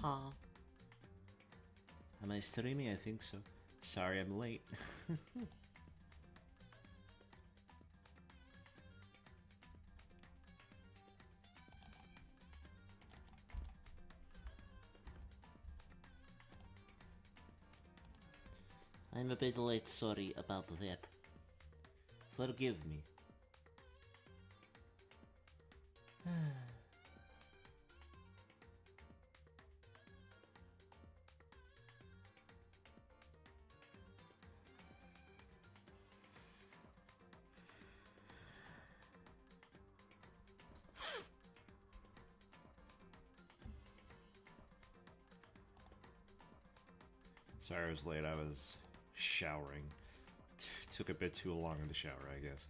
Huh? Am I streaming? I think so. Sorry I'm late. I'm a bit late, sorry about that. Forgive me. Sorry I was late, I was showering. Took a bit too long in the shower, I guess.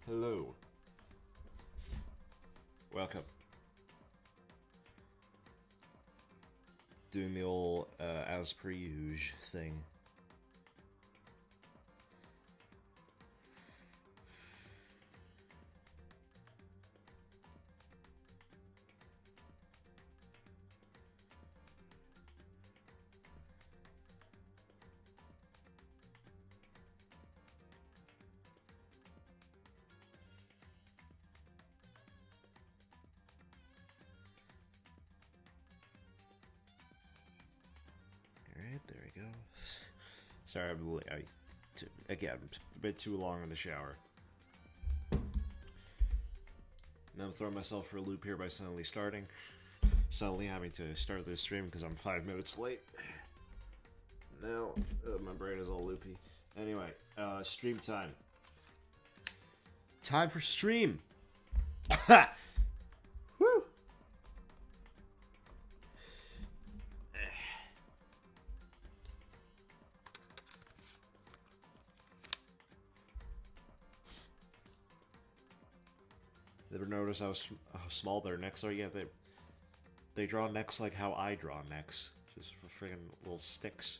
Hello. Welcome. Doing the old as per usual thing. Alright, there we go. Sorry, again, a bit too long in the shower. Now I'm throwing myself for a loop here by suddenly having to start this stream because I'm 5 minutes late. Now, my brain is all loopy. Anyway, stream time. Time for stream! Woo! Ever notice how small their necks are? Yeah, they draw necks like how I draw necks. Just for friggin' little sticks.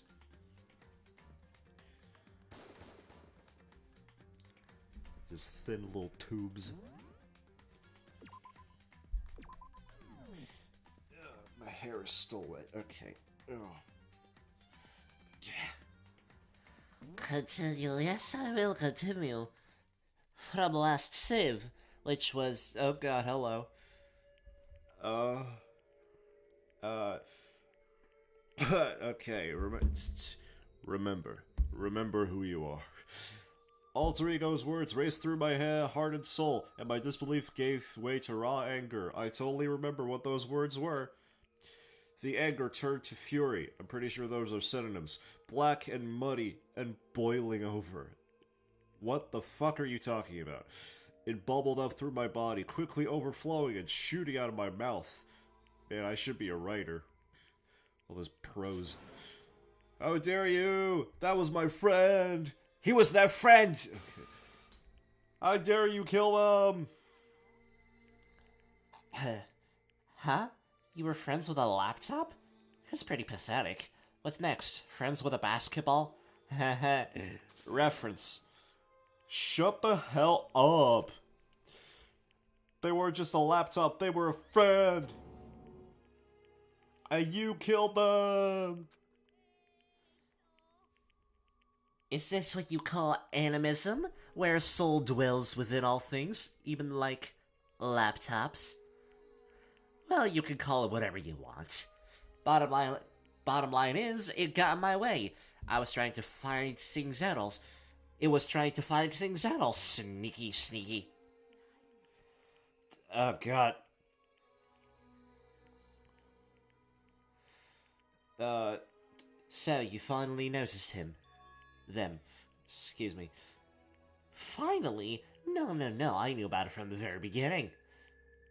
Just thin little tubes. My hair is still wet. Okay. Continue. Yes, I will continue. From last save, which was... Oh god, hello. Okay, remember who you are. Alter ego's words raced through my heart and soul, and my disbelief gave way to raw anger. I totally remember what those words were. The anger turned to fury. I'm pretty sure those are synonyms. Black and muddy and boiling over. What the fuck are you talking about? It bubbled up through my body, quickly overflowing and shooting out of my mouth. Man, I should be a writer. All this prose. How dare you! That was my friend! He was their friend! Okay. How dare you kill them! Huh? You were friends with a laptop? That's pretty pathetic. What's next? Friends with a basketball? Reference. Shut the hell up! They weren't just a laptop, they were a friend! And you killed them! Is this what you call animism? Where soul dwells within all things, even like laptops? Well, you can call it whatever you want. Bottom line is, it got in my way. I was trying to find things out. It was trying to find things out all sneaky. Oh god. So you finally noticed him. Them. Excuse me. Finally? No, I knew about it from the very beginning.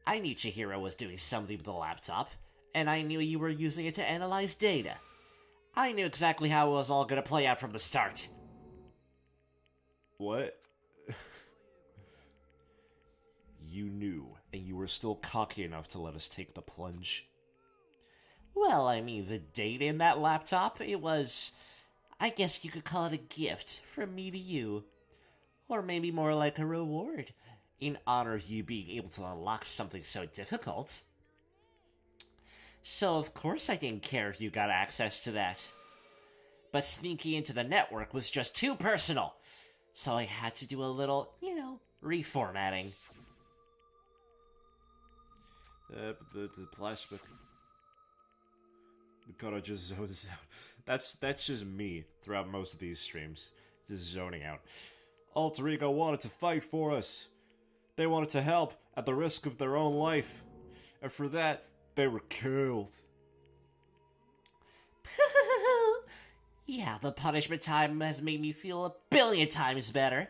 I knew Chihiro was doing something with the laptop, and I knew you were using it to analyze data. I knew exactly how it was all gonna play out from the start. What? You knew, and you were still cocky enough to let us take the plunge. Well, I mean, the data in that laptop, it was... I guess you could call it a gift from me to you. Or maybe more like a reward, in honor of you being able to unlock something so difficult. So of course I didn't care if you got access to that. But sneaking into the network was just too personal, so I had to do a little, reformatting. The flashback. We gotta just zone this out. That's just me throughout most of these streams. Just zoning out. Alter Ego wanted to fight for us. They wanted to help at the risk of their own life. And for that, they were killed. Yeah, the punishment time has made me feel 1,000,000,000 times better.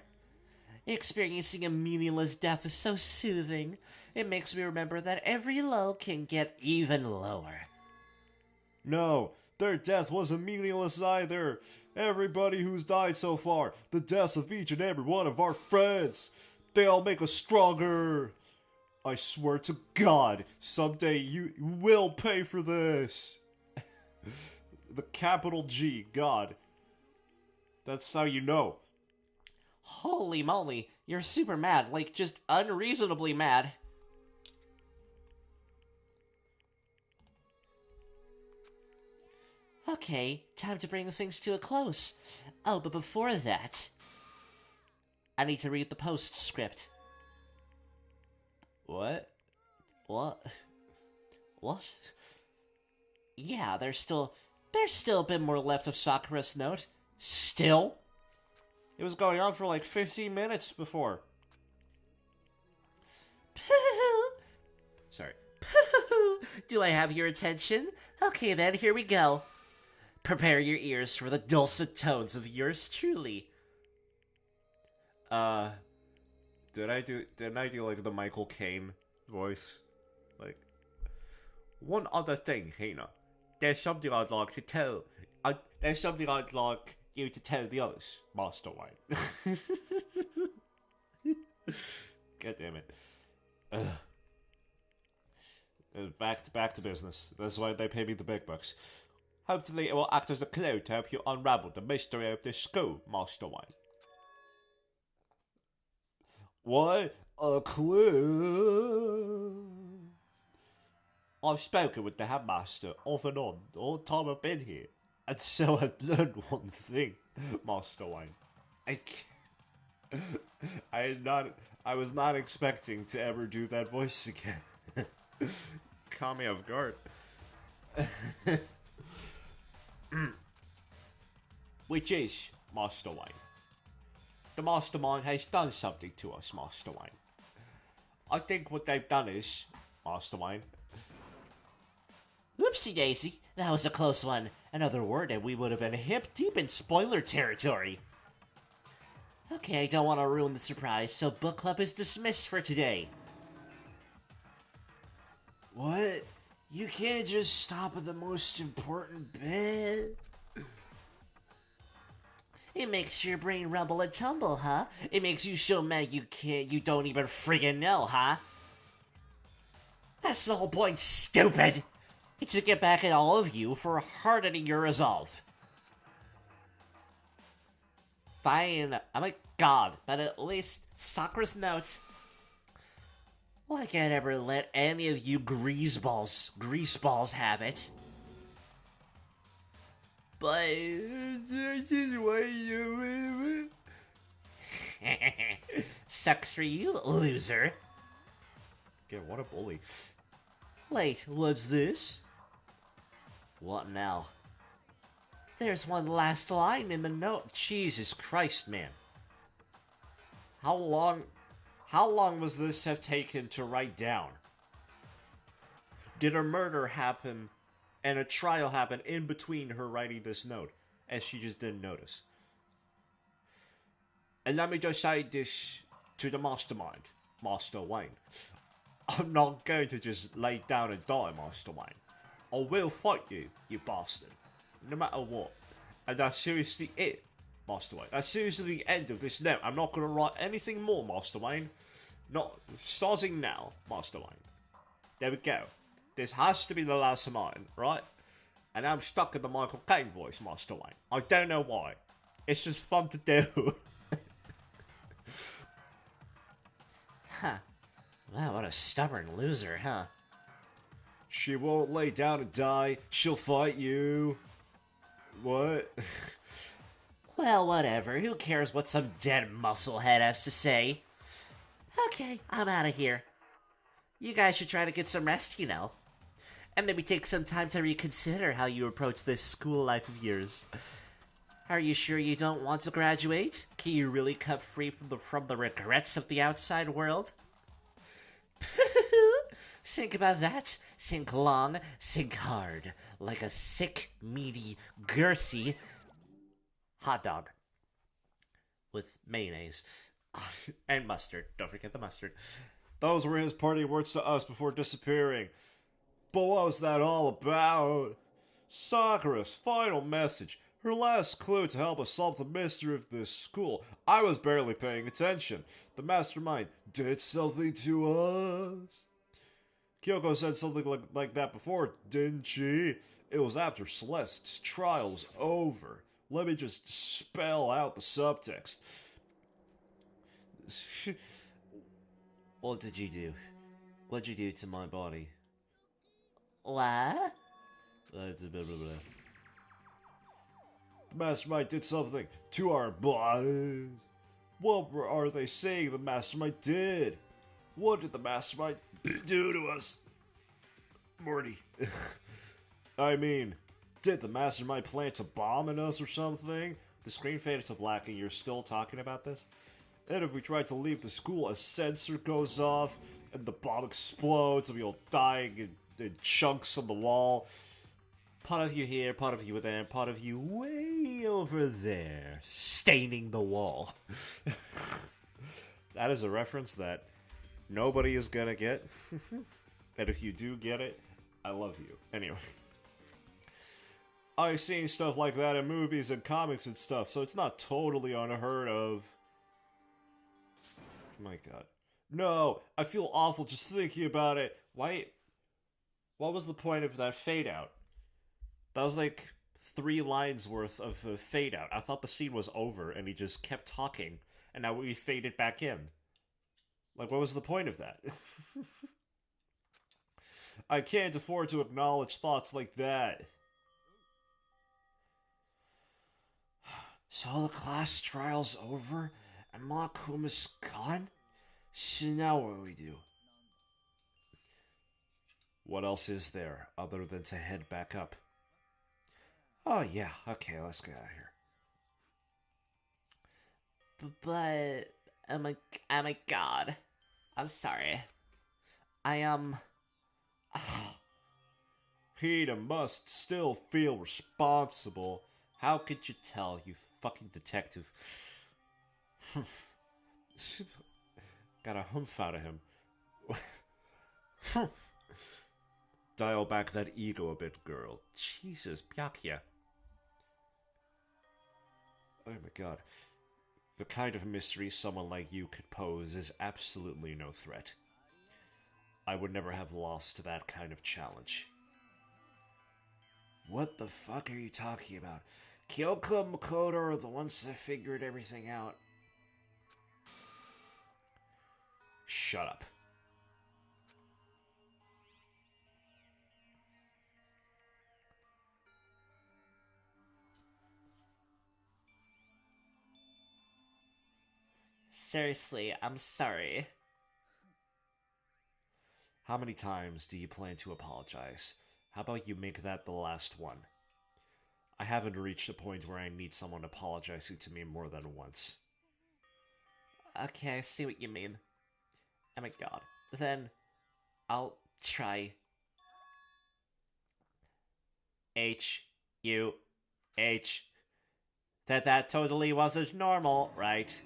Experiencing a meaningless death is so soothing. It makes me remember that every low can get even lower. No, their death wasn't meaningless either. Everybody who's died so far, the deaths of each and every one of our friends, they all make us stronger. I swear to God, someday you will pay for this. The capital G, God. That's how you know. Holy moly, you're super mad, like just unreasonably mad. Okay, time to bring things to a close. Oh, but before that, I need to read the postscript. What? What? Yeah, there's still a bit more left of Sakura's note. Still? It was going on for like 15 minutes before. Sorry. Do I have your attention? Okay then, here we go. Prepare your ears for the dulcet tones of yours truly. Didn't I do like the Michael Caine voice? Like, one other thing, Hina. There's something I'd like to tell. There's something I'd like you to tell the others, Master Wayne. God damn it. Back to business. That's why they pay me the big bucks. Hopefully it will act as a clue to help you unravel the mystery of this school, Master Wayne. What? A clue? I've spoken with the headmaster off and on all the time I've been here. And so I've learned one thing, Master Wayne. I was not expecting to ever do that voice again. Caught me off guard. Which is, Master Wayne. The Mastermind has done something to us, Master Wayne. I think what they've done is, Master Wayne. Oopsie daisy, that was a close one. Another word and we would have been hip deep in spoiler territory. Okay, I don't want to ruin the surprise, so book club is dismissed for today. What? You can't just stop at the most important bit? It makes your brain rumble and tumble, huh? It makes you so mad you don't even friggin' know, huh? That's the whole point, stupid! It's to get back at all of you for hardening your resolve. Fine, I'm a god, but at least Sakura's notes. Why can't I ever let any of you greaseballs have it? But this is why you sucks for you, loser. Yeah, what a bully. Wait, what's this? What now? There's one last line in the note. Jesus Christ, man. How long must this have taken to write down? Did a murder happen And a trial happened in between her writing this note, and she just didn't notice. And let me just say this to the mastermind, Master Wayne. I'm not going to just lay down and die, Master Wayne. I will fight you, you bastard. No matter what. And that's seriously it, Master Wayne. That's seriously the end of this note. I'm not going to write anything more, Master Wayne. Not starting now, Master Wayne. There we go. This has to be the last of mine, right? And I'm stuck in the Michael Caine voice, Master Wayne. I don't know why. It's just fun to do. Huh. Wow, what a stubborn loser, huh? She won't lay down and die. She'll fight you. What? Well, whatever. Who cares what some dead musclehead has to say? Okay, I'm out of here. You guys should try to get some rest, you know. And maybe take some time to reconsider how you approach this school life of yours. Are you sure you don't want to graduate? Can you really cut free from the regrets of the outside world? Think about that. Think long, think hard. Like a thick, meaty, girthy hot dog. With mayonnaise. And mustard. Don't forget the mustard. Those were his parting words to us before disappearing. But what was that all about? Sakura's final message. Her last clue to help us solve the mystery of this school. I was barely paying attention. The mastermind did something to us. Kyoko said something like that before, didn't she? It was after Celeste's trial was over. Let me just spell out the subtext. What did you do? What'd you do to my body? Blah, What? blah, blah, blah. The mastermind did something to our bodies. What are they saying the mastermind did? What did the mastermind do to us? Morty. I mean, did the mastermind plan to bomb in us or something? The screen faded to black and you're still talking about this? And if we try to leave the school, a sensor goes off and the bomb explodes and we all dying in chunks on the wall. Part of you here, part of you there, part of you way over there, staining the wall. That is a reference that nobody is gonna get. And if you do get it, I love you. Anyway. I've seen stuff like that in movies and comics and stuff, so it's not totally unheard of. My god. No, I feel awful just thinking about it. Why? What was the point of that fade out? That was like 3 lines worth of fade out. I thought the scene was over and he just kept talking, and now we faded back in. Like, what was the point of that? I can't afford to acknowledge thoughts like that. So the class trial's over, and Monokuma's gone? So now what do we do? What else is there, other than to head back up? Oh yeah, okay, let's get out of here. But, oh my god. I'm sorry. Peter must still feel responsible. How could you tell, you fucking detective? Got a humph out of him. Dial back that ego a bit, girl. Jesus, Byakuya. Oh my god. The kind of mystery someone like you could pose is absolutely no threat. I would never have lost that kind of challenge. What the fuck are you talking about? Kyoko and Makoto are the ones that figured everything out. Shut up. Seriously, I'm sorry. How many times do you plan to apologize? How about you make that the last one? I haven't reached a point where I need someone apologizing to me more than once. Okay, I see what you mean. Oh my god. Then, I'll try. THH. That totally wasn't normal, right?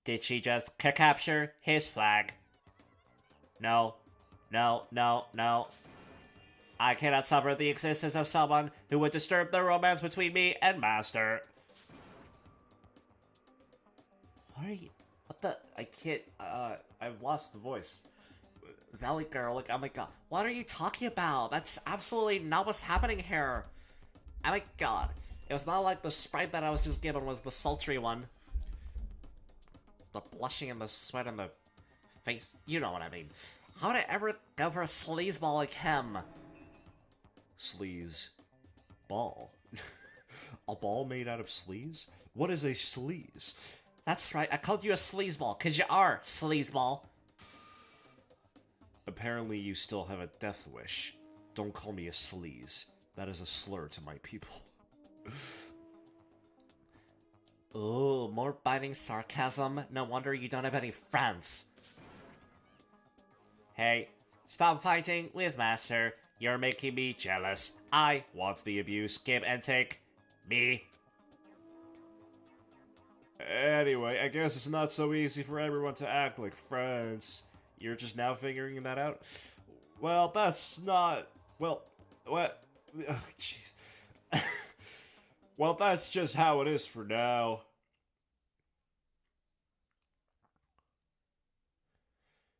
Did she just capture his flag? No. No, no, no. I cannot suffer the existence of someone who would disturb the romance between me and Master. What are you... What the... I can't... I've lost the voice. Valley Girl, like, oh my god. What are you talking about? That's absolutely not what's happening here. Oh my god. It was not like the sprite that I was just given was the sultry one. The blushing and the sweat and the face. You know what I mean. How would I ever go for a sleazeball like him? Sleaze. Ball. A ball made out of sleaze? What is a sleaze? That's right, I called you a sleazeball, cause you are, sleazeball. Apparently you still have a death wish. Don't call me a sleaze. That is a slur to my people. Ooh, more biting sarcasm. No wonder you don't have any friends. Hey, stop fighting with Master. You're making me jealous. I want the abuse. Give and take. Me. Anyway, I guess it's not so easy for everyone to act like friends. You're just now figuring that out? Well, that's not... Well, what? Oh, jeez. Well, that's just how it is for now.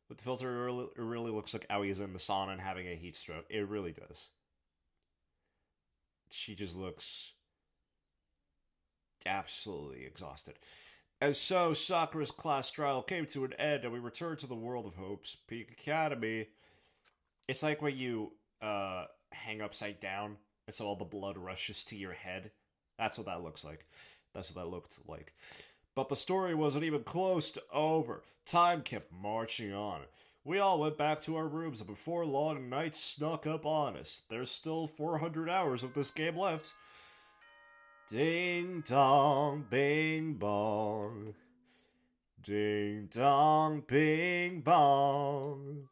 With the filter, it really looks like Aoi's in the sauna and having a heat stroke. It really does. She just looks absolutely exhausted. And so, Sakura's class trial came to an end, and we returned to the world of Hope's Peak Academy. It's like when you hang upside down, and so all the blood rushes to your head. That's what that looks like. That's what that looked like. But the story wasn't even close to over. Time kept marching on. We all went back to our rooms, and before long, night snuck up on us. There's still 400 hours of this game left. Ding dong, bing bong. Ding dong, bing bong.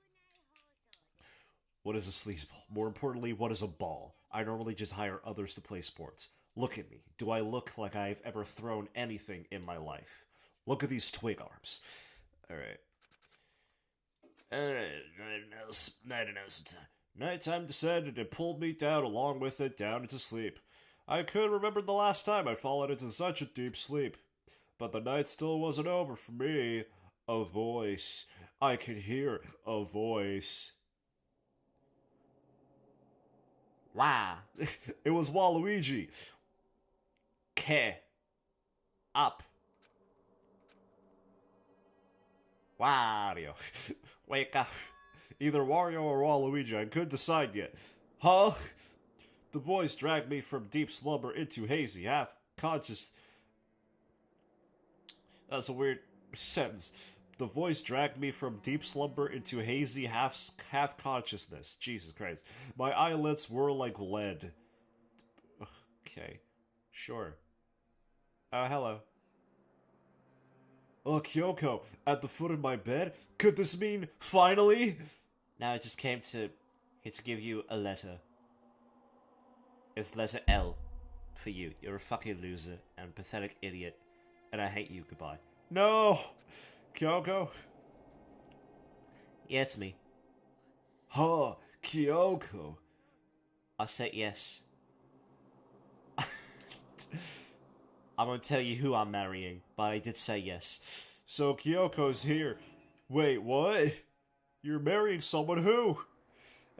What is a sleazeball? More importantly, what is a ball? I normally just hire others to play sports. Look at me. Do I look like I've ever thrown anything in my life? Look at these twig arms. Alright. Nighttime descended and pulled me down along with it down into sleep. I couldn't remember the last time I'd fallen into such a deep sleep. But the night still wasn't over for me. A voice. I could hear a voice. Wow. It was Waluigi. K. Up. Wario. Wake up. Either Wario or Waluigi, I couldn't decide yet. Huh? The voice dragged me from deep slumber into hazy, half-conscious... That's a weird sentence. The voice dragged me from deep slumber into hazy half-consciousness. Jesus Christ. My eyelids were like lead. Okay. Sure. Hello. Oh, Kyoko, at the foot of my bed? Could this mean finally? Now I just came to here to give you a letter. It's letter L for you. You're a fucking loser and pathetic idiot, and I hate you. Goodbye. No! Kyoko? Yeah, it's me. Huh, Kyoko. I said yes. I'm gonna tell you who I'm marrying, but I did say yes. So Kyoko's here. Wait, what? You're marrying someone who?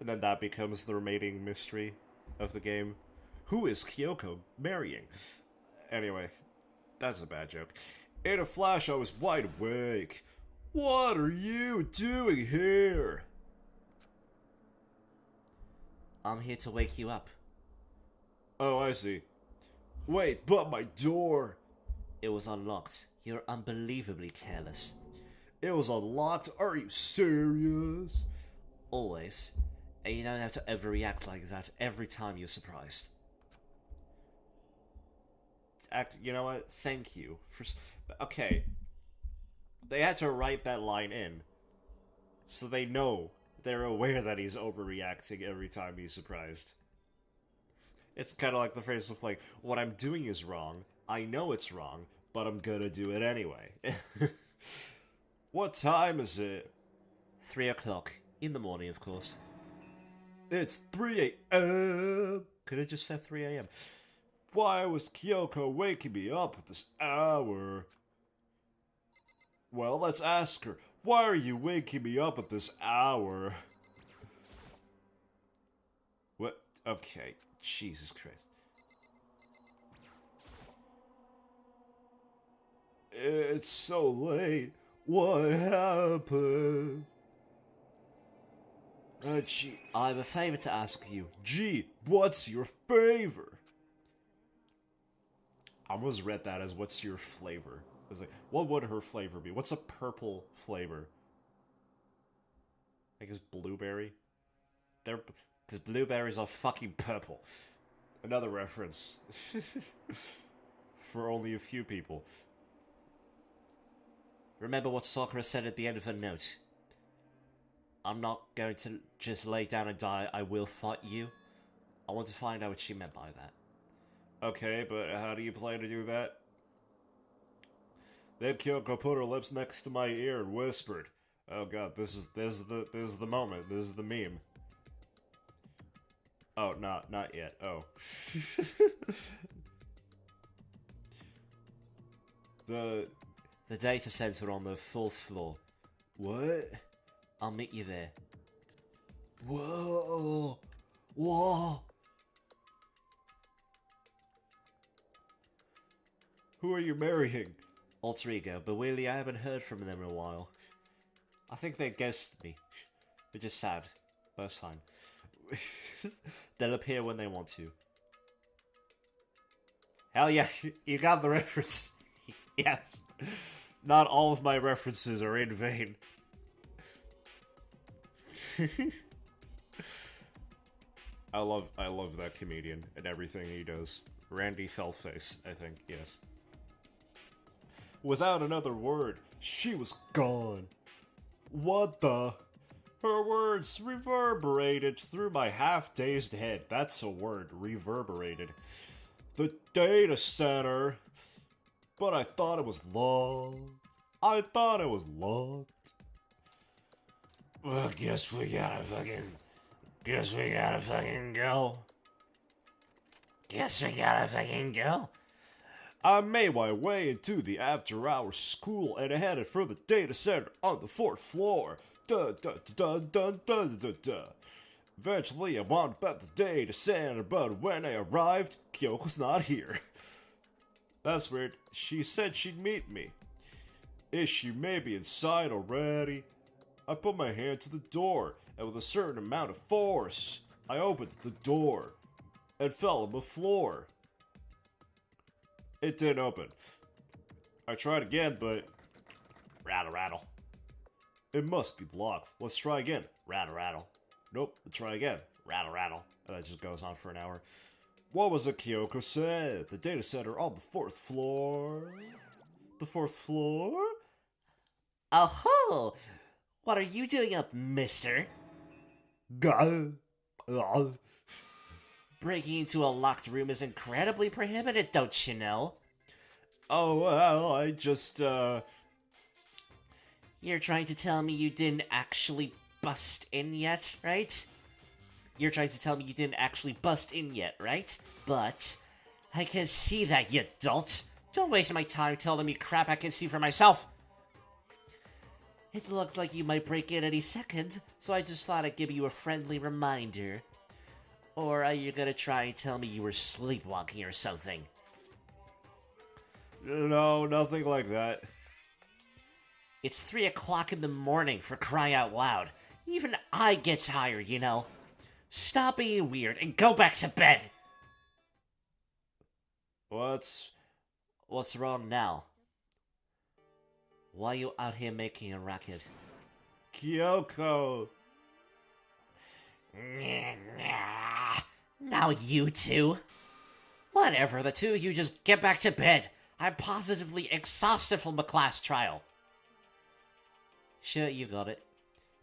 And then that becomes the remaining mystery of the game. Who is Kyoko marrying? Anyway, that's a bad joke. In a flash, I was wide awake. What are you doing here? I'm here to wake you up. Oh, I see. Wait, but my door... It was unlocked. You're unbelievably careless. It was unlocked? Are you serious? Always. And you don't have to overreact like that every time you're surprised. You know what? Thank you. Okay. They had to write that line in. So they know. They're aware that he's overreacting every time he's surprised. It's kind of like the phrase of like, what I'm doing is wrong, I know it's wrong, but I'm gonna do it anyway. What time is it? 3 o'clock. In the morning, of course. It's 3 a.m. Could have just said 3 a.m. Why was Kyoko waking me up at this hour? Well, let's ask her. Why are you waking me up at this hour? What? Okay. Jesus Christ. It's so late. What happened? Gee, I have a favor to ask you. Gee, what's your favor? I almost read that as what's your flavor. I was like, what would her flavor be? What's a purple flavor? I guess blueberry? Because blueberries are fucking purple. Another reference. For only a few people. Remember what Sakura said at the end of her note. I'm not going to just lay down and die, I will fight you. I want to find out what she meant by that. Okay, but how do you plan to do that? Then Kyoko put her lips next to my ear and whispered. Oh god, this is the moment. This is the meme. Oh, not yet. Oh. The data center on the 4th floor. What? I'll meet you there. Whoa. Whoa. Who are you marrying? Alter ego, but weirdly I haven't heard from them in a while. I think they ghosted me. Which is sad, but it's fine. They'll appear when they want to. Hell yeah, you got the reference. Yes. Not all of my references are in vain. I love that comedian and everything he does. Randy Fellface, I think, yes. Without another word, she was gone. What the? Her words reverberated through my half-dazed head. That's a word, reverberated. The data center. But I thought it was locked. I thought it was locked. Well, guess we gotta fucking go. Guess we gotta fucking go. I made my way into the after-hours school and headed for the data center on the 4th floor. Dun dun dun dun dun dun dun. Eventually, I wound up at the data center, but when I arrived, Kyoko's not here. That's weird. She said she'd meet me. Is she maybe inside already? I put my hand to the door, and with a certain amount of force, I opened the door and fell on the floor. It didn't open. I tried again, but... Rattle, rattle. It must be locked. Let's try again. Rattle, rattle. Nope, let's try again. Rattle, rattle. And that just goes on for an hour. What was it Kyoko said? The data center on the 4th floor? The 4th floor? Oh-ho! What are you doing up, mister? Breaking into a locked room is incredibly prohibited, don't you know? Oh, well, I just, You're trying to tell me you didn't actually bust in yet, right? You're trying to tell me you didn't actually bust in yet, right? But I can see that, you dolt. Don't waste my time telling me crap I can see for myself. It looked like you might break in any second, so I just thought I'd give you a friendly reminder. Or are you gonna try and tell me you were sleepwalking or something? No, nothing like that. It's 3 o'clock in the morning, for crying out loud. Even I get tired, you know. Stop being weird and go back to bed! What's wrong now? Why are you out here making a racket? Kyoko! Now you two. Whatever, the two of you just get back to bed. I'm positively exhausted from the class trial. Sure, you got it.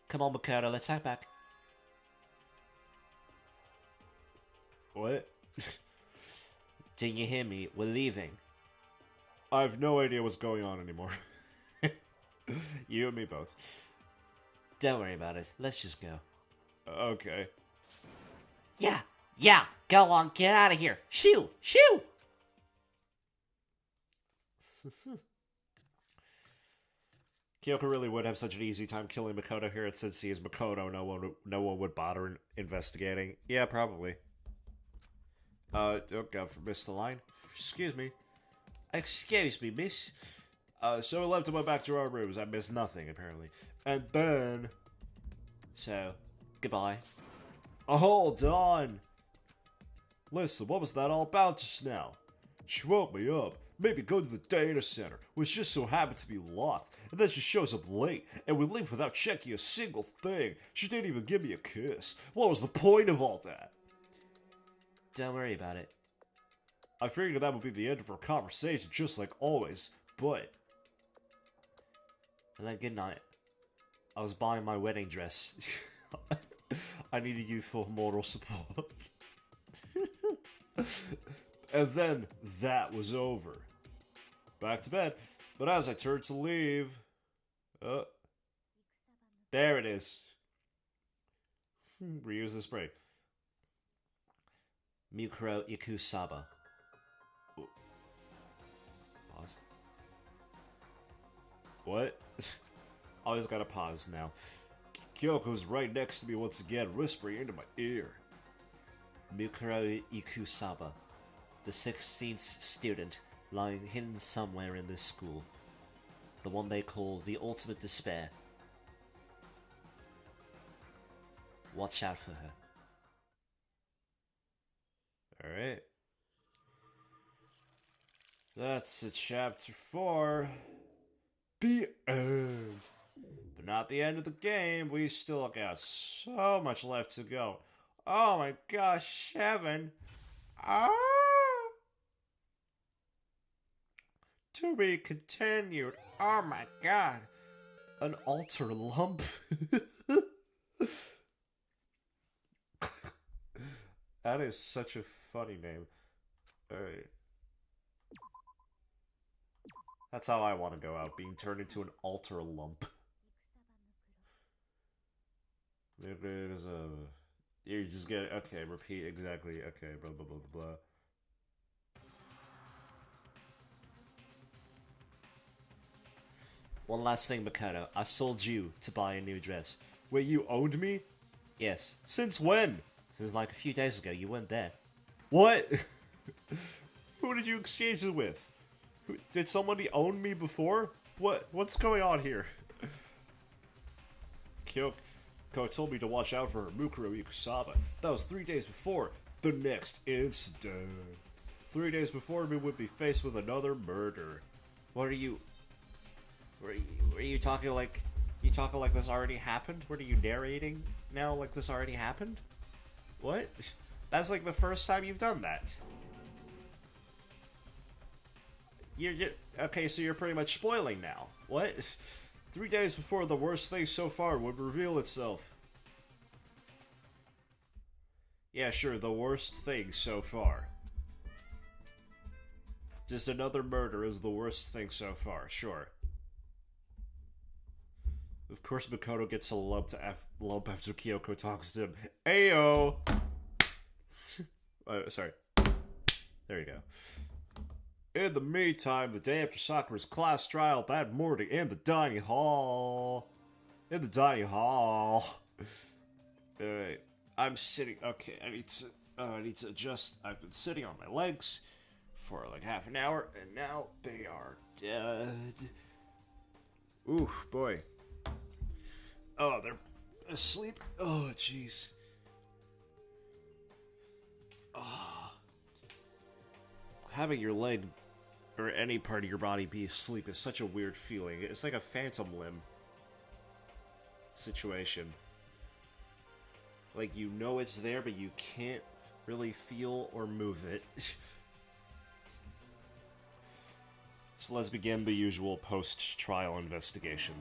Come on, Makoto, let's head back. What? Didn't you hear me? We're leaving. I have no idea what's going on anymore. You and me both. Don't worry about it. Let's just go. Okay. Yeah, go on, get out of here. Shoo! Kyoko really would have such an easy time killing Makoto here, and since he is Makoto, no one would bother investigating. Yeah, probably. Oh god, missed the line. Excuse me. Excuse me, miss. So we left and went back to our rooms. I missed nothing, apparently. And then... So, goodbye. Hold on! Listen, what was that all about just now? She woke me up, made me go to the data center, which just so happened to be locked, and then she shows up late, and we leave without checking a single thing. She didn't even give me a kiss. What was the point of all that? Don't worry about it. I figured that would be the end of our conversation, just like always, but... And then good night. I was buying my wedding dress. I needed you for moral support. And then that was over. Back to bed. But as I turned to leave... there it is. Reuse the spray. Mukuro Ikusaba. Pause. What? Always gotta pause now. Kyoko's right next to me once again, whispering into my ear. Mukuro Ikusaba, the 16th student lying hidden somewhere in this school. The one they call the Ultimate Despair. Watch out for her. Alright. That's a chapter 4. The end. But not the end of the game. We still got so much left to go. Oh my gosh, Heaven. Ah! To be continued. Oh my god. An altar lump. That is such a funny name. Alright. That's how I want to go out, being turned into an altar lump. You just get, okay, repeat exactly, okay, blah blah blah blah blah. One last thing, Makoto. I sold you to buy a new dress. Wait, you owned me? Yes. Since when? Since like a few days ago, you weren't there. What? Who did you exchange it with? Did somebody own me before? What's going on here? Kyoko told me to watch out for her Mukuro Ikusaba. That was 3 days before the next incident. 3 days before we would be faced with another murder. What are you... Were you talking like... You talking like this already happened? What are you narrating now like this already happened? What? That's like the first time you've done that. Okay, so you're pretty much spoiling now. What? 3 days before the worst thing so far would reveal itself. Yeah, sure, the worst thing so far. Just another murder is the worst thing so far, sure. Of course Makoto gets a lump after Kyoko talks to him. Ayo! Sorry. There you go. In the meantime, the day after Sakura's class trial that morning in the dining hall. Alright, I'm sitting. Okay, I need to adjust. I've been sitting on my legs for like half an hour, and now they are dead. Ooh, boy. Oh, they're asleep. Oh, jeez. Oh. Having your leg or any part of your body be asleep is such a weird feeling. It's like a phantom limb situation. Like, you know it's there, but you can't really feel or move it. So let's begin the usual post-trial investigation.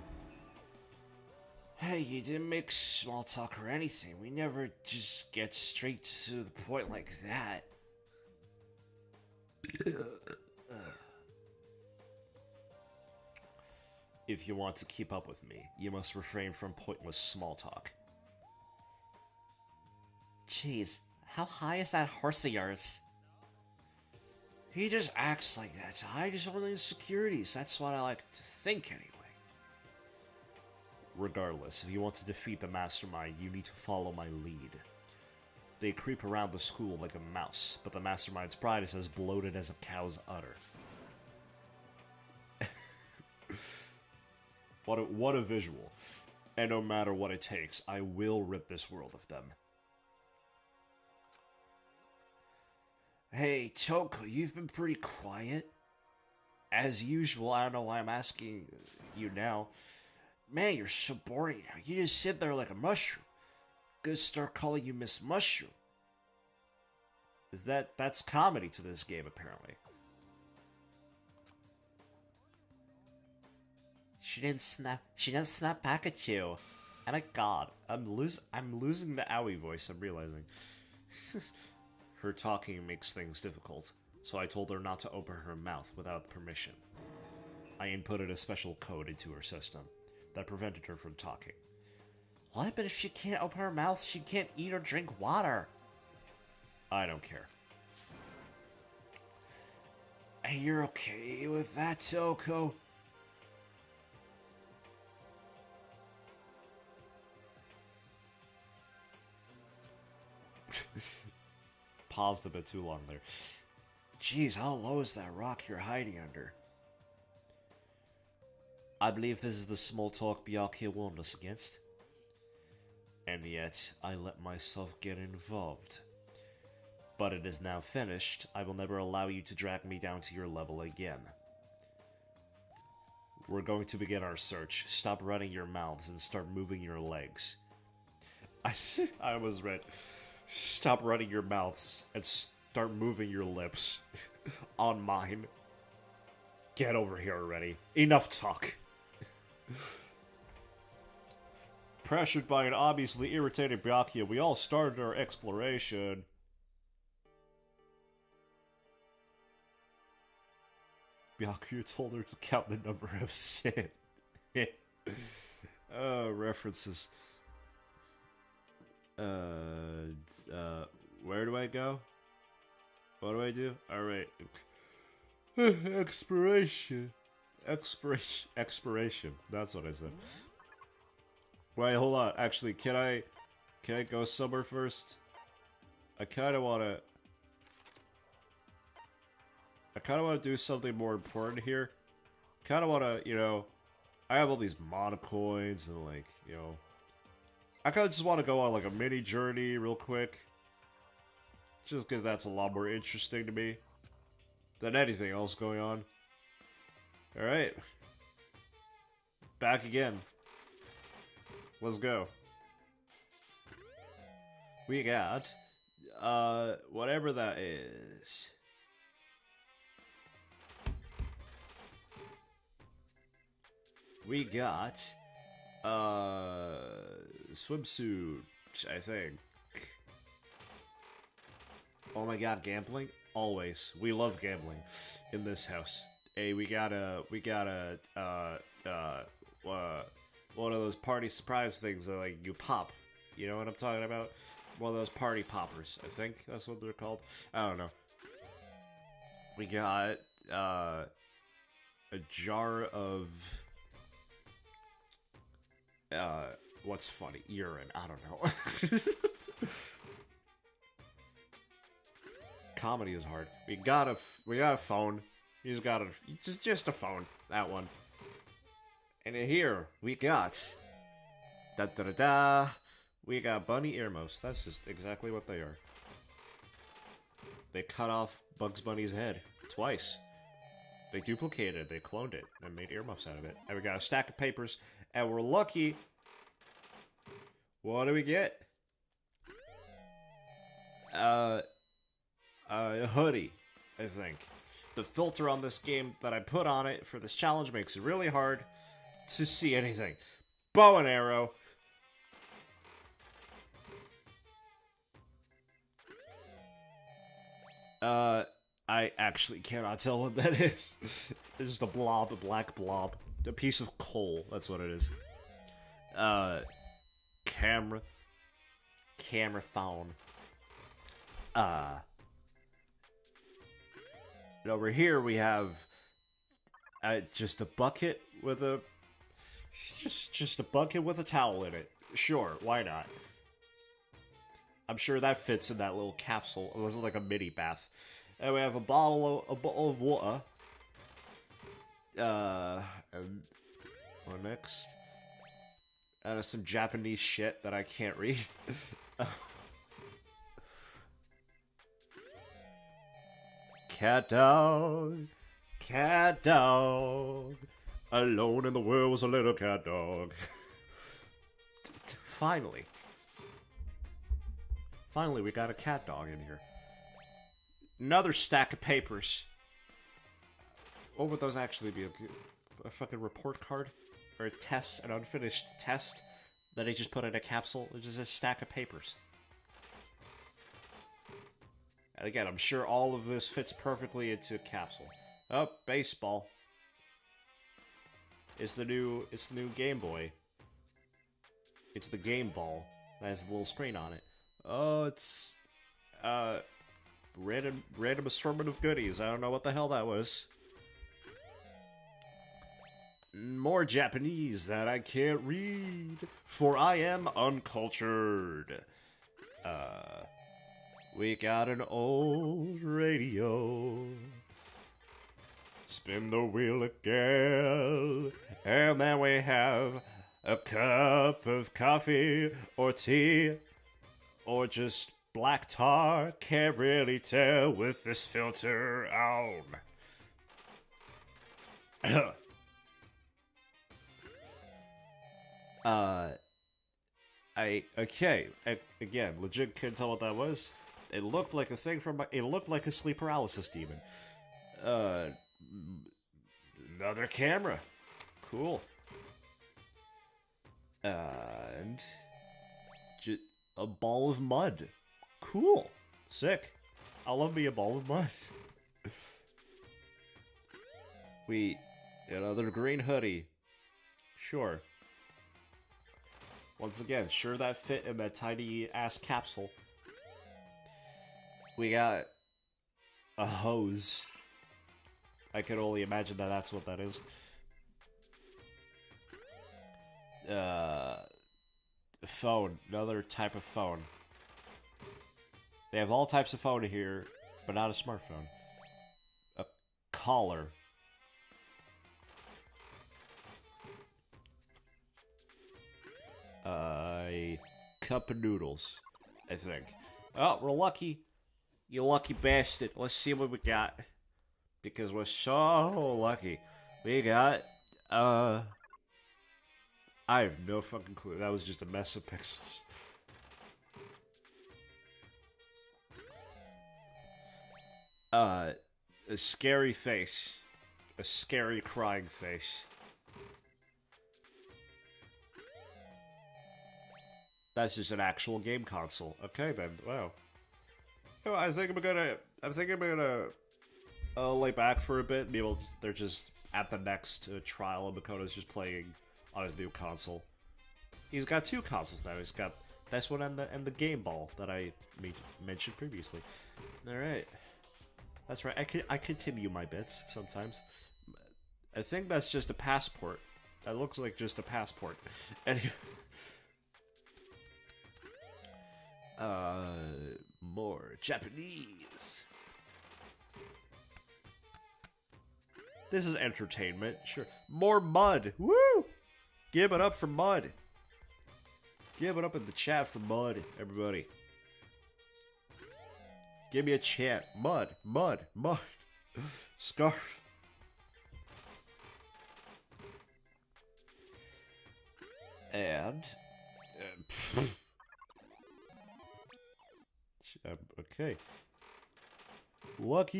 Hey, you didn't make small talk or anything. We never just get straight to the point like that. If you want to keep up with me, you must refrain from pointless small talk. Jeez, how high is that horse of yours? He just acts like that to hide his own insecurities. That's what I like to think, anyway. Regardless, if you want to defeat the mastermind, you need to follow my lead. They creep around the school like a mouse, but the mastermind's pride is as bloated as a cow's udder. What a visual. And no matter what it takes, I will rid this world of them. Hey, Toko, you've been pretty quiet. As usual, I don't know why I'm asking you now. Man, you're so boring now. You just sit there like a mushroom. Gonna start calling you Miss Mushroom. That's comedy to this game, apparently. She didn't snap back at you. Oh my god, I'm losing the owie voice, I'm realizing. Her talking makes things difficult, so I told her not to open her mouth without permission. I inputted a special code into her system that prevented her from talking. What? But if she can't open her mouth, she can't eat or drink water. I don't care. And you're okay with that, Toko? Paused a bit too long there. Jeez, how low is that rock you're hiding under? I believe this is the small talk Byakuya warned us against. And yet, I let myself get involved. But it is now finished. I will never allow you to drag me down to your level again. We're going to begin our search. Stop running your mouths and start moving your legs. I was right. Stop running your mouths and start moving your lips. On mine. Get over here already. Enough talk. Pressured by an obviously irritated Byakuya, we all started our exploration. Byakuya told her to count the number of shit. References. Where do I go? What do I do? Alright. Expiration. Expiration. That's what I said. Wait, hold on. Actually, can I go somewhere first? I kinda wanna do something more important here. Kinda wanna, you know, I have all these mana coins and like, you know, I kinda just wanna go on like a mini journey real quick. Just because that's a lot more interesting to me than anything else going on. Alright. Back again. Let's go. We got, whatever that is. We got, swimsuit, I think. Oh my god, gambling? Always. We love gambling in this house. Hey, we got one of those party surprise things that, like, you pop. You know what I'm talking about? One of those party poppers. I think that's what they're called. I don't know. We got, a jar of, what's funny? Urine. I don't know. Comedy is hard. We got a phone. You just a phone. That one. And in here, we got... Da-da-da-da! We got bunny earmuffs. That's just exactly what they are. They cut off Bugs Bunny's head. Twice. They duplicated it, they cloned it, and made earmuffs out of it. And we got a stack of papers, and we're lucky. What do we get? A hoodie, I think. The filter on this game that I put on it for this challenge makes it really hard to see anything. Bow and arrow. I actually cannot tell what that is. It's just a blob, a black blob. A piece of coal, that's what it is. Camera. Camera phone. And over here we have just a bucket with a just a bucket with a towel in it. Sure, why not? I'm sure that fits in that little capsule. It was like a mini bath. And we have a bottle of water. And what next? Some Japanese shit that I can't read. Cat dog, alone in the world was a little cat dog. Finally, we got a cat dog in here. Another stack of papers. What would those actually be? A fucking report card? Or a test, an unfinished test that he just put in a capsule? It's just a stack of papers. And again, I'm sure all of this fits perfectly into a capsule. Oh, baseball. It's the new Game Boy. It's the Game Ball. That has a little screen on it. Oh, it's random assortment of goodies. I don't know what the hell that was. More Japanese that I can't read, for I am uncultured. We got an old radio. Spin the wheel again. And then we have a cup of coffee or tea or just black tar. Can't really tell with this filter on. Again, legit couldn't tell what that was. It looked like a thing it looked like a sleep paralysis demon. Another camera. Cool. And a ball of mud. Cool. Sick. I love me a ball of mud. Another green hoodie. Sure. Once again, sure that fit in that tiny ass capsule. We got a hose. I can only imagine that that's what that is. Phone. Another type of phone. They have all types of phone here, but not a smartphone. A collar. A cup of noodles, I think. Oh, we're lucky. You lucky bastard. Let's see what we got. Because we're so lucky. We got, I have no fucking clue. That was just a mess of pixels. A scary face. A scary crying face. That's just an actual game console. Okay then. Wow. Oh, I think I'm gonna lay back for a bit and be able to, they're just at the next trial and Makoto's just playing on his new console. He's got two consoles now. He's got this one and the Game Ball that I mentioned previously. Alright. That's right. I continue my bits sometimes. I think that's just a passport. That looks like just a passport. Anyway. More Japanese. This is entertainment, sure. More mud. Woo! Give it up for mud. Give it up in the chat for mud, everybody. Give me a chant. Mud, mud, mud. Scarf. And... okay. Lucky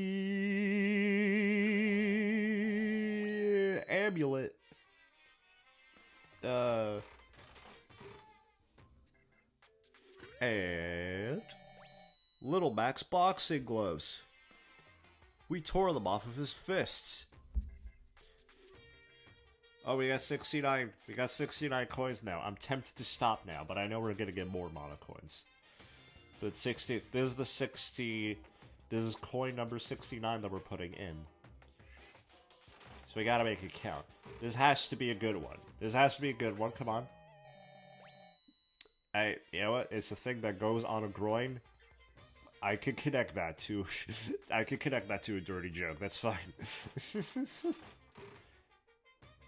amulet. And Little Max boxing gloves. We tore them off of his fists. Oh, we got 69. We got 69 coins now. I'm tempted to stop now, but I know we're gonna get more mono coins. But 60. This is the 60. This is coin number 69 that we're putting in. So we gotta make it count. This has to be a good one. This has to be a good one. Come on. You know what? It's a thing that goes on a groin. I could connect that to. I could connect that to a dirty joke. That's fine.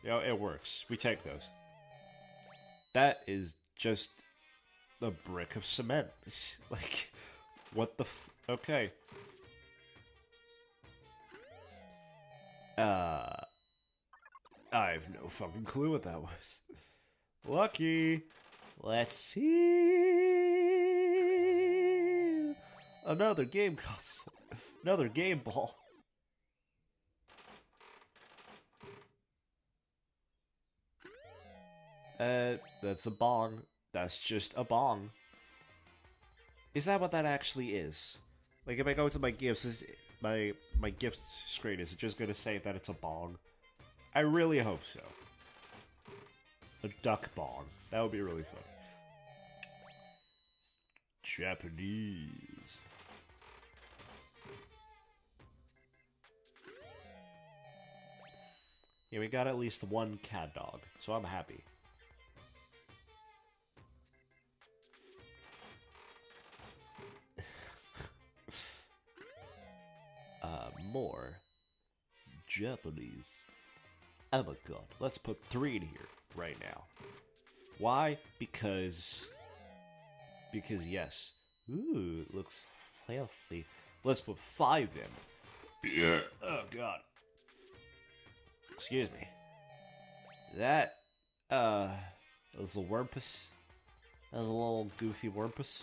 You know, it works. We take those. That is just a brick of cement. Like, what the okay. I have no fucking clue what that was. Lucky. Let's see. Another game console. Another game ball. That's a bong. That's just a bong. Is that what that actually is? Like, if I go to my gifts, my gifts screen, is it just gonna say that it's a bong? I really hope so. A duck bong. That would be really funny. Japanese. Yeah, we got at least one cat dog, so I'm happy. More Japanese. Oh my god, let's put 3 in here right now. Why? Because yes. Ooh, it looks fancy. Let's put 5 in. Yeah. Oh god. Excuse me. That was a Wurmpus. That was a little goofy Wurmpus.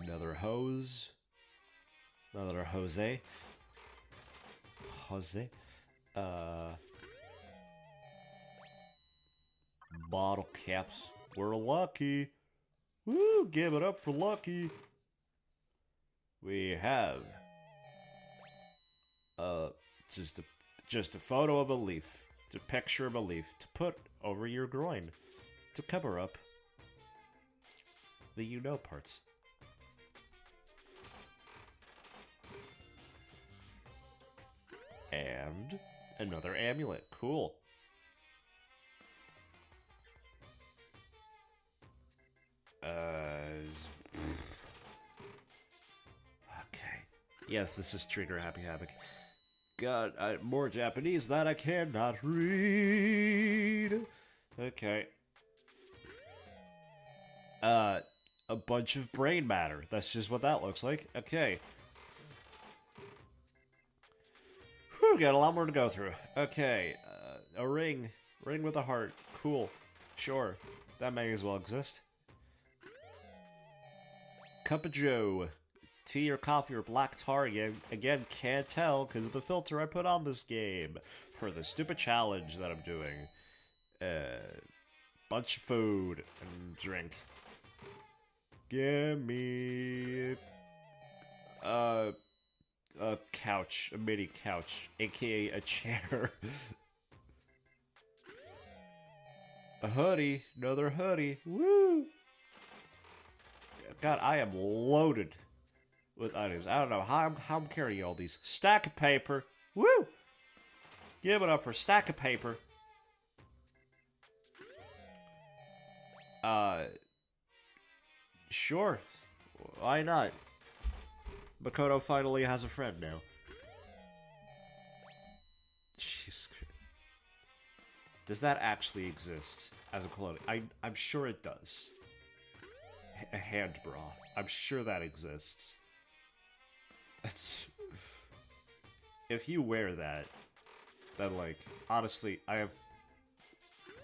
Another hose. Another Jose. Jose. Bottle caps. We're lucky. Woo! Give it up for lucky. We have just a photo of a leaf. A picture of a leaf to put over your groin to cover up the you-know parts. And another amulet. Cool. Okay. Yes, this is Trigger Happy Havoc. God, more Japanese that I cannot read. Okay. A bunch of brain matter. That's just what that looks like. Okay. Whew, got a lot more to go through. Okay, a ring. Ring with a heart. Cool. Sure. That may as well exist. Cup of joe. Tea or coffee or black tar. Again, can't tell because of the filter I put on this game for the stupid challenge that I'm doing. Bunch of food and drink. Give me a couch, a mini couch, aka a chair. A hoodie, another hoodie. Woo! God, I am loaded with items. I don't know how I'm carrying all these. Stack of paper. Woo! Give it up for stack of paper. Sure. Why not? Makoto finally has a friend now. Jesus Christ. Does that actually exist as a clothing? I'm sure it does. A hand bra. I'm sure that exists. That's... If you wear that, then, like, honestly, I have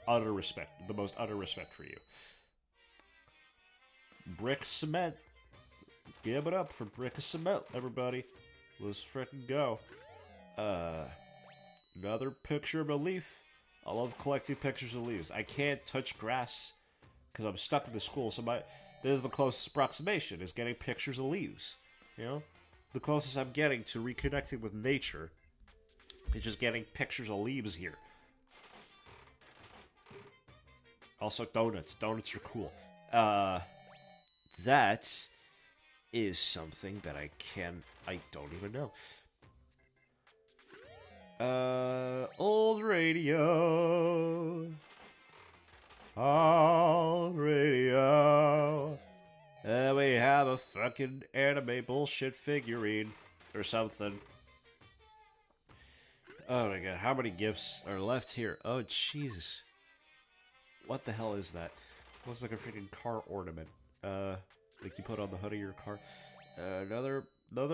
utter respect. The most utter respect for you. Brick cement. Give it up for brick of cement, everybody. Let's frickin' go. Another picture of a leaf. I love collecting pictures of leaves. I can't touch grass because I'm stuck in the school, so This is the closest approximation, is getting pictures of leaves. You know? The closest I'm getting to reconnecting with nature is just getting pictures of leaves here. Also, donuts. Donuts are cool. That is something that I don't even know. Old radio. Old radio. We have a fucking anime bullshit figurine. Or something. Oh my god, how many gifts are left here? Oh, Jesus. What the hell is that? Looks like a freaking car ornament. Like you put on the hood of your car. Another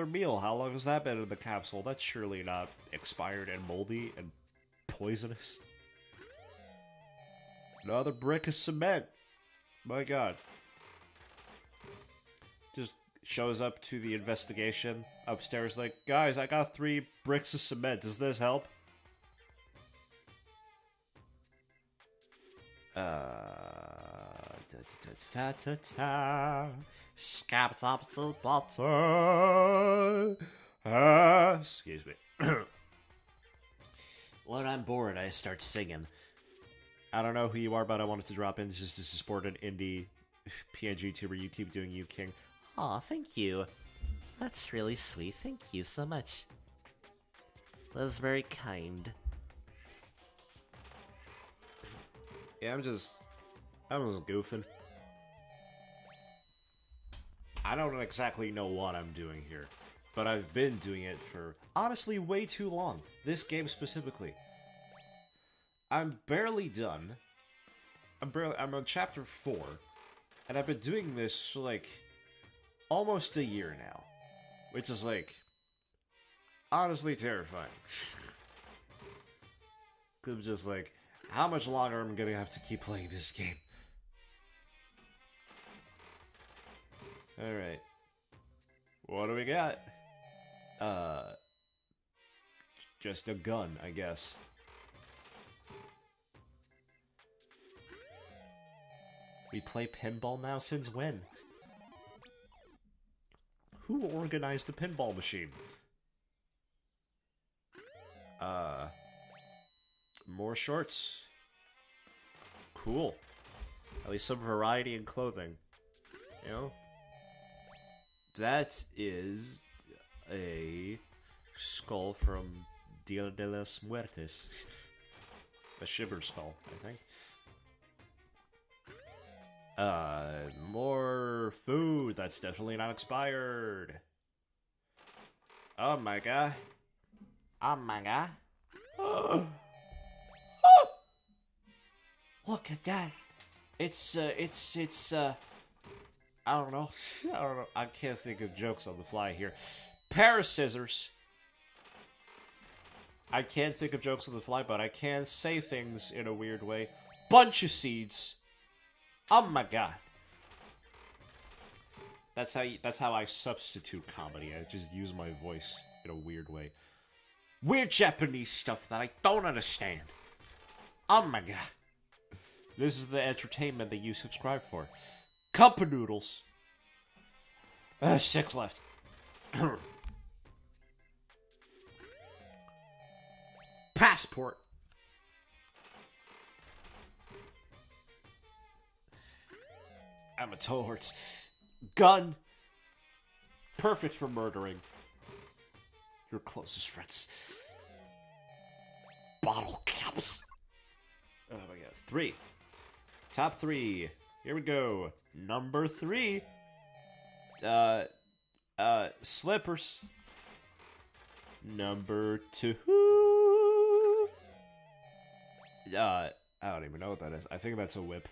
meal. How long has that been in the capsule? That's surely not expired and moldy and poisonous. Another brick of cement. My god. Just shows up to the investigation upstairs like, guys, I got 3 bricks of cement. Does this help? Excuse me. When I'm bored, I start singing. I don't know who you are, but I wanted to drop in just to support an indie PNG tuber. You keep doing you, King. Aw, thank you. That's really sweet. Thank you so much. That was very kind. Yeah, I'm just goofing. I don't exactly know what I'm doing here, but I've been doing it for, honestly, way too long. This game specifically. I'm barely done. I'm on chapter 4, and I've been doing this for, like, almost a year now. Which is, like, honestly terrifying. I'm just like, how much longer am I gonna have to keep playing this game? Alright. What do we got? Just a gun, I guess. We play pinball now? Since when? Who organized a pinball machine? More shorts. Cool. At least some variety in clothing. You know? That is a skull from Dia de los Muertes. A shiver skull, I think. More food. That's definitely not expired. Oh my god. Oh my god. Look at that. It's I don't know. I don't know. I can't think of jokes on the fly here. Pair of scissors. I can't think of jokes on the fly, but I can say things in a weird way. Bunch of seeds. Oh my god. That's how I substitute comedy. I just use my voice in a weird way. Weird Japanese stuff that I don't understand. Oh my god. This is the entertainment that you subscribe for. Cup of noodles. 6 left. Passport. Amateurs. Gun. Perfect for murdering your closest friends. Bottle caps. Oh my god. 3. Top 3. Here we go. Number 3. Slippers. Number 2. I don't even know what that is. I think that's a whip.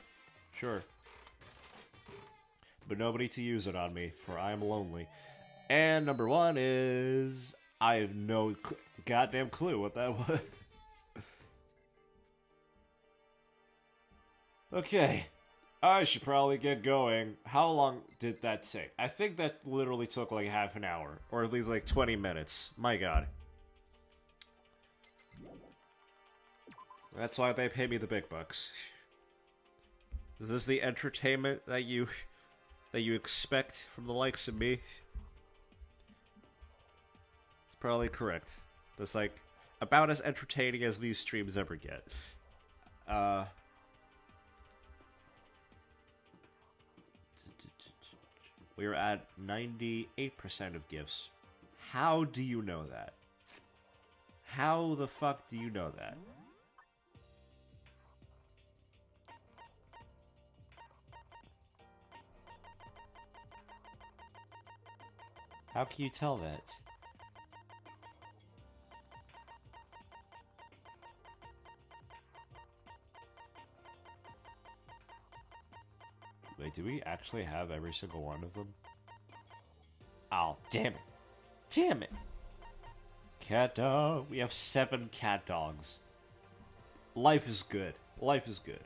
Sure. But nobody to use it on me, for I am lonely. And number 1 is... I have no goddamn clue what that was. Okay. I should probably get going. How long did that take? I think that literally took like half an hour. Or at least like 20 minutes. My god. That's why they pay me the big bucks. Is this the entertainment that you that you expect from the likes of me. It's probably correct. That's like about as entertaining as these streams ever get. We're at 98% of gifts. How do you know that? How the fuck do you know that? How can you tell that? Wait, do we actually have every single one of them? Oh, damn it. Damn it! Cat dog. We have 7 cat dogs. Life is good. Life is good.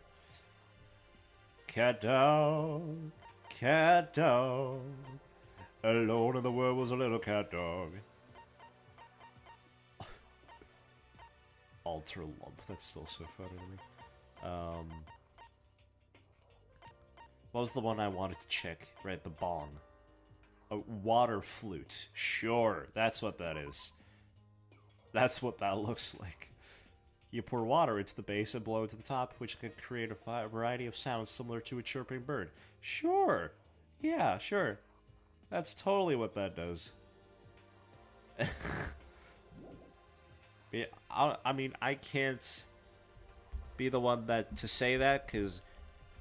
Cat dog. Cat dog. Alone in the world was a little cat dog. Alter lump. That's still so funny to me. What was the one I wanted to check? Right, the bong. A water flute. Sure, that's what that is. That's what that looks like. You pour water into the base and blow it to the top, which can create a variety of sounds similar to a chirping bird. Sure. Yeah, sure. That's totally what that does. Yeah, I mean, I can't be the one to say that, because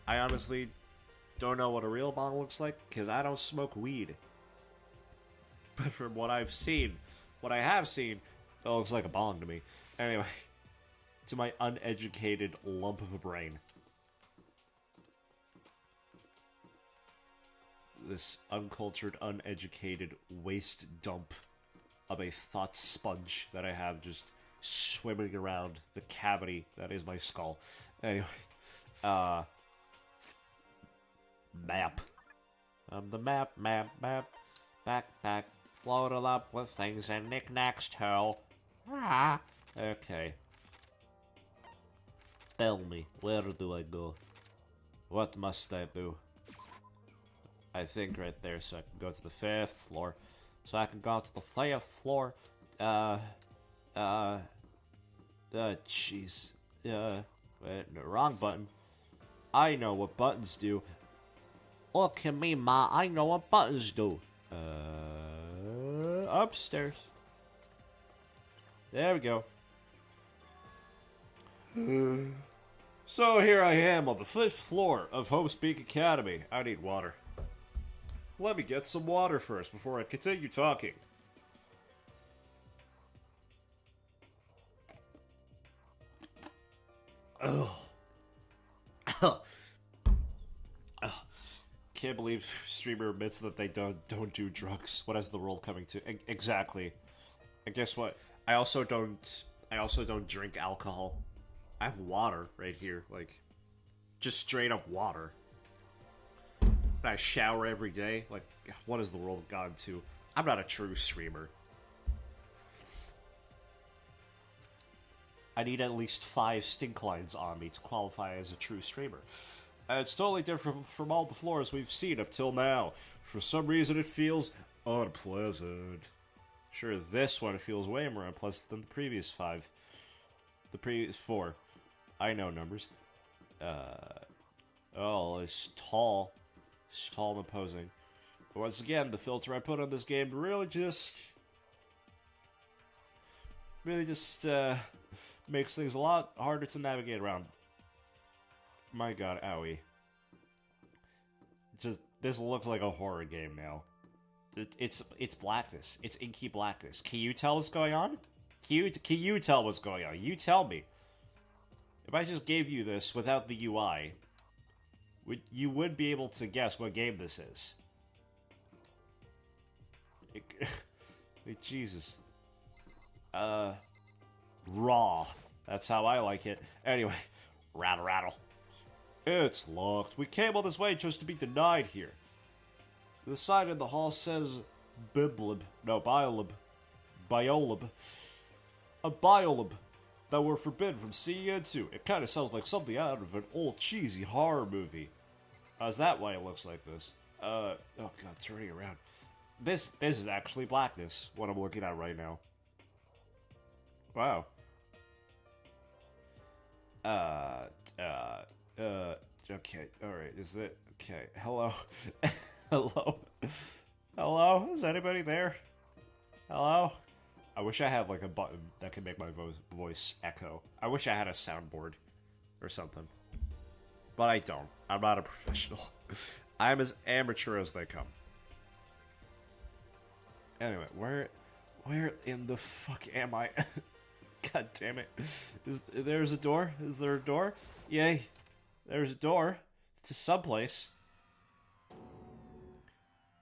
I honestly don't know what a real bong looks like, because I don't smoke weed. But from what I've seen, what I have seen, it looks like a bong to me. Anyway, to my uneducated lump of a brain. This uncultured, uneducated waste dump of a thought sponge that I have just swimming around the cavity that is my skull. Anyway, map. The map, backpack, loaded up with things and knickknacks too. Okay. Tell me, where do I go? What must I do? I think right there, so I can go to the 5th floor. So I can go to the 5th floor. Jeez. Wait, no, wrong button. I know what buttons do. Look at me, Ma. I know what buttons do. Upstairs. There we go. So here I am on the 5th floor of Homespeak Academy. I need water. Let me get some water first before I continue talking. Ugh. Can't believe streamer admits that they don't do drugs. What is the world coming to? Exactly. And guess what? I also don't drink alcohol. I have water right here, like just straight up water. And I shower every day. Like, what is the world gone to? I'm not a true streamer. I need at least 5 stink lines on me to qualify as a true streamer. And it's totally different from all the floors we've seen up till now. For some reason, it feels unpleasant. Sure, this one feels way more unpleasant than the previous 5. The previous 4. I know numbers. Oh, it's tall. It's tall and imposing. But once again, the filter I put on this game really just makes things a lot harder to navigate around. My god, owie. This looks like a horror game now. It's blackness. It's inky blackness. Can you tell what's going on? Can you tell what's going on? You tell me. If I just gave you this without the UI, you would be able to guess what game this is. Jesus. Raw. That's how I like it. Anyway, rattle. It's locked. We came all this way just to be denied here. The sign in the hall says biolib. A biolib that we're forbidden from seeing into. It kind of sounds like something out of an old cheesy horror movie. Is that why it looks like this? Oh god, turning around. This is actually blackness, what I'm looking at right now. Wow. Okay, alright, is it? Okay, hello? Hello? Hello? Is anybody there? Hello? I wish I had, like, a button that could make my voice echo. I wish I had a soundboard or something. But I don't. I'm not a professional. I'm as amateur as they come. Anyway, where in the fuck am I? God damn it. There's a door? Is there a door? Yay. There's a door to someplace.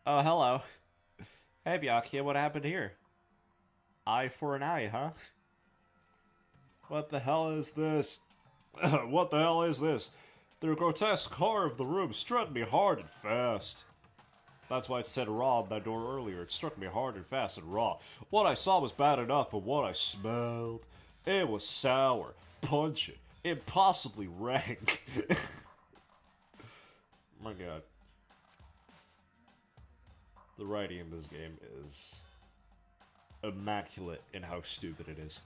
Oh, hello. Hey, Byakuya, what happened here? Eye for an eye, huh? What the hell is this? What the hell is this? The grotesque horror of the room struck me hard and fast. That's why it said raw on that door earlier. It struck me hard and fast and raw. What I saw was bad enough, but what I smelled, it was sour, pungent, impossibly rank. My god. The writing in this game is immaculate in how stupid it is.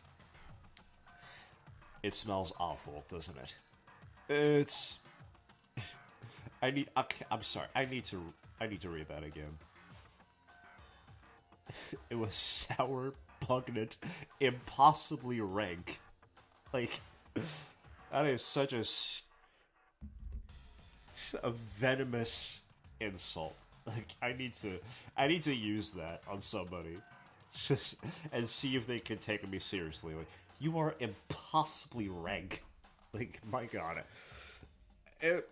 It smells awful, doesn't it? It's... I'm sorry. I need to read that again. It was sour, pungent, impossibly rank. Like, that is such a venomous insult. Like, I need to use that on somebody, just and see if they can take me seriously. Like, you are impossibly rank. Like, my god. It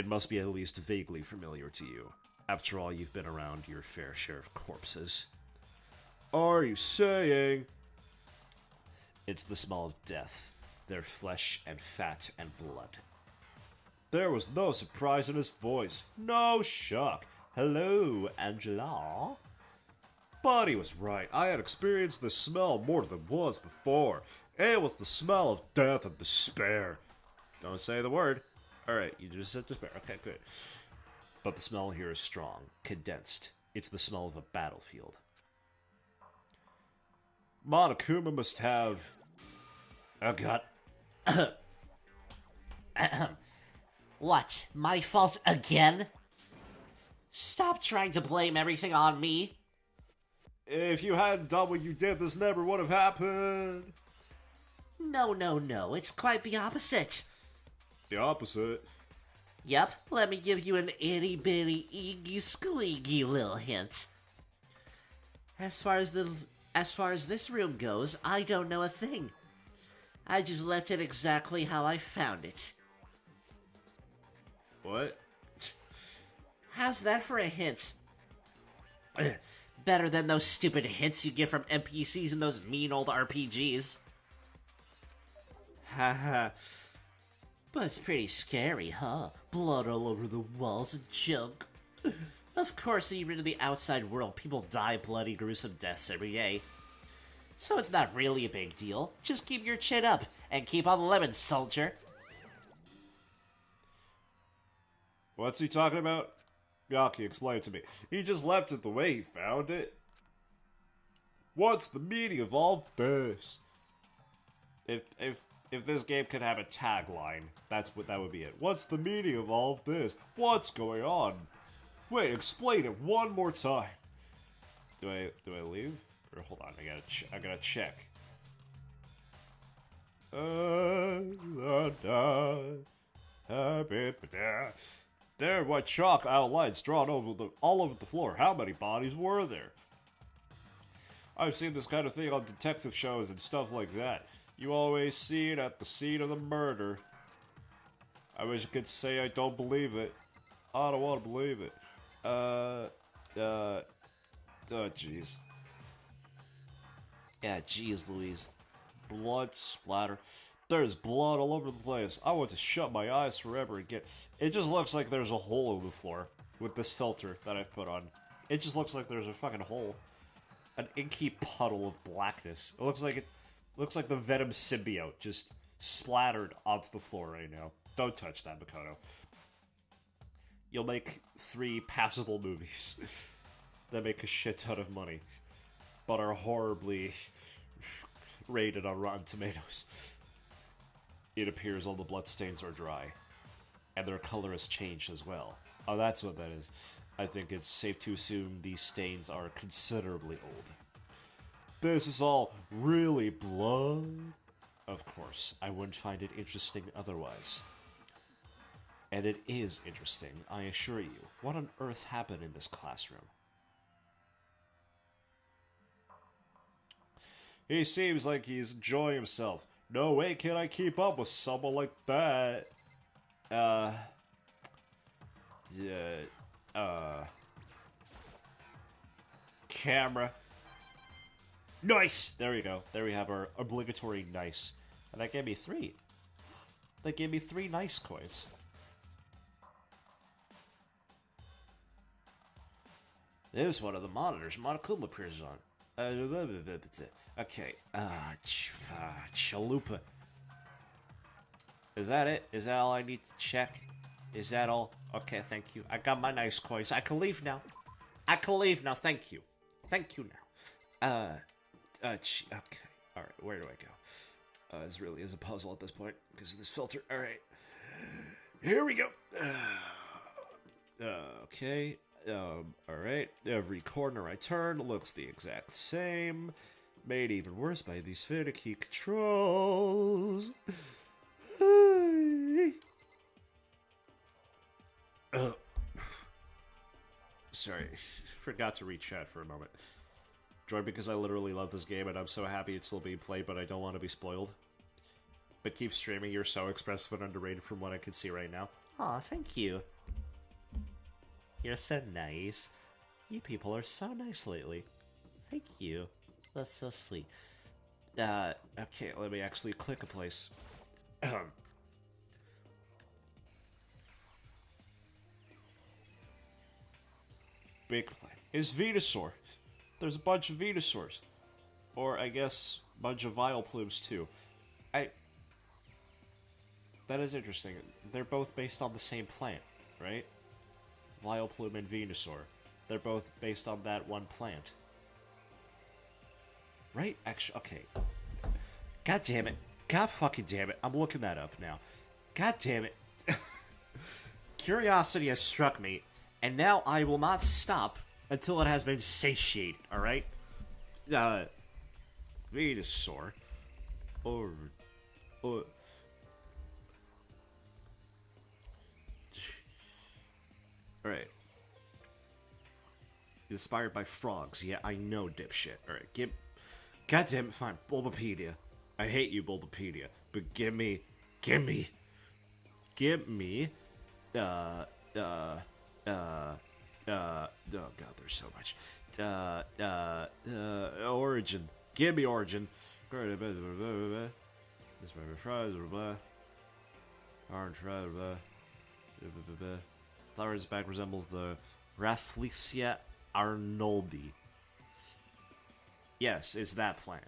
must be at least vaguely familiar to you. After all, you've been around your fair share of corpses. Are you saying? It's the smell of death, their flesh and fat and blood. There was no surprise in his voice, no shock. Hello, Angela? But he was right. I had experienced this smell more than once before. It was the smell of death and despair. Don't say the word. Alright, you just said despair. Okay, good. But the smell here is strong, condensed. It's the smell of a battlefield. Monokuma must have... Oh god. What? My fault again? Stop trying to blame everything on me. If you hadn't done what you did, this never would have happened. No. It's quite the opposite. The opposite? Yep, let me give you an itty-bitty, eegy-squeagy little hint. As far as this room goes, I don't know a thing. I just left it exactly how I found it. What? How's that for a hint? Better than those stupid hints you get from NPCs in those mean old RPGs. Haha. But it's pretty scary, huh? Blood all over the walls and junk. Of course, even in the outside world, people die bloody, gruesome deaths every day. So it's not really a big deal. Just keep your chin up and keep on lemon, soldier. What's he talking about? Yaki, explain it to me. He just left it the way he found it. What's the meaning of all this? If this game could have a tagline, that would be it. What's the meaning of all of this? What's going on? Wait, explain it one more time. Do I leave? Or hold on, I gotta check. There, white chalk outlines drawn all over the floor. How many bodies were there? I've seen this kind of thing on detective shows and stuff like that. You always see it at the scene of the murder. I wish I could say I don't believe it. I don't want to believe it. Oh, jeez. Yeah, jeez, Louise. Blood splatter. There's blood all over the place. I want to shut my eyes forever and get... It just looks like there's a hole in the floor with this filter that I've put on. It just looks like there's a fucking hole. An inky puddle of blackness. It looks like the Venom symbiote just splattered onto the floor right now. Don't touch that, Makoto. you'll make 3 passable movies that make a shit ton of money, but are horribly rated on Rotten Tomatoes. It appears all the bloodstains are dry, and their color has changed as well. Oh, that's what that is. I think it's safe to assume these stains are considerably old. This is all really blood? Of course, I wouldn't find it interesting otherwise. And it is interesting, I assure you. What on earth happened in this classroom? He seems like he's enjoying himself. No way can I keep up with someone like that. Camera. Nice! There we go. There we have our obligatory nice. And that gave me 3. That gave me 3 nice coins. This is one of the monitors Monokuma appears on. Okay, chalupa. Is that it? Is that all I need to check? Is that all? Okay, thank you. I got my nice coins. I can leave now. I can leave now, thank you. Thank you now. Okay. Alright, where do I go? This really is a puzzle at this point, because of this filter. Alright. Here we go. Okay. Alright. Every corner I turn looks the exact same. Made even worse by these finicky controls. Sorry, forgot to read chat for a moment. Joy, because I literally love this game and I'm so happy it's still being played, but I don't want to be spoiled. But keep streaming, you're so expressive and underrated from what I can see right now. Aw, thank you. You're so nice. You people are so nice lately. Thank you. That's so sweet. Okay, let me actually click a place. Big play. Is Venusaur. There's a bunch of Venusaurs. Or, I guess, a bunch of Vileplumes, too. That is interesting. They're both based on the same plant, right? Vileplume and Venusaur. They're both based on that one plant. Right? Actually, okay. God damn it. God fucking damn it. I'm looking that up now. God damn it. Curiosity has struck me, and now I will not stop until it has been satiated, alright? Venusaur. Alright. Inspired by frogs. Yeah, I know, dipshit. Alright, God damn it, fine. Bulbapedia. I hate you, Bulbapedia. But give me... oh god, there's so much. Origin. Give me Origin. This my fries, blah. Orange fries, blah. Flower's back resembles the Rafflesia arnoldi. Yes, it's that plant.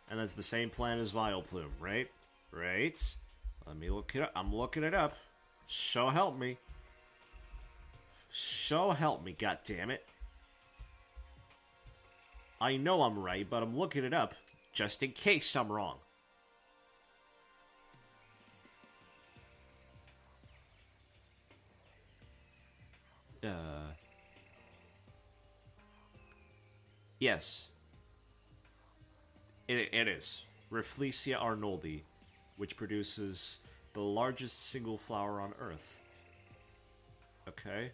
And that's the same plant as Vileplume, right? Right? Let me look it up. I'm looking it up. So help me. So help me, goddammit. I know I'm right, but I'm looking it up just in case I'm wrong. Yes. It is. Rafflesia arnoldi, which produces the largest single flower on Earth. Okay.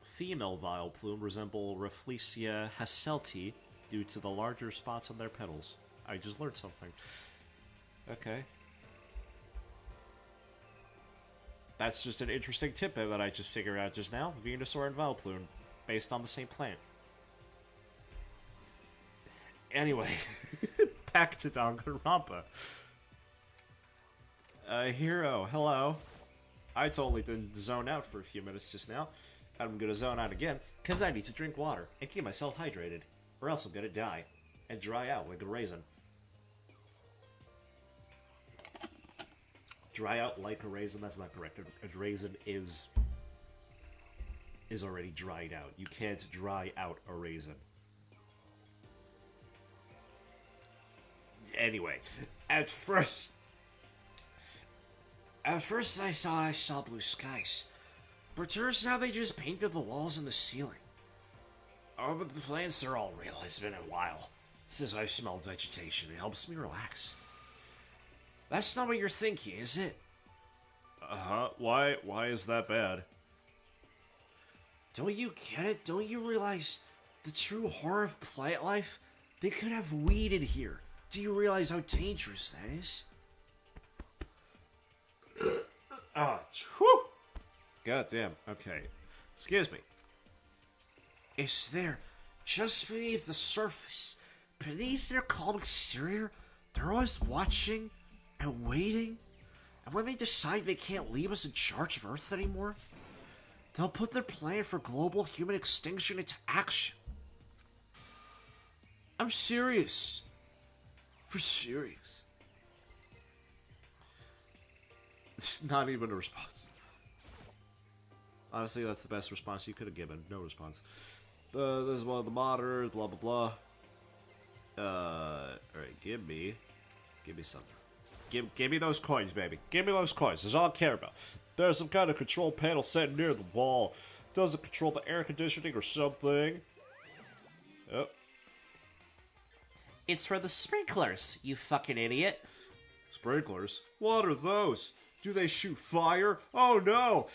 Female Vileplume resemble Rafflesia hasselti due to the larger spots on their petals. I just learned something. Okay. That's just an interesting tidbit that I just figured out just now. Venusaur and Vileplume, based on the same plant. Anyway, back to Danganronpa. Hero, hello. I totally didn't zone out for a few minutes just now. I'm gonna zone out again, because I need to drink water and keep myself hydrated, or else I'm gonna die and dry out like a raisin. Dry out like a raisin? That's not correct. A raisin is already dried out. You can't dry out a raisin. Anyway, at first I thought I saw blue skies, but turns out they just painted the walls and the ceiling. Oh, but the plants are all real. It's been a while since I smelled vegetation. It helps me relax. That's not what you're thinking, is it? Uh-huh. Why is that bad? Don't you get it? Don't you realize the true horror of plant life? They could have weed in here. Do you realize how dangerous that is? Whew. God damn. Okay. Excuse me. It's there, just beneath the surface. Beneath their calm exterior, they're always watching and waiting. And when they decide they can't leave us in charge of Earth anymore, they'll put their plan for global human extinction into action. I'm serious. For serious. Not even a response. Honestly, that's the best response you could have given. No response. There's one of the monitors, blah blah blah. Alright, give me something. Give me those coins, baby. Give me those coins. That's all I care about. There's some kind of control panel set near the wall. Does it control the air conditioning or something? Oh. It's for the sprinklers, you fucking idiot. Sprinklers? What are those? Do they shoot fire? Oh no!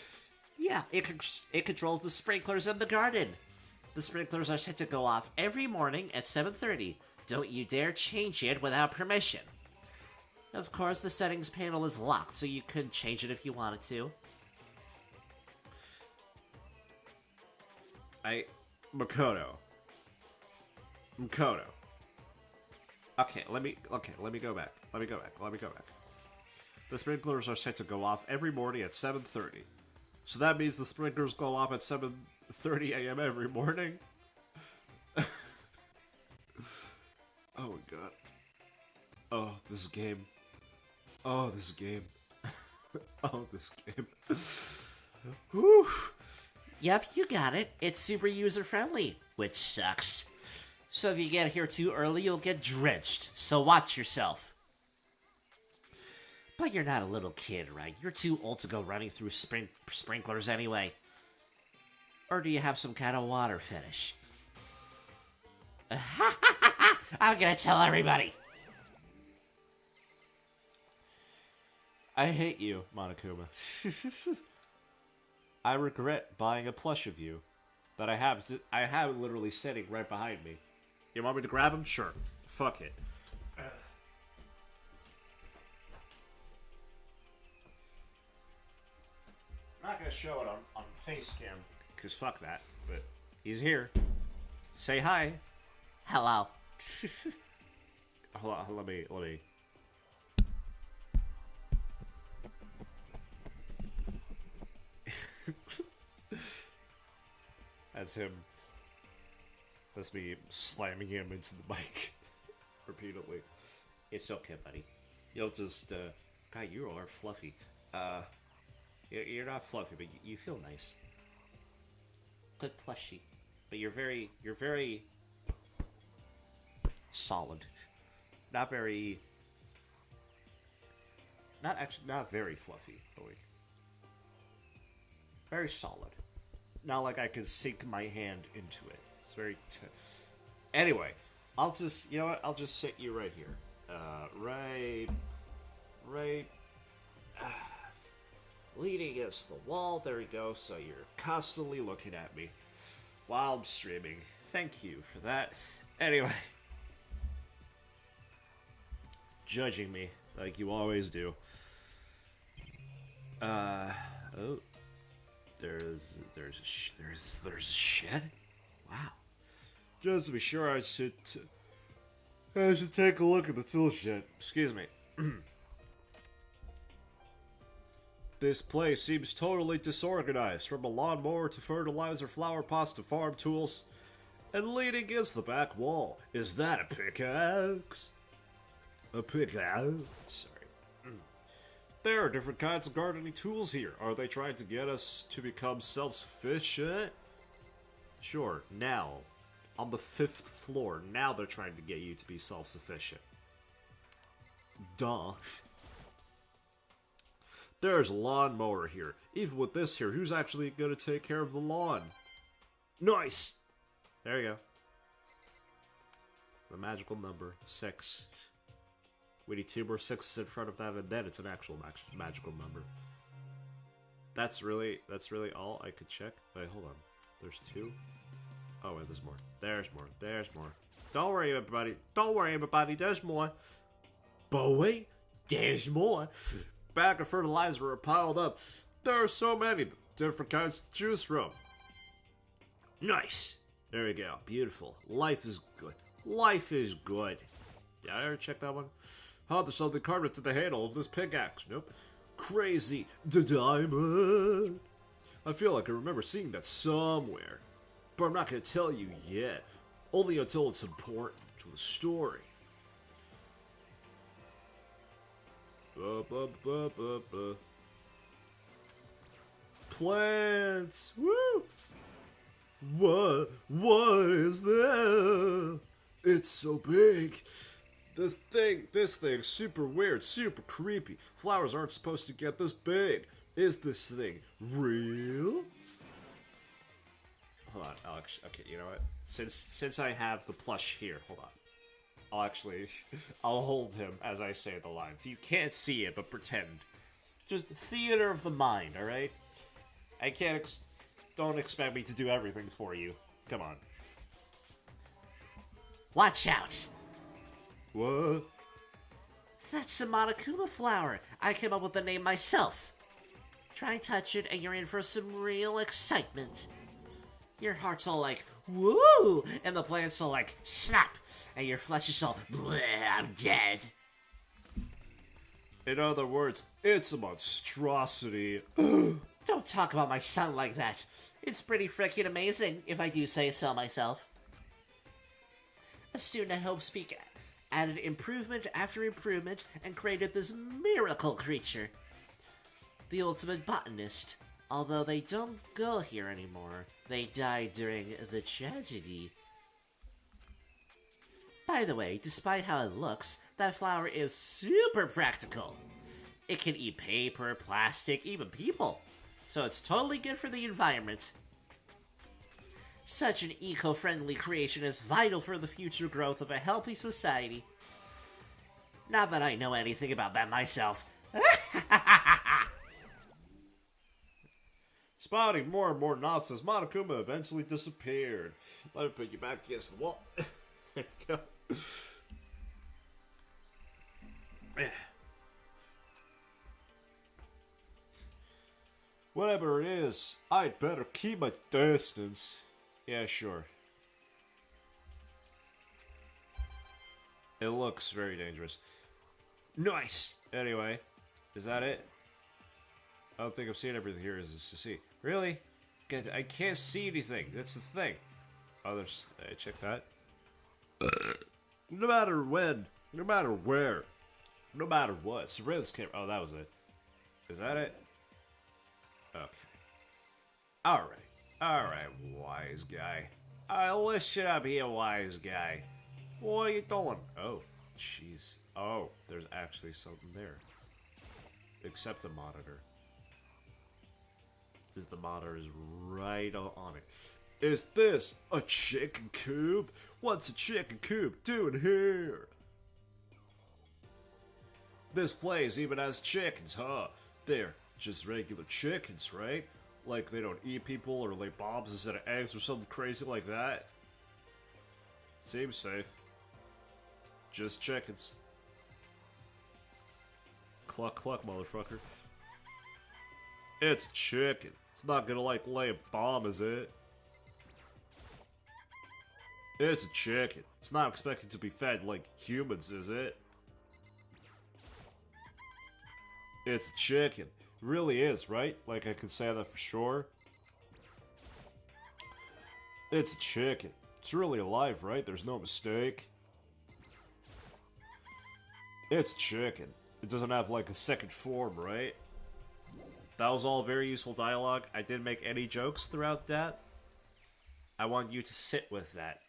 Yeah, it controls the sprinklers in the garden. The sprinklers are set to go off every morning at 7:30. Don't you dare change it without permission. Of course, the settings panel is locked, so you could change it if you wanted to. Makoto. Okay, let me go back. Let me go back. The sprinklers are set to go off every morning at 7:30. So that means the sprinklers go off at 7:30 a.m. every morning? Oh my god. Oh, this game. Oh, this game. Oh, this game. Whew. Yep, you got it. It's super user-friendly, which sucks. So if you get here too early, you'll get drenched, so watch yourself. But you're not a little kid, right? You're too old to go running through sprinklers anyway. Or do you have some kind of water fetish? I'm gonna tell everybody! I hate you, Monokuma. I regret buying a plush of you that I have literally sitting right behind me. You want me to grab him? Sure. Fuck it. I'm not gonna show it on face cam, cause fuck that. But he's here. Say hi. Hello. Hold on, let me. That's him. That's me slamming him into the mic repeatedly. It's okay, buddy. You'll just, God, you are fluffy. You're not fluffy, but you feel nice. Good plushie. But you're very solid. Not very fluffy, but like very solid. Not like I could sink my hand into it. It's very anyway, I'll just, you know what? I'll just sit you right here. Right leaning against the wall. There we go. So you're constantly looking at me while I'm streaming. Thank you for that. Anyway, judging me like you always do. Oh, there's a shed. Wow. Just to be sure, I should take a look at the tool shed. Excuse me. This place seems totally disorganized, from a lawnmower to fertilizer, flower pots to farm tools. And leaning against the back wall, is that a pickaxe? A pickaxe? Sorry. There are different kinds of gardening tools here. Are they trying to get us to become self-sufficient? Sure, now. On the 5th floor, now they're trying to get you to be self-sufficient. Duh. There's a lawnmower here. Even with this here, who's actually gonna take care of the lawn? Nice! There you go. The magical number, 6. We need 2 more 6s in front of that, and then it's an actual magical number. That's really all I could check? Wait, hold on. There's 2? Oh, wait, there's more. There's more. There's more. Don't worry, everybody. Don't worry, everybody. There's more. But wait, there's more. Bag of fertilizer are piled up. There are so many different kinds to choose from. Nice. There we go. Beautiful. Life is good. Life is good. Did I ever check that one? Oh, there's something carved into the handle of this pickaxe. Nope. Crazy. The diamond. I feel like I remember seeing that somewhere. But I'm not going to tell you yet. Only until it's important to the story. Plants! Woo! What is that? It's so big. This thing's super weird, super creepy. Flowers aren't supposed to get this big. Is this thing real? Hold on, Alex. Okay, you know what? Since I have the plush here, hold on. I'll hold him as I say the lines. You can't see it, but pretend. Just theater of the mind, alright? Don't expect me to do everything for you. Come on. Watch out! What? That's a Monokuma flower. I came up with the name myself. Try and touch it and you're in for some real excitement. Your heart's all like, woo! And the plant's all like, snap! And your flesh is all, bleh, I'm dead. In other words, it's a monstrosity. Don't talk about my son like that. It's pretty freaking amazing, if I do say so myself. A student at Hope Speak added improvement after improvement and created this miracle creature. The ultimate botanist. Although they don't go here anymore. They died during the tragedy. By the way, despite how it looks, that flower is super practical. It can eat paper, plastic, even people. So it's totally good for the environment. Such an eco-friendly creation is vital for the future growth of a healthy society. Not that I know anything about that myself. Spotting more and more nonsense, Monokuma eventually disappeared. Let me put you back against the wall. There you go. Whatever it is, I'd better keep my distance. Yeah, sure. It looks very dangerous. Nice! Anyway, is that it? I don't think I've seen everything here is to see. Really? I can't see anything. That's the thing. Oh, there's... Hey, check that. No matter when, no matter where, no matter what. Surveil this camera. Oh, that was it. Is that it? Okay. Alright, wise guy. Listen up here, wise guy. What are you doing? Oh, jeez. Oh, there's actually something there. Except a monitor. Because the monitor is right on it. Is this a chicken coop? What's a chicken coop doing here? This place even has chickens, huh? They're just regular chickens, right? Like they don't eat people or lay bombs instead of eggs or something crazy like that. Seems safe. Just chickens. Cluck cluck, motherfucker. It's a chicken. It's not gonna like lay a bomb, is it? It's a chicken. It's not expected to be fed like humans, is it? It's a chicken. It really is, right? Like I can say that for sure. It's a chicken. It's really alive, right? There's no mistake. It's chicken. It doesn't have, like, a second form, right? That was all very useful dialogue. I didn't make any jokes throughout that. I want you to sit with that.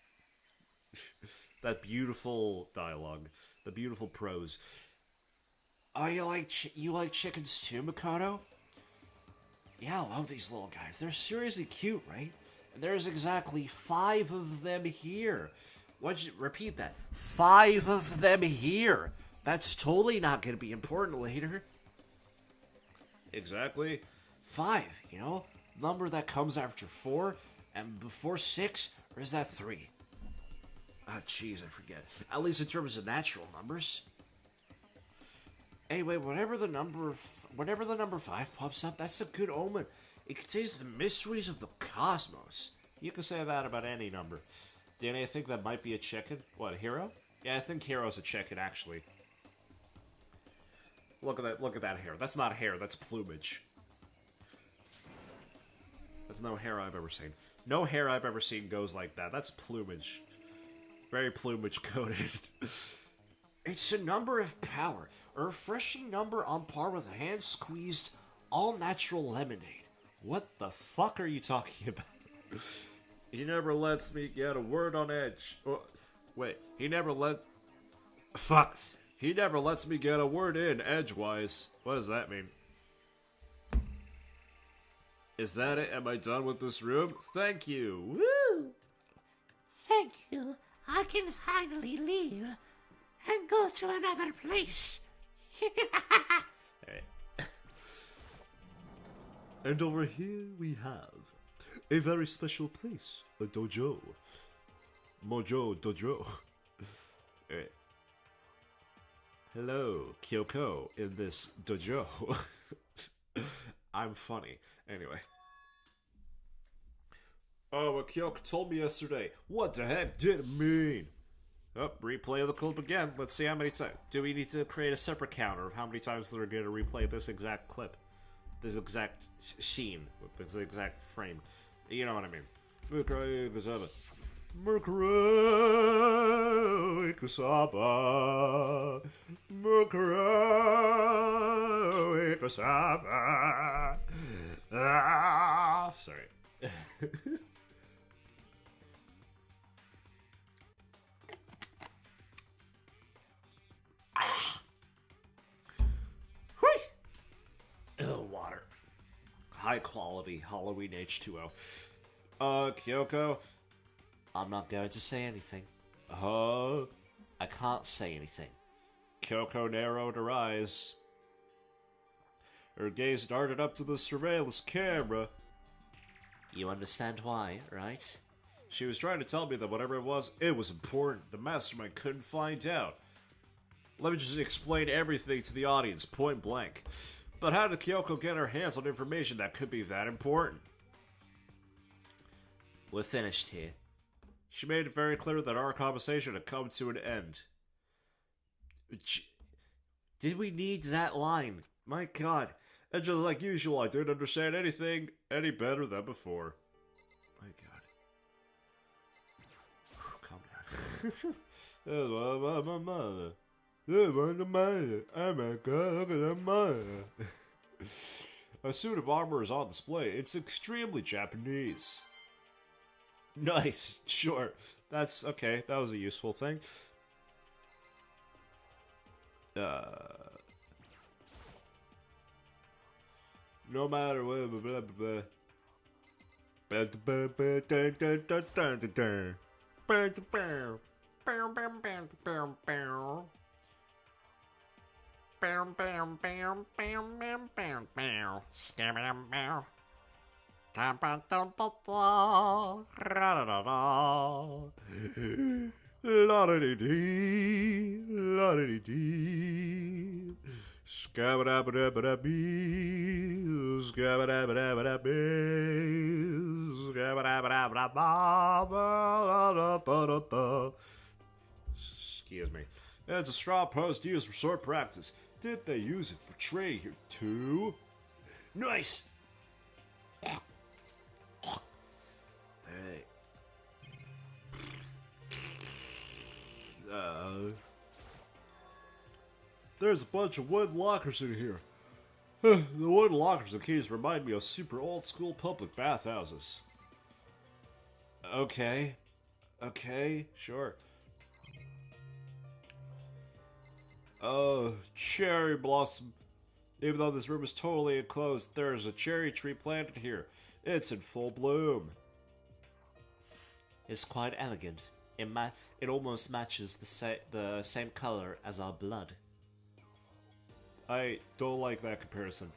That beautiful dialogue. The beautiful prose. Oh, you like chickens too, Mikado? Yeah, I love these little guys. They're seriously cute, right? And there's exactly 5 of them here. Why'd you repeat that? 5 of them here. That's totally not going to be important later. Exactly. 5, you know? Number that comes after 4 and before 6, or is that 3? Ah, jeez, I forget. At least in terms of natural numbers. Anyway, whenever the number 5 pops up, that's a good omen. It contains the mysteries of the cosmos. You can say that about any number. Danny, I think that might be a chicken. What, a hero? Yeah, I think hero's a chicken, actually. Look at that hair. That's not hair, that's plumage. That's no hair I've ever seen. No hair I've ever seen goes like that. That's plumage. Very plumage coated. It's a number of power. A refreshing number on par with a hand-squeezed, all-natural lemonade. What the fuck are you talking about? He never lets me get a word on edge. Oh, wait, he never lets me get a word in edgewise. What does that mean? Is that it? Am I done with this room? Thank you. Woo! Thank you. I can finally leave and go to another place. Alright. And over here we have a very special place, a dojo. Mojo Dojo. Alright. Hello, Kyoko, in this dojo. I'm funny. Anyway. Oh, what Kyoko told me yesterday. What the heck did it mean? Oh, replay the clip again. Let's see how many times. Do we need to create a separate counter of how many times they're going to replay this exact clip? This exact scene. This exact frame. You know what I mean. Mercury Kusaba. Mercury Kusaba. Mercury Kusaba. Ah, sorry. Water. High quality Halloween H2O. Kyoko? I'm not going to say anything. I can't say anything. Kyoko narrowed her eyes. Her gaze darted up to the surveillance camera. You understand why, right? She was trying to tell me that whatever it was important. The mastermind couldn't find out. Let me just explain everything to the audience, point blank. But how did Kyoko get her hands on information that could be that important? We're finished here. She made it very clear that our conversation had come to an end. Did we need that line? My god. And just like usual, I didn't understand anything any better than before. My god. Calm down. Oh my god, look at that mother. A suit of armor is on display. It's extremely Japanese. Nice, sure. That's okay. That was a useful thing. No matter what, blah blah blah. Bam bam bam bam bam bam bam. Scabam bam. Da ba da ba da. Ra da da. La da dee dee, la da dee dee. Scabba-dabba-dabba-dabba-bee, scabba-dabba-dabba-dabba-bee, scabba-dabba-dabba-da-da-da-da-da. Excuse me. It's a straw post used for sword practice. Did they use it for training here too? Nice! Hey. There's a bunch of wooden lockers in here. The wooden lockers and keys remind me of super old-school public bathhouses. Okay. Okay, sure. Cherry blossom. Even though this room is totally enclosed, there's a cherry tree planted here. It's in full bloom. It's quite elegant. It almost matches the same color as our blood. I don't like that comparison.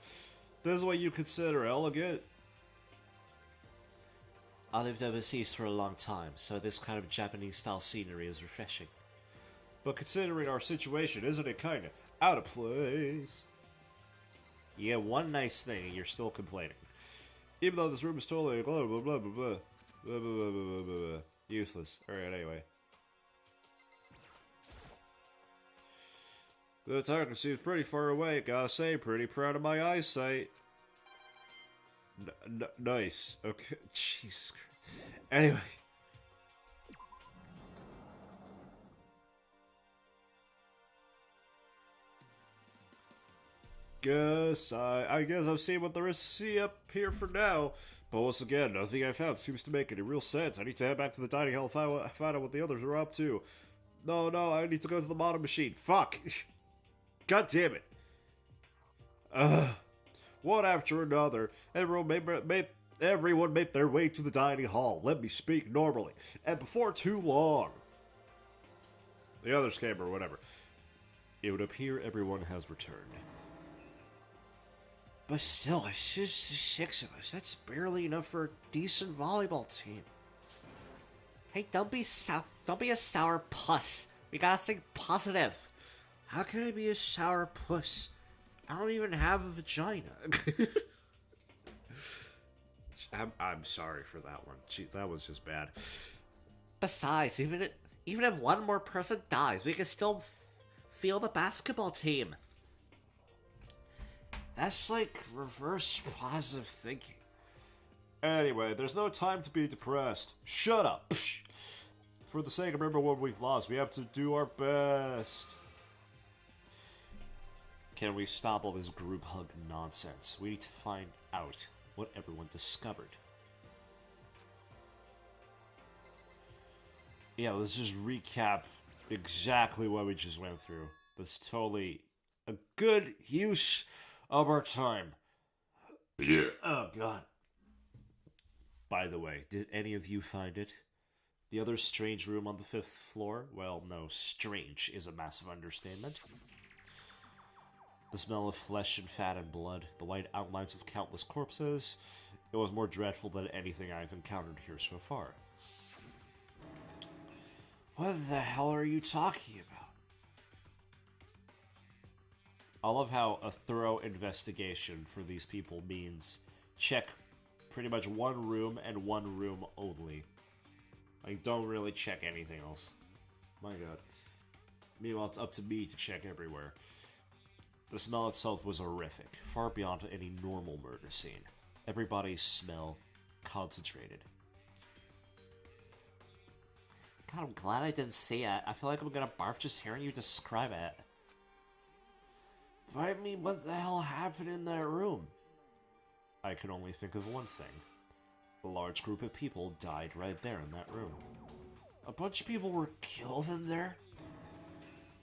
This is what you consider elegant? I lived overseas for a long time, so this kind of Japanese-style scenery is refreshing. But considering our situation, isn't it kinda out of place? Yeah, one nice thing and you're still complaining. Even though this room is totally blah blah blah blah blah blah blah blah blah blah blah. Useless. Alright, anyway. The target seems pretty far away, gotta say, pretty proud of my eyesight. Nice. Okay, Jesus Christ. Anyway. I guess I've seen what there is to see up here for now. But once again, nothing I found seems to make any real sense. I need to head back to the dining hall and find out what the others are up to. No, I need to go to the modern machine. Fuck! God damn it! One after another, everyone made their way to the dining hall. Let me speak normally. And before too long, the others came or whatever. It would appear everyone has returned. But still, it's just the 6 of us. That's barely enough for a decent volleyball team. Hey, don't be a sour puss. We gotta think positive. How can I be a sour puss? I don't even have a vagina. I'm sorry for that one. Gee, that was just bad. Besides, even if one more person dies, we can still field a basketball team. That's like reverse positive thinking. Anyway, there's no time to be depressed. Shut up. For the sake of remember what we've lost, we have to do our best. Can we stop all this group hug nonsense? We need to find out what everyone discovered. Yeah, let's just recap exactly what we just went through. That's totally a good use of our time. Yeah. Oh, God. By the way, did any of you find it? The other strange room on the 5th floor? Well, no, strange is a massive understatement. The smell of flesh and fat and blood, the white outlines of countless corpses. It was more dreadful than anything I've encountered here so far. What the hell are you talking about? I love how a thorough investigation for these people means check pretty much one room and one room only. Like, don't really check anything else. My god. Meanwhile, it's up to me to check everywhere. The smell itself was horrific, far beyond any normal murder scene. Everybody's smell concentrated. God, I'm glad I didn't see it. I feel like I'm gonna barf just hearing you describe it. I mean, what the hell happened in that room? I could only think of one thing. A large group of people died right there in that room. A bunch of people were killed in there?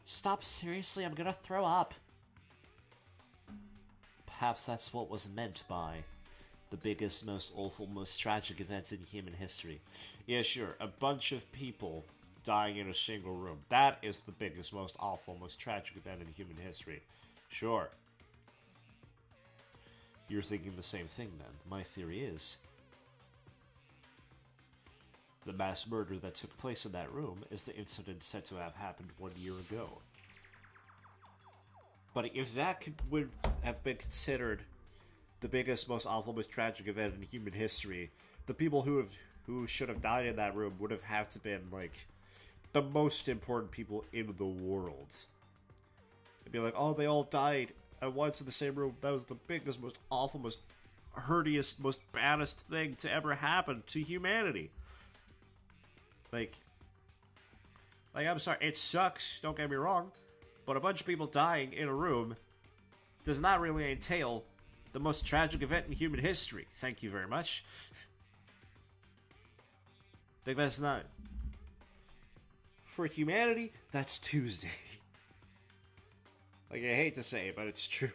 Stop, seriously, I'm gonna throw up. Perhaps that's what was meant by the biggest, most awful, most tragic event in human history. Yeah, sure, a bunch of people dying in a single room. That is the biggest, most awful, most tragic event in human history. Sure. You're thinking the same thing then. My theory is the mass murder that took place in that room is the incident said to have happened 1 year ago. But if that would have been considered the biggest, most awful, most tragic event in human history, the people who should have died in that room would have had to been like the most important people in the world. It'd be like, oh, they all died at once in the same room. That was the biggest, most awful, most hurtiest, most baddest thing to ever happen to humanity. Like, I'm sorry, it sucks, don't get me wrong. but a bunch of people dying in a room does not really entail the most tragic event in human history. Thank you very much. Think that's not... For humanity, that's Tuesday. Like, I hate to say it, but it's true.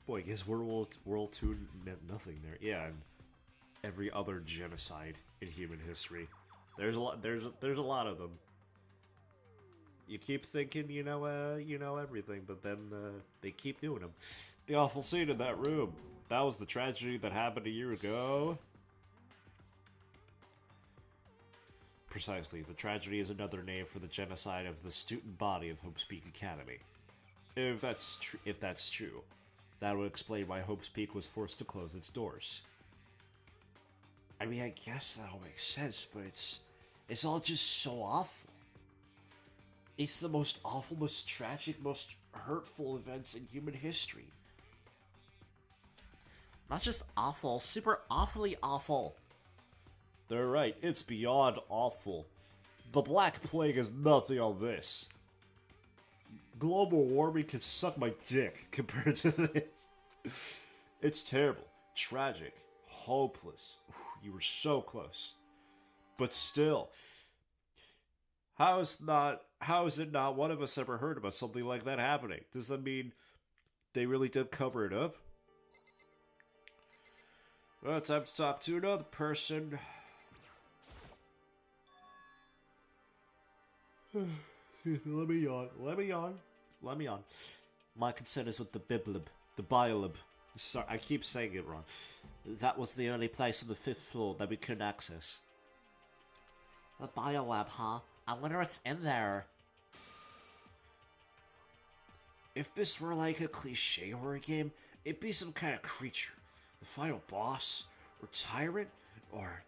Boy, I guess World War II meant nothing there. Yeah, and every other genocide in human history. There's a lot. There's a lot of them. You keep thinking you know everything, but then they keep doing them. The awful scene in that room. That was the tragedy that happened a year ago. Precisely, the tragedy is another name for the genocide of the student body of Hope's Peak Academy. If that's true, that would explain why Hope's Peak was forced to close its doors. I mean, I guess that all makes sense, but it's all just so awful. It's the most awful, most tragic, most hurtful events in human history. Not just awful, super awfully awful. They're right, it's beyond awful. The Black Plague is nothing on this. Global warming can suck my dick compared to this. It's terrible, tragic, hopeless. You were so close. But still, how is it not one of us ever heard about something like that happening? Does that mean they really did cover it up? Well, time to talk to another person. Let me yawn. My concern is with the biblib, the biolib. Sorry, I keep saying it wrong. That was the only place on the 5th floor that we couldn't access. The biolab, huh? I wonder what's in there. If this were like a cliche horror game, it'd be some kind of creature. The final boss, or tyrant, or...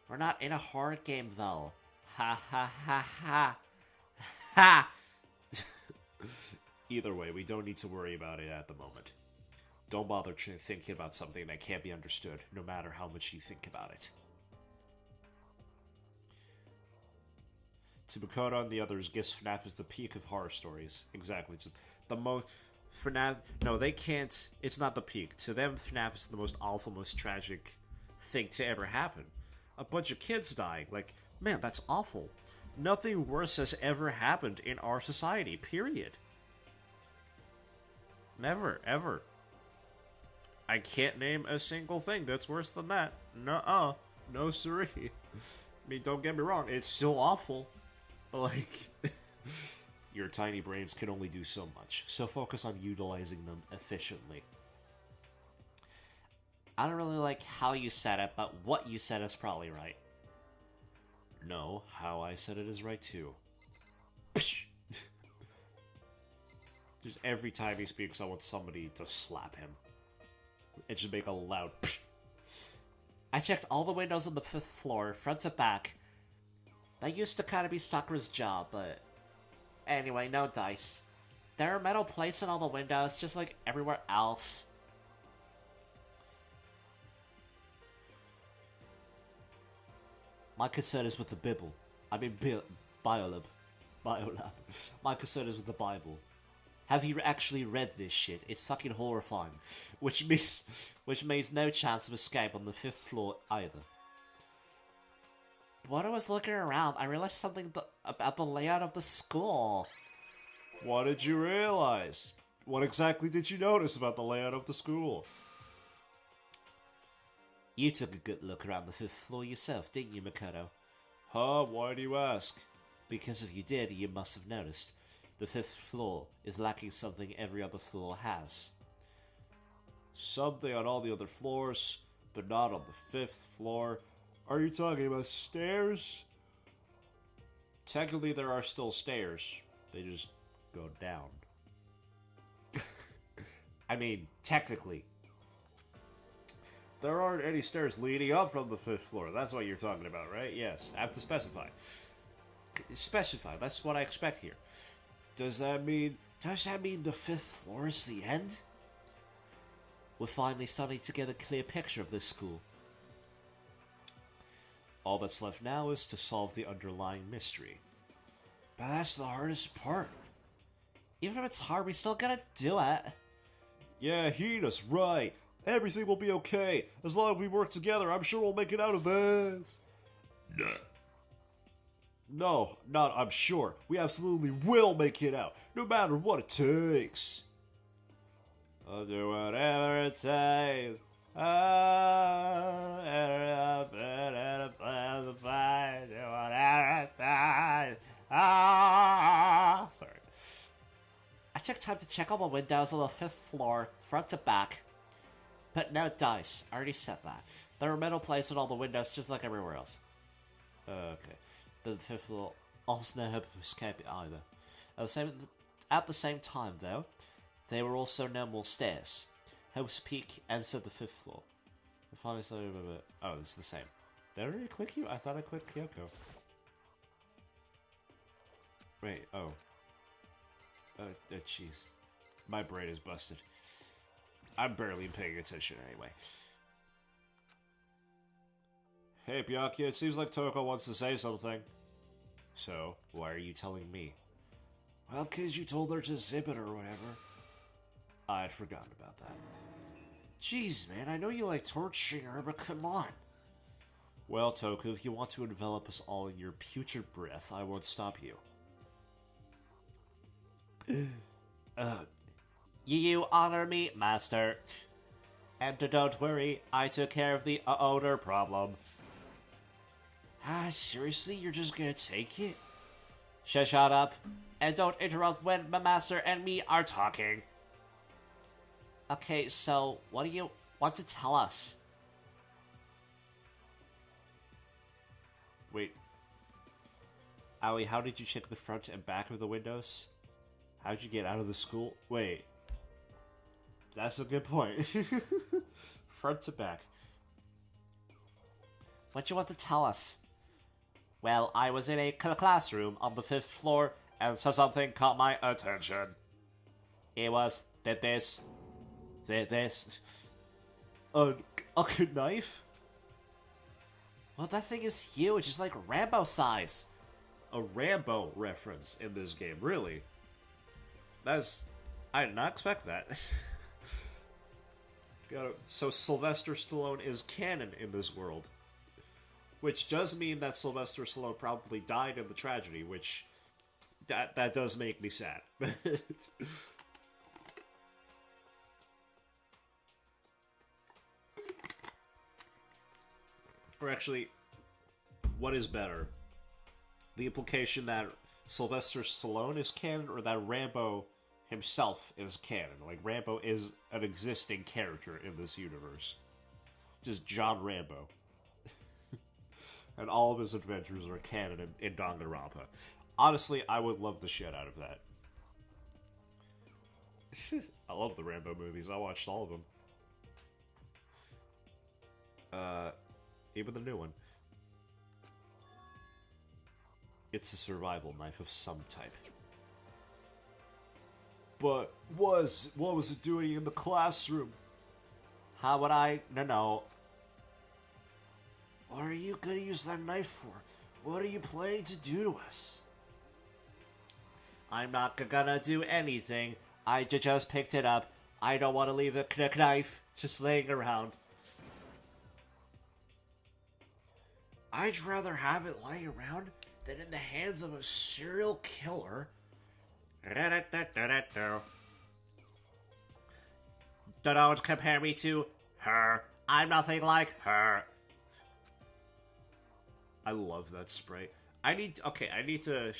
We're not in a horror game, though. Ha ha ha ha. Ha! Either way, we don't need to worry about it at the moment. Don't bother thinking about something that can't be understood, no matter how much you think about it. To Makoto and the others, guess FNAF is the peak of horror stories. Exactly. Just the most... FNAF... No, they can't... It's not the peak. To them, FNAF is the most awful, most tragic thing to ever happen. A bunch of kids dying. Like, man, that's awful. Nothing worse has ever happened in our society, period. Never, ever. I can't name a single thing that's worse than that. Nuh-uh. No siree. I mean, don't get me wrong, it's still awful. But, like, your tiny brains can only do so much, so focus on utilizing them efficiently. I don't really like how you said it, but what you said is probably right. No, how I said it is right too. Just every time he speaks, I want somebody to slap him. And just make a loud I checked all the windows on the 5th floor, front to back. That used to kind of be Sakura's job, but... Anyway, no dice. There are metal plates in all the windows, just like everywhere else. My concern is with the Bible. I mean, Biolab. My concern is with the Bible. Have you actually read this shit? It's fucking horrifying. Which means no chance of escape on the 5th floor either. When I was looking around, I realized something about the layout of the school. What did you realize? What exactly did you notice about the layout of the school? You took a good look around the 5th floor yourself, didn't you, Makoto? Huh? Why do you ask? Because if you did, you must have noticed. The fifth floor is lacking something every other floor has. Something on all the other floors, but not on the fifth floor. Are you talking about stairs? Technically, there are still stairs. They just go down. I mean, technically. There aren't any stairs leading up from the fifth floor. That's what you're talking about, right? Yes. I have to specify. Specify. That's what I expect here. Does that mean the fifth floor is the end? We're finally starting to get a clear picture of this school. all that's left now is to solve the underlying mystery? But that's the hardest part. Even if it's hard, we still gotta do it. Yeah, Hina's right. Everything will be okay. As long as we work together, I'm sure we'll make it out of this. No, not I'm sure. We absolutely will make it out, no matter what it takes. I'll do whatever it takes. Sorry. I took time to check all the windows on the 5th floor, front to back. But no dice. I already said that. There were metal plates on all the windows, just like everywhere else. Okay. The 5th floor also no hope of escape either. At the same time, though, there were also no more stairs. Hope's Peak entered the 5th floor. I finally saw it. Oh, it's the same. Did I already click you? I thought I clicked Kyoko. Wait, oh. Jeez. My brain is busted. I'm barely paying attention anyway. Hey, Byakuya, it seems like Toko wants to say something. So, why are you telling me? Well, 'cause you told her to zip it or whatever. I'd forgotten about that. Jeez, man, I know you like torturing her, but come on. Well, Toku, if you want to envelop us all in your putrid breath, I won't stop you. You honor me, master. And don't worry, I took care of the odor problem. Seriously? You're just gonna take it? Shut up, and don't interrupt when my master and me are talking. Okay, so what do you want to tell us? Wait. Aoi, how did you check the front and back of the windows? How'd you get out of the school? Wait. That's a good point. Front to back. What do you want to tell us? Well, I was in a classroom on the 5th floor and so something caught my attention. It was this. A knife? Well, that thing is huge. It's like Rambo size. A Rambo reference in this game, really? I did not expect that. So Sylvester Stallone is canon in this world. Which does mean that Sylvester Stallone probably died in the tragedy, which... That does make me sad. Or actually, what is better? The implication that Sylvester Stallone is canon, or that Rambo himself is canon? Like, Rambo is an existing character in this universe. Just John Rambo. And all of his adventures are canon in Danganronpa. Honestly, I would love the shit out of that. I love the Rambo movies. I watched all of them. Even the new one. It's a survival knife of some type. But what was it doing in the classroom? How would I... No. What are you gonna use that knife for? What are you planning to do to us? I'm not gonna do anything. I just picked it up. I don't want to leave the knife just laying around. I'd rather have it lying around than in the hands of a serial killer. Don't compare me to her. I'm nothing like her. I love that spray. I need to...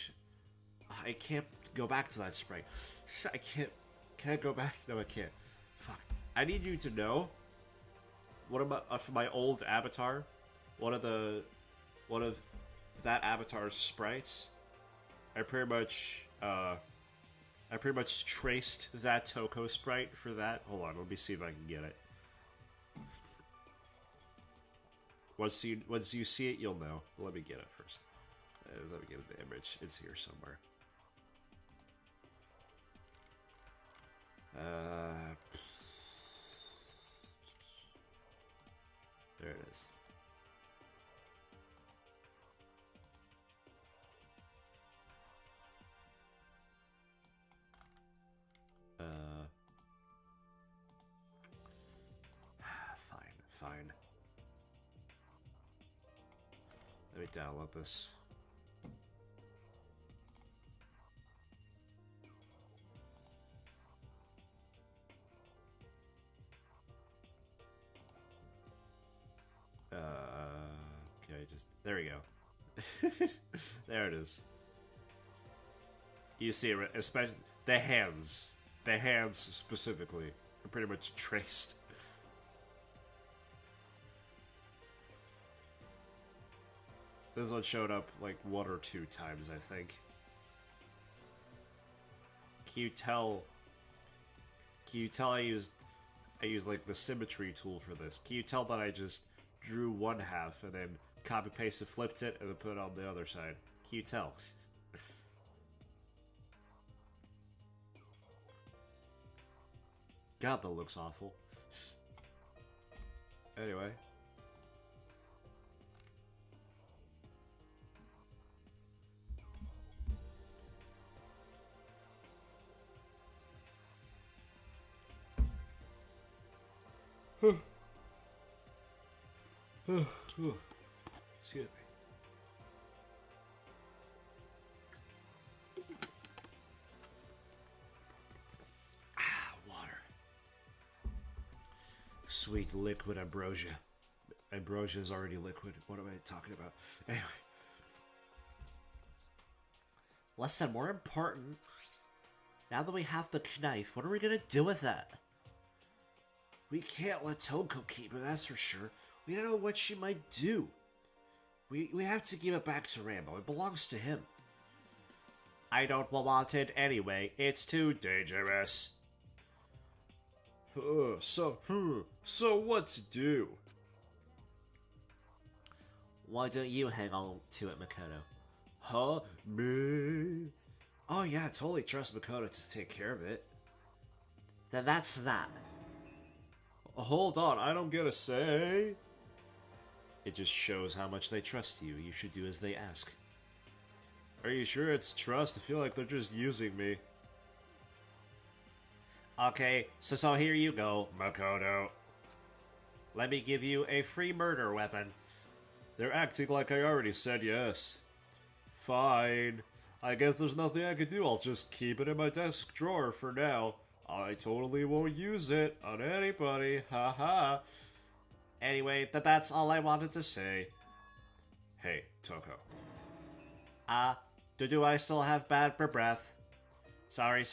I can't go back to that sprite. I can't. Can I go back? No, I can't. Fuck. I need you to know. One of my for my old avatar, one of that avatar's sprites. I pretty much traced that Toko sprite for that. Hold on, let me see if I can get it. Once you see it, you'll know. Let me get it first. Let me get the image. It's here somewhere. There it is. Fine. Let me download this. Okay, there we go. There it is. You see it, especially the hands specifically are pretty much traced. This one showed up like 1 or 2 times, I think. Can you tell I used like the symmetry tool for this? Can you tell that I just drew one half and then copy pasted, flipped it, and then put it on the other side? Can you tell? God, that looks awful. Anyway. Excuse me. Water. Sweet liquid ambrosia. Ambrosia is already liquid. What am I talking about? Anyway. Listen, more important. Now that we have the knife, what are we gonna do with that? We can't let Toko keep it, that's for sure. We don't know what she might do. We have to give it back to Rambo. It belongs to him. I don't want it anyway. It's too dangerous. So what to do? Why don't you hang on to it, Makoto? Huh? Me? Oh yeah, I totally trust Makoto to take care of it. Then that's that. Hold on, I don't get a say. It just shows how much they trust you. You should do as they ask. Are you sure it's trust? I feel like they're just using me. Okay, so here you go, Makoto. Let me give you a free murder weapon. They're acting like I already said yes. Fine. I guess there's nothing I can do. I'll just keep it in my desk drawer for now. I totally won't use it on anybody. Haha. Anyway, that's all I wanted to say. Hey, Toko. Do I still have bad breath? Sorry.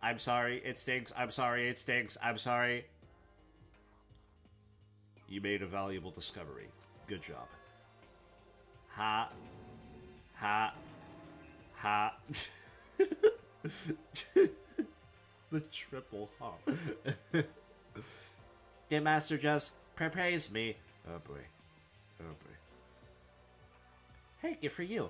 I'm sorry, it stinks. I'm sorry, it stinks. I'm sorry. You made a valuable discovery. Good job. Ha. The triple hop. The master just prepares me. Oh boy. Hey, good for you.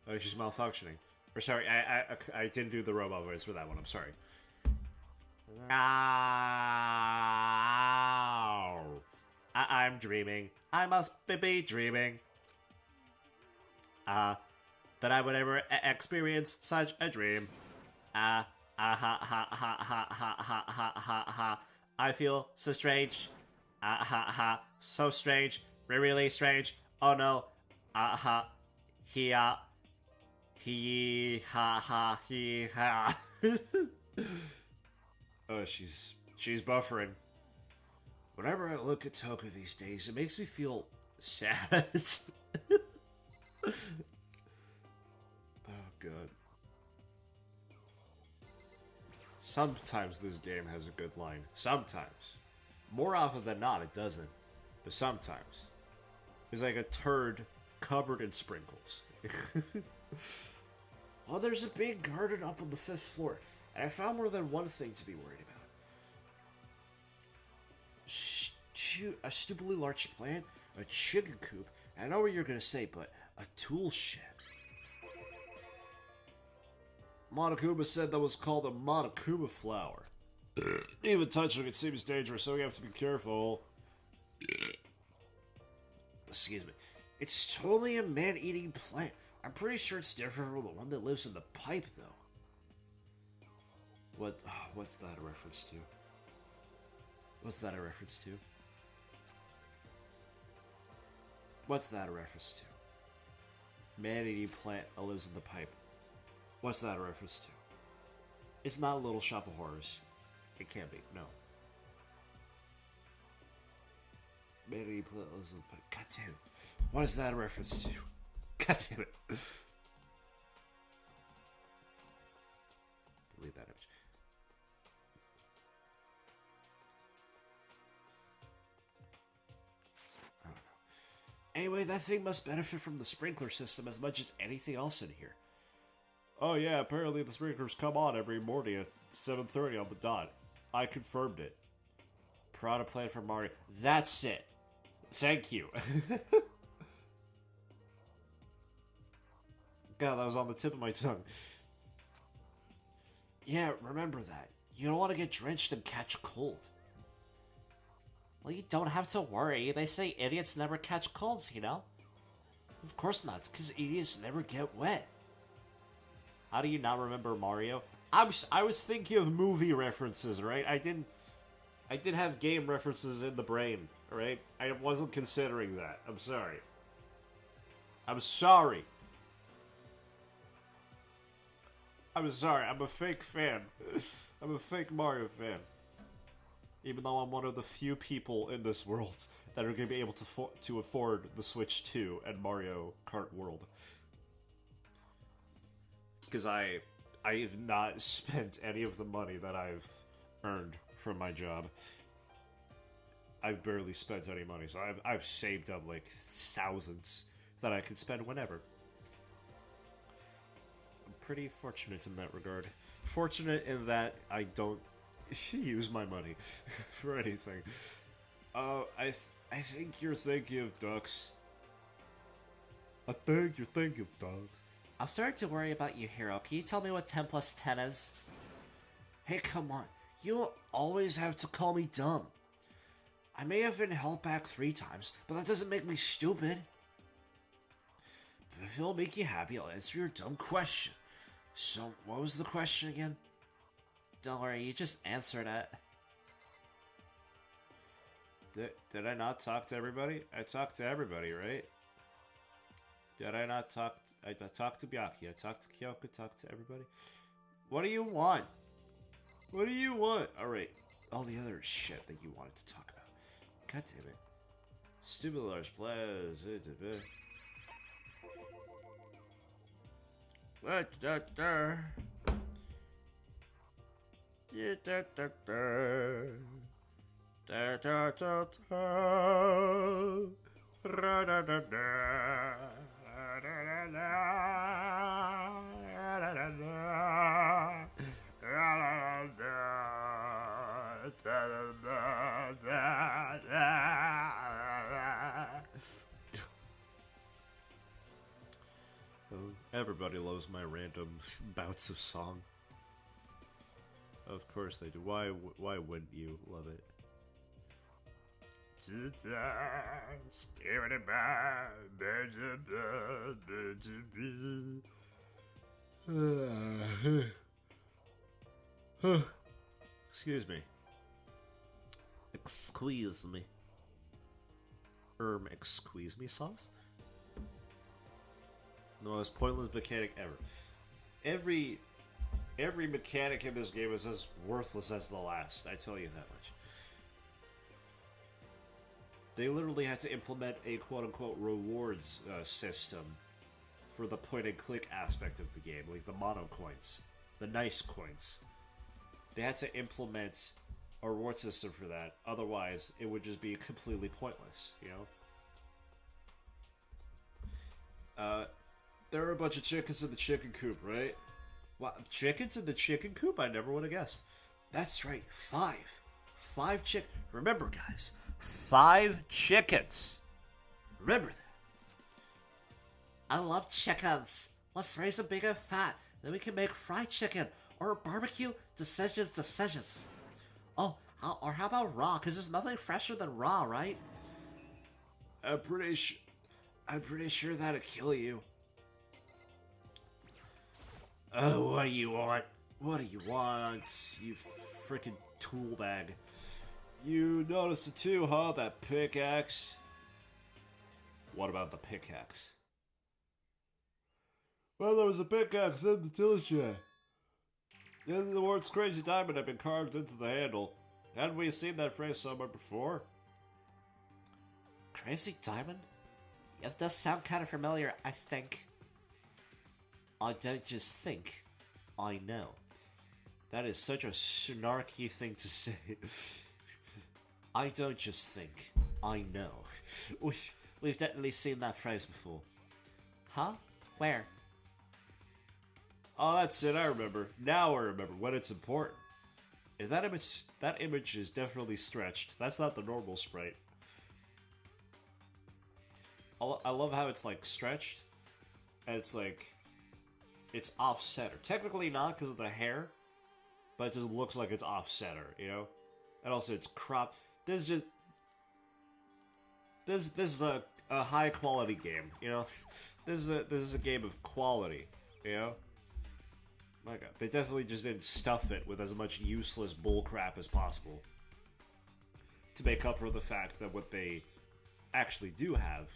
Oh, she's malfunctioning. Or sorry, I didn't do the robot voice for that one. I'm sorry. I'm dreaming. I must be dreaming. That I would ever experience such a dream. I feel so strange. So strange. Really strange. Oh no. He Oh, she's buffering. Whenever I look at Toko these days, it makes me feel Sad. Oh, God. Sometimes this game has a good line. Sometimes. More often than not, it doesn't. But sometimes. It's like a turd covered in sprinkles. Oh, there's a big garden up on the 5th floor, and I found more than one thing to be worried about. A stupidly large plant, a chicken coop, I know what you're gonna say, but a tool shed. Monokuma said that was called a Monokuma flower. Even touching it seems dangerous, so we have to be careful. Excuse me. It's totally a man-eating plant. I'm pretty sure it's different from the one that lives in the pipe, though. What's that a reference to? What's that a reference to? What's that a reference to? Man-eating plant that lives in the pipe. What's that a reference to? It's not Little Shop of Horrors. It can't be, no. Man-eating plant that lives in the pipe. God damn it. What is that a reference to? God damn it. Delete that image. I don't know. Anyway, that thing must benefit from the sprinkler system as much as anything else in here. Oh yeah, apparently the sprinklers come on every morning at 7:30 on the dot. I confirmed it. Piranha Plant for Mario. That's it. Thank you. God, that was on the tip of my tongue. Yeah, remember that. You don't want to get drenched and catch cold. Well, you don't have to worry. They say idiots never catch colds, you know? Of course not. It's because idiots never get wet. How do you not remember Mario? I was thinking of movie references, right? I didn't have game references in the brain, right? I wasn't considering that. I'm sorry. I'm sorry. I'm sorry. I'm a fake fan. I'm a fake Mario fan. Even though I'm one of the few people in this world that are going to be able to afford the Switch 2 and Mario Kart World. Because I've not spent any of the money that I've earned from my job. I've barely spent any money, so I've saved up like thousands that I could spend whenever. I'm pretty fortunate in that regard. Fortunate in that I don't use my money for anything. I think you're thinking of ducks. I think you're thinking of ducks. I'm starting to worry about you, Hero. Can you tell me what 10 plus 10 is? Hey, come on. You always have to call me dumb. I may have been held back 3 times, but that doesn't make me stupid. But if it'll make you happy, I'll answer your dumb question. So, what was the question again? Don't worry, you just answered it. Did I not talk to everybody? I talked to everybody, right? Did I not talk? I talked to Byaki, I talked to Kyoko, talked to everybody. What do you want? What do you want? Alright, all the other shit that you wanted to talk about. God damn it. Stupid large players. Everybody loves my random bouts of song. Of course they do. Why wouldn't you love it? Excuse me. Excuse me. Excuse me sauce? The most pointless mechanic ever. Every mechanic in this game is as worthless as the last, I tell you that much. They literally had to implement a quote-unquote rewards system for the point-and-click aspect of the game, like the mono coins, the nice coins. They had to implement a reward system for that, otherwise it would just be completely pointless, you know? There are a bunch of chickens in the chicken coop, right? What, chickens in the chicken coop? I never would have guessed. That's right, 5. 5 chick. Remember, guys, 5 chickens. Remember that. I love chickens. Let's raise them big and fat. Then we can make fried chicken or barbecue. Decisions. Oh, or how about raw? Because there's nothing fresher than raw, right? I'm pretty sure that'd kill you. Oh, what do you want? What do you want, you frickin' tool bag? You noticed it too, huh? That pickaxe? What about the pickaxe? Well, there was a pickaxe in the tool shed. And the words crazy diamond had been carved into the handle. Hadn't we seen that phrase somewhere before? Crazy diamond? It does sound kind of familiar, I think. I don't just think, I know. That is such a snarky thing to say. I don't just think, I know. We've definitely seen that phrase before. Huh? Where? Oh, that's it, I remember. Now I remember when it's important. Is that image is definitely stretched. That's not the normal sprite. I love how it's like stretched, and it's like it's off center. Technically not because of the hair, but it just looks like it's off center, you know. And also it's cropped. This is a high quality game, you know. This is a game of quality, you know. My God, they definitely just didn't stuff it with as much useless bullcrap as possible to make up for the fact that what they actually do have,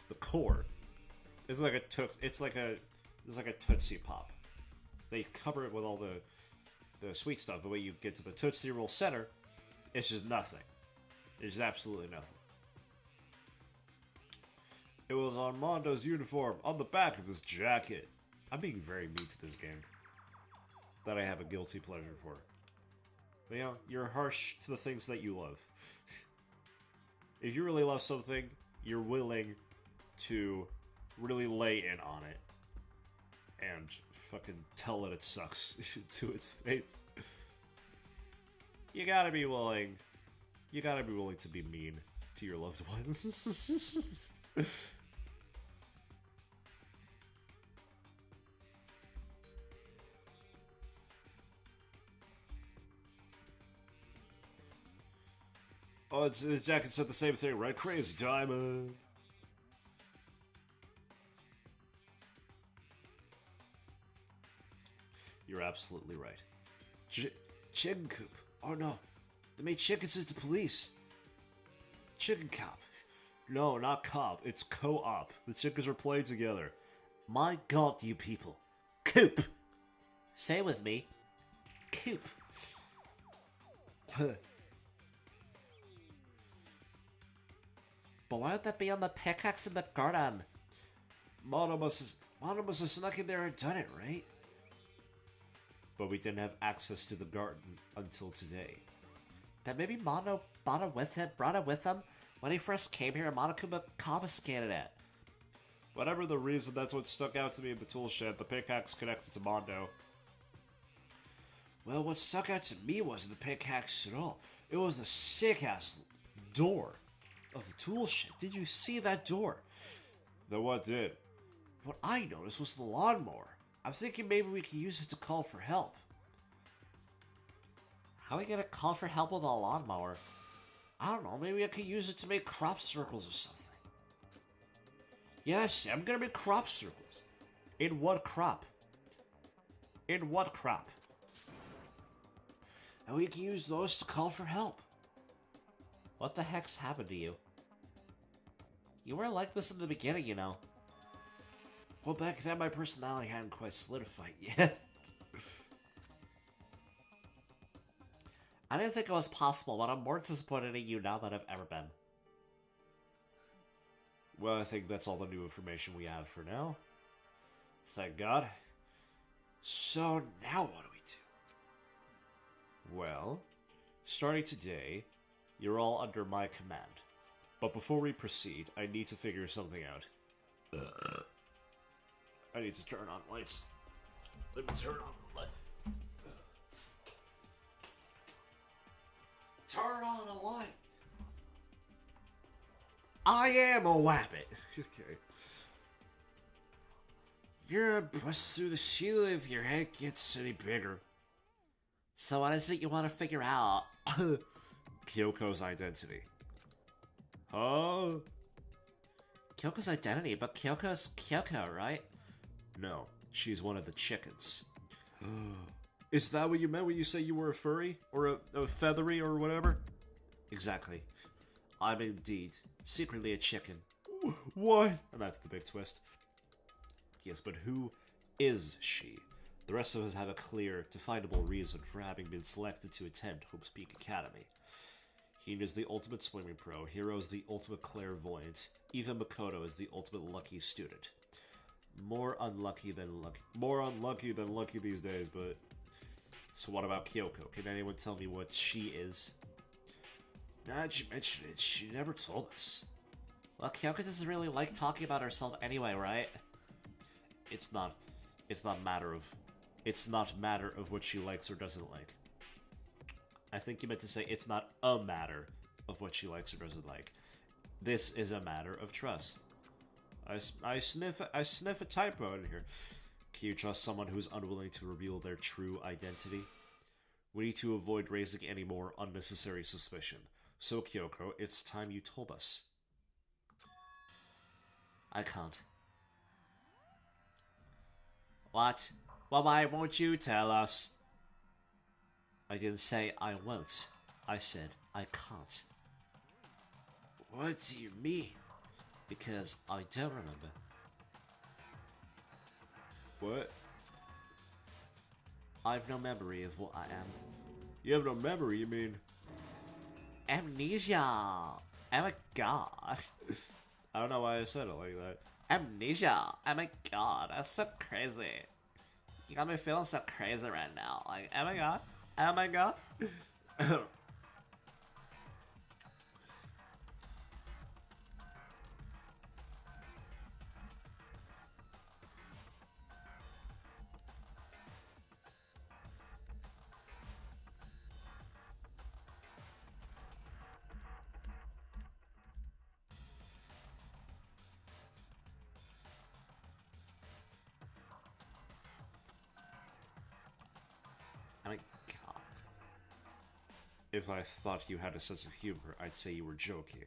the core, is like a it's like a Tootsie Pop. They cover it with all the sweet stuff, but when you get to the Tootsie Roll center, it's just nothing. It's just absolutely nothing. It was on Mondo's uniform on the back of his jacket. I'm being very mean to this game that I have a guilty pleasure for. But, you know, you're harsh to the things that you love. If you really love something, you're willing to really lay in on it and fucking tell it sucks to its face. You gotta be willing. You gotta be willing to be mean to your loved ones. Oh, his jacket said the same thing, right? Crazy diamond. You're absolutely right. Chicken coop. Oh no. They made chickens into police. Chicken cop. No, not cop. It's co-op. The chickens are playing together. My God, you people. Coop. Say it with me. Coop. But why would that be on the pickaxe in the garden? Mono must have snuck in there and done it, right? But we didn't have access to the garden until today. Then maybe Mono brought it with him when he first came here and Mono could confiscated it. Whatever the reason, that's what stuck out to me in the tool shed. The pickaxe connected to Mondo. Well, what stuck out to me wasn't the pickaxe at all. It was the sick-ass door of the tool shed. Did you see that door? Then what did? What I noticed was the lawnmower. I'm thinking maybe we can use it to call for help. How are we gonna call for help with a lawnmower? I don't know, maybe I could use it to make crop circles or something. Yes, I'm gonna make crop circles. In what crop? In what crop? And we can use those to call for help. What the heck's happened to you? You were like this in the beginning, you know. Well, back then my personality hadn't quite solidified yet. I didn't think it was possible, but I'm more disappointed in you now than I've ever been. Well, I think that's all the new information we have for now. Thank God. So, now what do we do? Well, starting today, you're all under my command. But before we proceed, I need to figure something out. I need to turn on lights. Let me turn on the light. Turn on a light. I am a wabbit. Okay. You're gonna bust through the ceiling if your head gets any bigger. So what is it you want to figure out? Kyoko's identity. Huh? Kyoko's identity, but Kyoko's Kyoko, right? No, she's one of the chickens. Is that what you meant when you say you were a furry? Or a feathery or whatever? Exactly. I'm indeed secretly a chicken. What? And that's the big twist. Yes, but who is she? The rest of us have a clear, definable reason for having been selected to attend Hope's Peak Academy. Hina is the ultimate swimming pro, Hiro is the ultimate clairvoyant, even Makoto is the ultimate lucky student. More unlucky than lucky these days, but... So what about Kyoko? Can anyone tell me what she is? Now that you mention it, she never told us. Well, Kyoko doesn't really like talking about herself anyway, right? It's not matter of what she likes or doesn't like. I think you meant to say it's not a matter of what she likes or doesn't like. This is a matter of trust. I sniff a typo in here. Can you trust someone who's unwilling to reveal their true identity? We need to avoid raising any more unnecessary suspicion. So, Kyoko, it's time you told us. I can't. What? Well, why won't you tell us? I didn't say I won't. I said I can't. What do you mean? Because I don't remember. What? I've no memory of what I am. You have no memory, you mean? Amnesia! Oh my god. I don't know why I said it like that. Amnesia! Oh my god, that's so crazy. You got me feeling so crazy right now. Like, oh my god. Oh my god. Oh my god. If I thought you had a sense of humor, I'd say you were joking.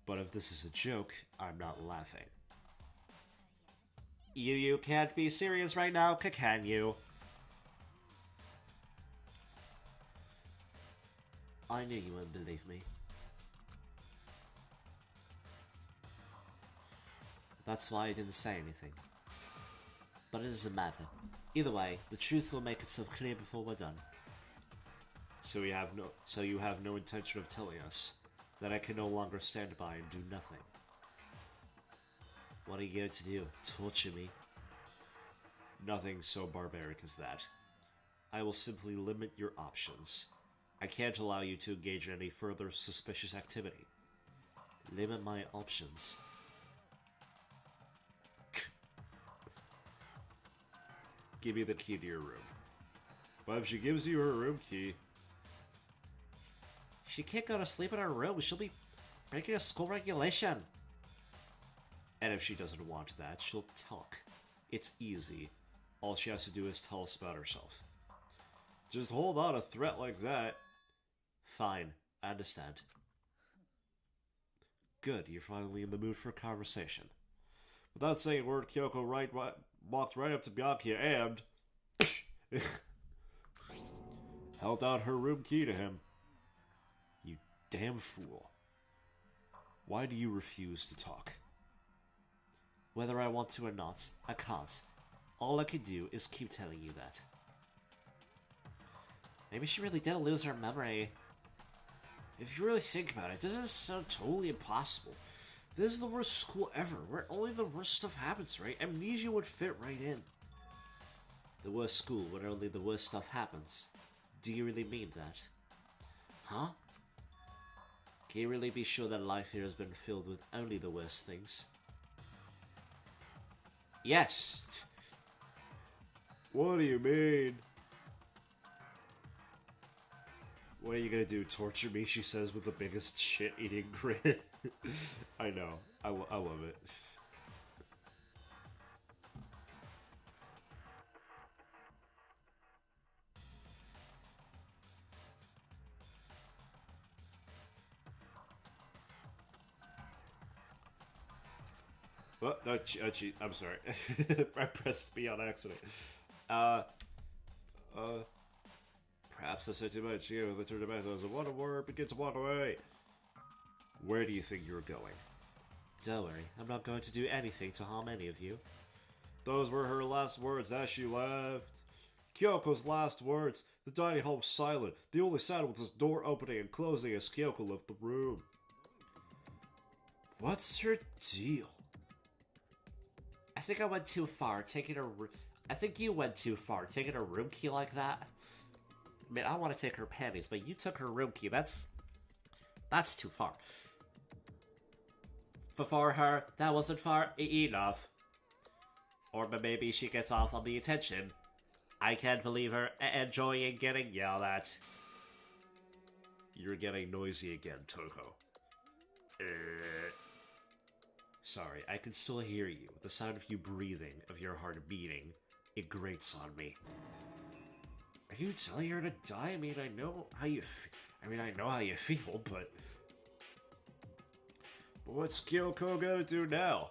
But if this is a joke, I'm not laughing. You can't be serious right now, can you? I knew you wouldn't believe me. That's why I didn't say anything. But it doesn't matter. Either way, the truth will make itself clear before we're done. So you have no intention of telling us that I can no longer stand by and do nothing. What are you going to do? Torture me? Nothing so barbaric as that. I will simply limit your options. I can't allow you to engage in any further suspicious activity. Limit my options. Give me the key to your room. But if she gives you her room key... She can't go to sleep in her room. She'll be breaking a school regulation. And if she doesn't want that, she'll talk. It's easy. All she has to do is tell us about herself. Just hold on a threat like that. Fine, I understand. Good, you're finally in the mood for a conversation. Without saying a word, Kyoko walked right up to Bianca and... held out her room key to him. You damn fool. Why do you refuse to talk? Whether I want to or not, I can't. All I can do is keep telling you that. Maybe she really did lose her memory. If you really think about it, this is so totally impossible. This is the worst school ever, where only the worst stuff happens, right? Amnesia would fit right in. The worst school where only the worst stuff happens. Do you really mean that? Huh? Can you really be sure that life here has been filled with only the worst things? Yes! What do you mean? What are you gonna do, torture me, she says with the biggest shit-eating grin. I know. I love it. What? No, cheat. I'm sorry. I pressed B on accident. Perhaps I said too much. You know, the two tomatoes of one word begins to walk away. Where do you think you're going? Don't worry, I'm not going to do anything to harm any of you. Those were her last words as she left. Kyoko's last words. The dining hall was silent. The only sound was the door opening and closing as Kyoko left the room. What's her deal? I think I went too far, taking a... I think you went too far, taking a room key like that. I mean, I want to take her panties, but you took her room key. That's too far. For her, that wasn't far enough. Or maybe she gets off on the attention. I can't believe her enjoying getting yelled at. You're getting noisy again, Toko. Sorry, I can still hear you. The sound of you breathing, of your heart beating, it grates on me. Are you telling her to die? I mean, I know how you feel, but what's Kyoko gonna do now?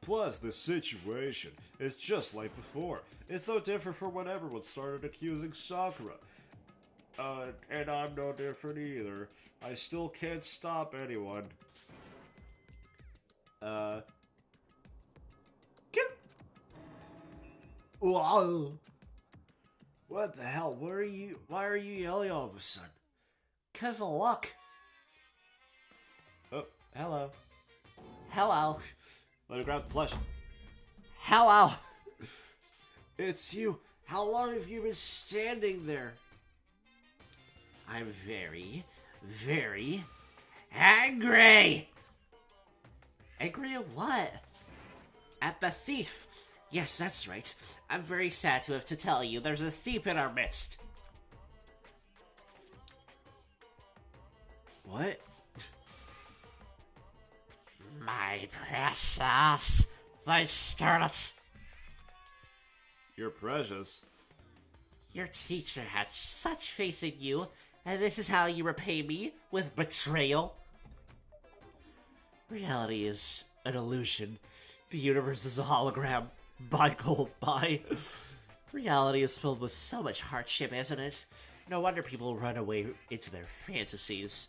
Plus, the situation is just like before. It's no different from when everyone started accusing Sakura. And I'm no different either. I still can't stop anyone. Whoa! What the hell? Why are you yelling all of a sudden? 'Cause of luck. Oh, hello. Hello. Let me grab the plush. Hello. It's you. How long have you been standing there? I'm very, very angry. Angry at what? At the thief. Yes, that's right. I'm very sad to have to tell you there's a thief in our midst. What? My precious. They stirred it. You're precious. Your teacher had such faith in you, and this is how you repay me with betrayal? Reality is an illusion. The universe is a hologram. Bye, gold, bye. Reality is filled with so much hardship, isn't it? No wonder people run away into their fantasies.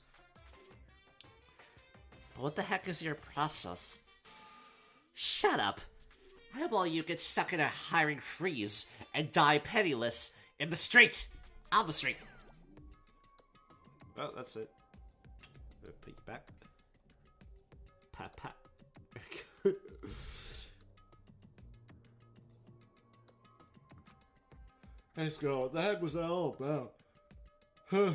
But what the heck is your process? Shut up! I hope all you get stuck in a hiring freeze and die penniless in the street! On the street! Oh, that's it. Put you back. Pat, pat. Let's go. What the heck was that all about? Huh.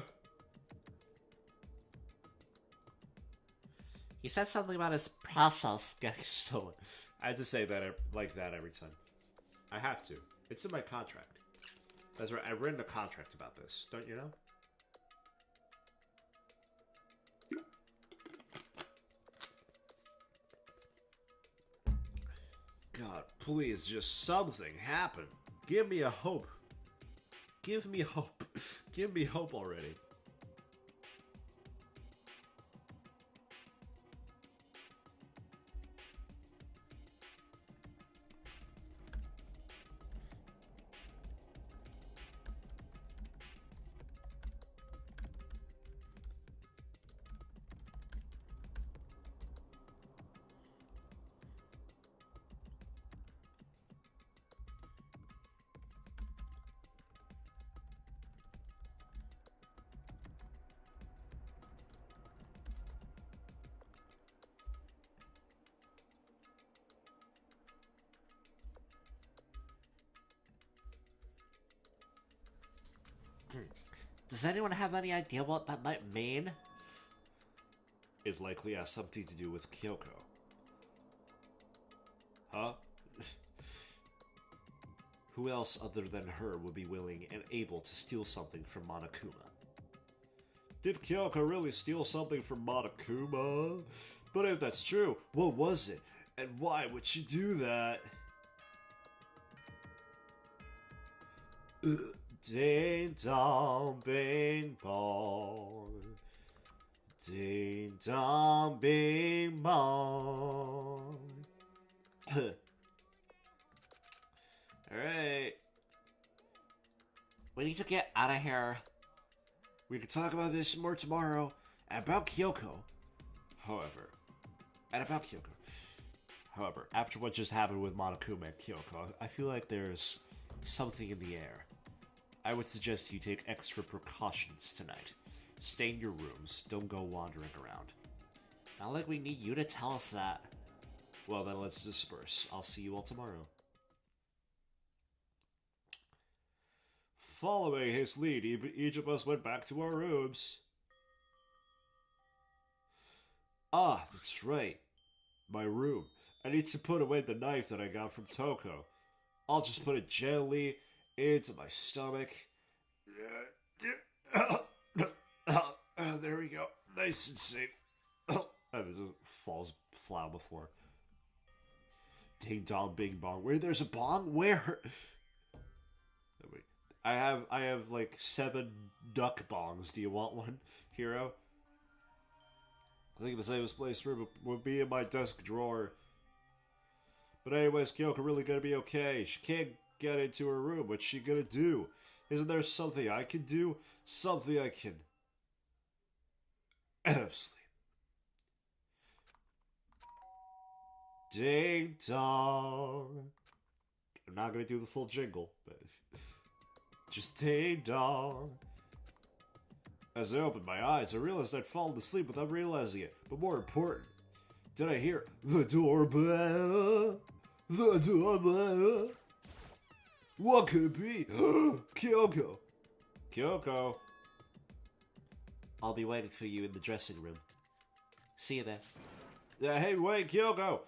He said something about his process getting stolen. I had to say that like that every time. I have to. It's in my contract. That's right. I've written a contract about this. Don't you know? God, please, just something happen. Give me a hope. Give me hope. Give me hope already. Does anyone have any idea what that might mean? It likely has something to do with Kyoko. Huh? Who else other than her would be willing and able to steal something from Monokuma? Did Kyoko really steal something from Monokuma? But if that's true, what was it? And why would she do that? Ding dong, bing bong. Ding dong, bing bong. Alright. We need to get out of here. We can talk about this more tomorrow. About Kyoko. However, after what just happened with Monokuma and Kyoko, I feel like there's something in the air. I would suggest you take extra precautions tonight. Stay in your rooms. Don't go wandering around. Not like we need you to tell us that. Well, then let's disperse. I'll see you all tomorrow. Following his lead, each of us went back to our rooms. Ah, that's right. My room. I need to put away the knife that I got from Toko. I'll just put it gently into my stomach. There we go. Nice and safe. That falls flat before. Ding dong, bing bong. Where there's a bong? Where? Wait. I have like 7 duck bongs. Do you want one, hero? I think the safest place would be in my desk drawer. But anyways, Kyoko really gonna be okay. She can't get into her room. What's she gonna do? Isn't there something I can do? Something I can... end up sleep. Ding dong. I'm not gonna do the full jingle, but... just ding dong. As I opened my eyes, I realized I'd fallen asleep without realizing it. But more important, did I hear the doorbell? The doorbell? What could it be? Kyoko. Kyoko. I'll be waiting for you in the dressing room. See you there. Hey, wait, Kyoko!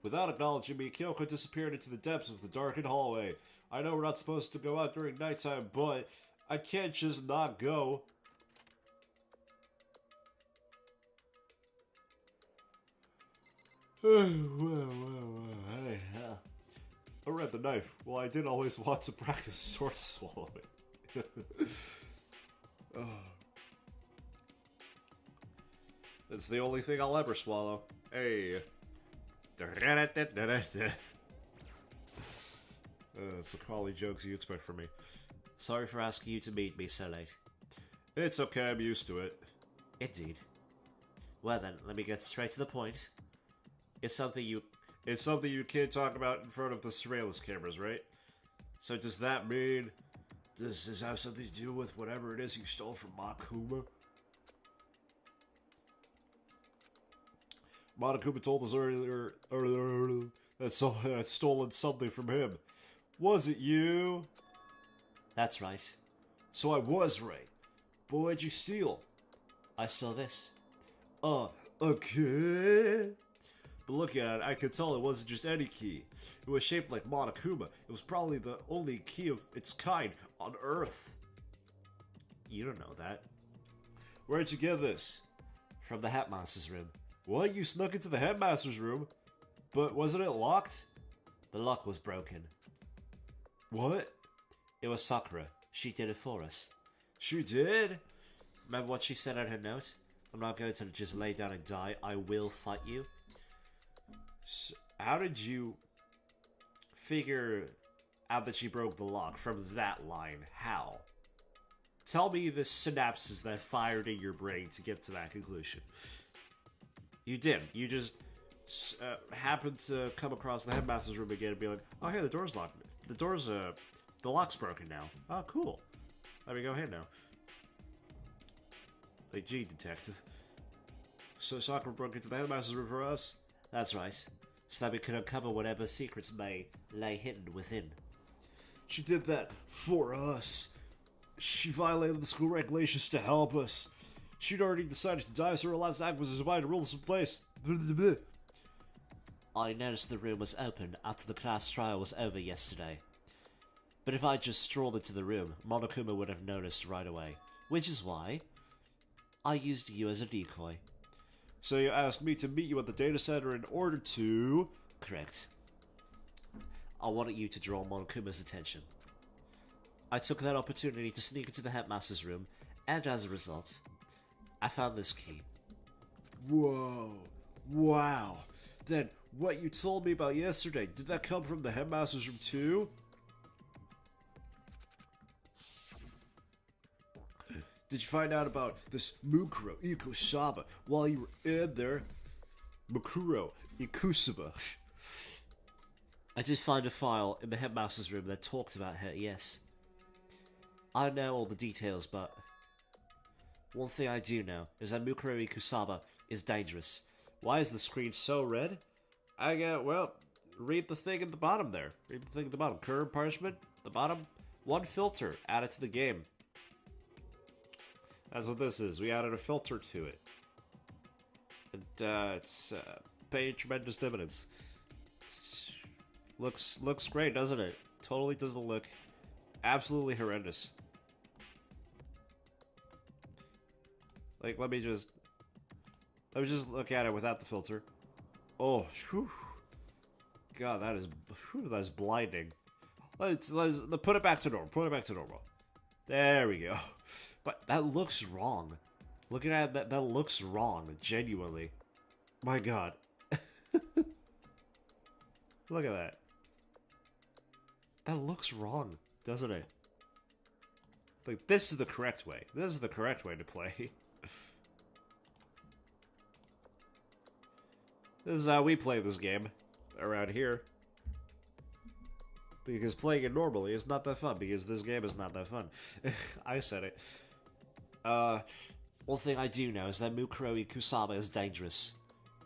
Without acknowledging me, Kyoko disappeared into the depths of the darkened hallway. I know we're not supposed to go out during nighttime, but I can't just not go. Hey, I read the knife. Well, I did always want to practice sword swallowing. It's the only thing I'll ever swallow. Hey. That's the quality jokes you expect from me. Sorry for asking you to meet me so late. It's okay, I'm used to it. Indeed. Well then, let me get straight to the point. It's something you can't talk about in front of the surveillance cameras, right? So does that mean... does this have something to do with whatever it is you stole from Monokuma? Monokuma told us earlier that I'd stolen something from him. Was it you? That's right. So I was right. But what'd you steal? I stole this. Okay. But looking at it, I could tell it wasn't just any key. It was shaped like Monokuma. It was probably the only key of its kind on Earth. You don't know that. Where'd you get this? From the Headmaster's room. What? You snuck into the Headmaster's room? But wasn't it locked? The lock was broken. What? It was Sakura. She did it for us. She did? Remember what she said on her note? I'm not going to just lay down and die. I will fight you. So how did you figure out that she broke the lock from that line? How? Tell me the synapses that fired in your brain to get to that conclusion. You didn't. You just happened to come across the Headmaster's room again and be like, oh, hey, the door's locked. The lock's broken now. Oh, cool. Let me go ahead now. Like, gee, detective. So Sakura broke into the Headmaster's room for us? That's right. So that we could uncover whatever secrets may lay hidden within. She did that for us. She violated the school regulations to help us. She'd already decided to die, so her last act was to divide the rules in place. I noticed the room was open after the class trial was over yesterday. But if I just strolled into the room, Monokuma would have noticed right away. Which is why I used you as a decoy. So you asked me to meet you at the data center in order to... Correct. I wanted you to draw Monokuma's attention. I took that opportunity to sneak into the headmaster's room, and as a result, I found this key. Whoa. Wow. Then, what you told me about yesterday, did that come from the headmaster's room too? Did you find out about this Mukuro Ikusaba while you were in there? Mukuro Ikusaba. I did find a file in the headmaster's room that talked about her, yes. I don't know all the details, but one thing I do know is that Mukuro Ikusaba is dangerous. Why is the screen so red? Read the thing at the bottom there. Read the thing at the bottom. Current punishment, the bottom. One filter added to the game. That's what this is. We added a filter to it. And it's paying tremendous dividends. Looks great, doesn't it? Totally doesn't look absolutely horrendous. Like, let me just look at it without the filter. Oh, whew. God, that is blinding. Let's put it back to normal. Put it back to normal. There we go. But that looks wrong. Looking at that looks wrong. Genuinely. My God. Look at that. That looks wrong, doesn't it? Like, this is the correct way. This is the correct way to play. This is how we play this game around here. Because playing it normally is not that fun, because this game is not that fun. I said it. One thing I do know is that Mukuro Ikusaba is dangerous.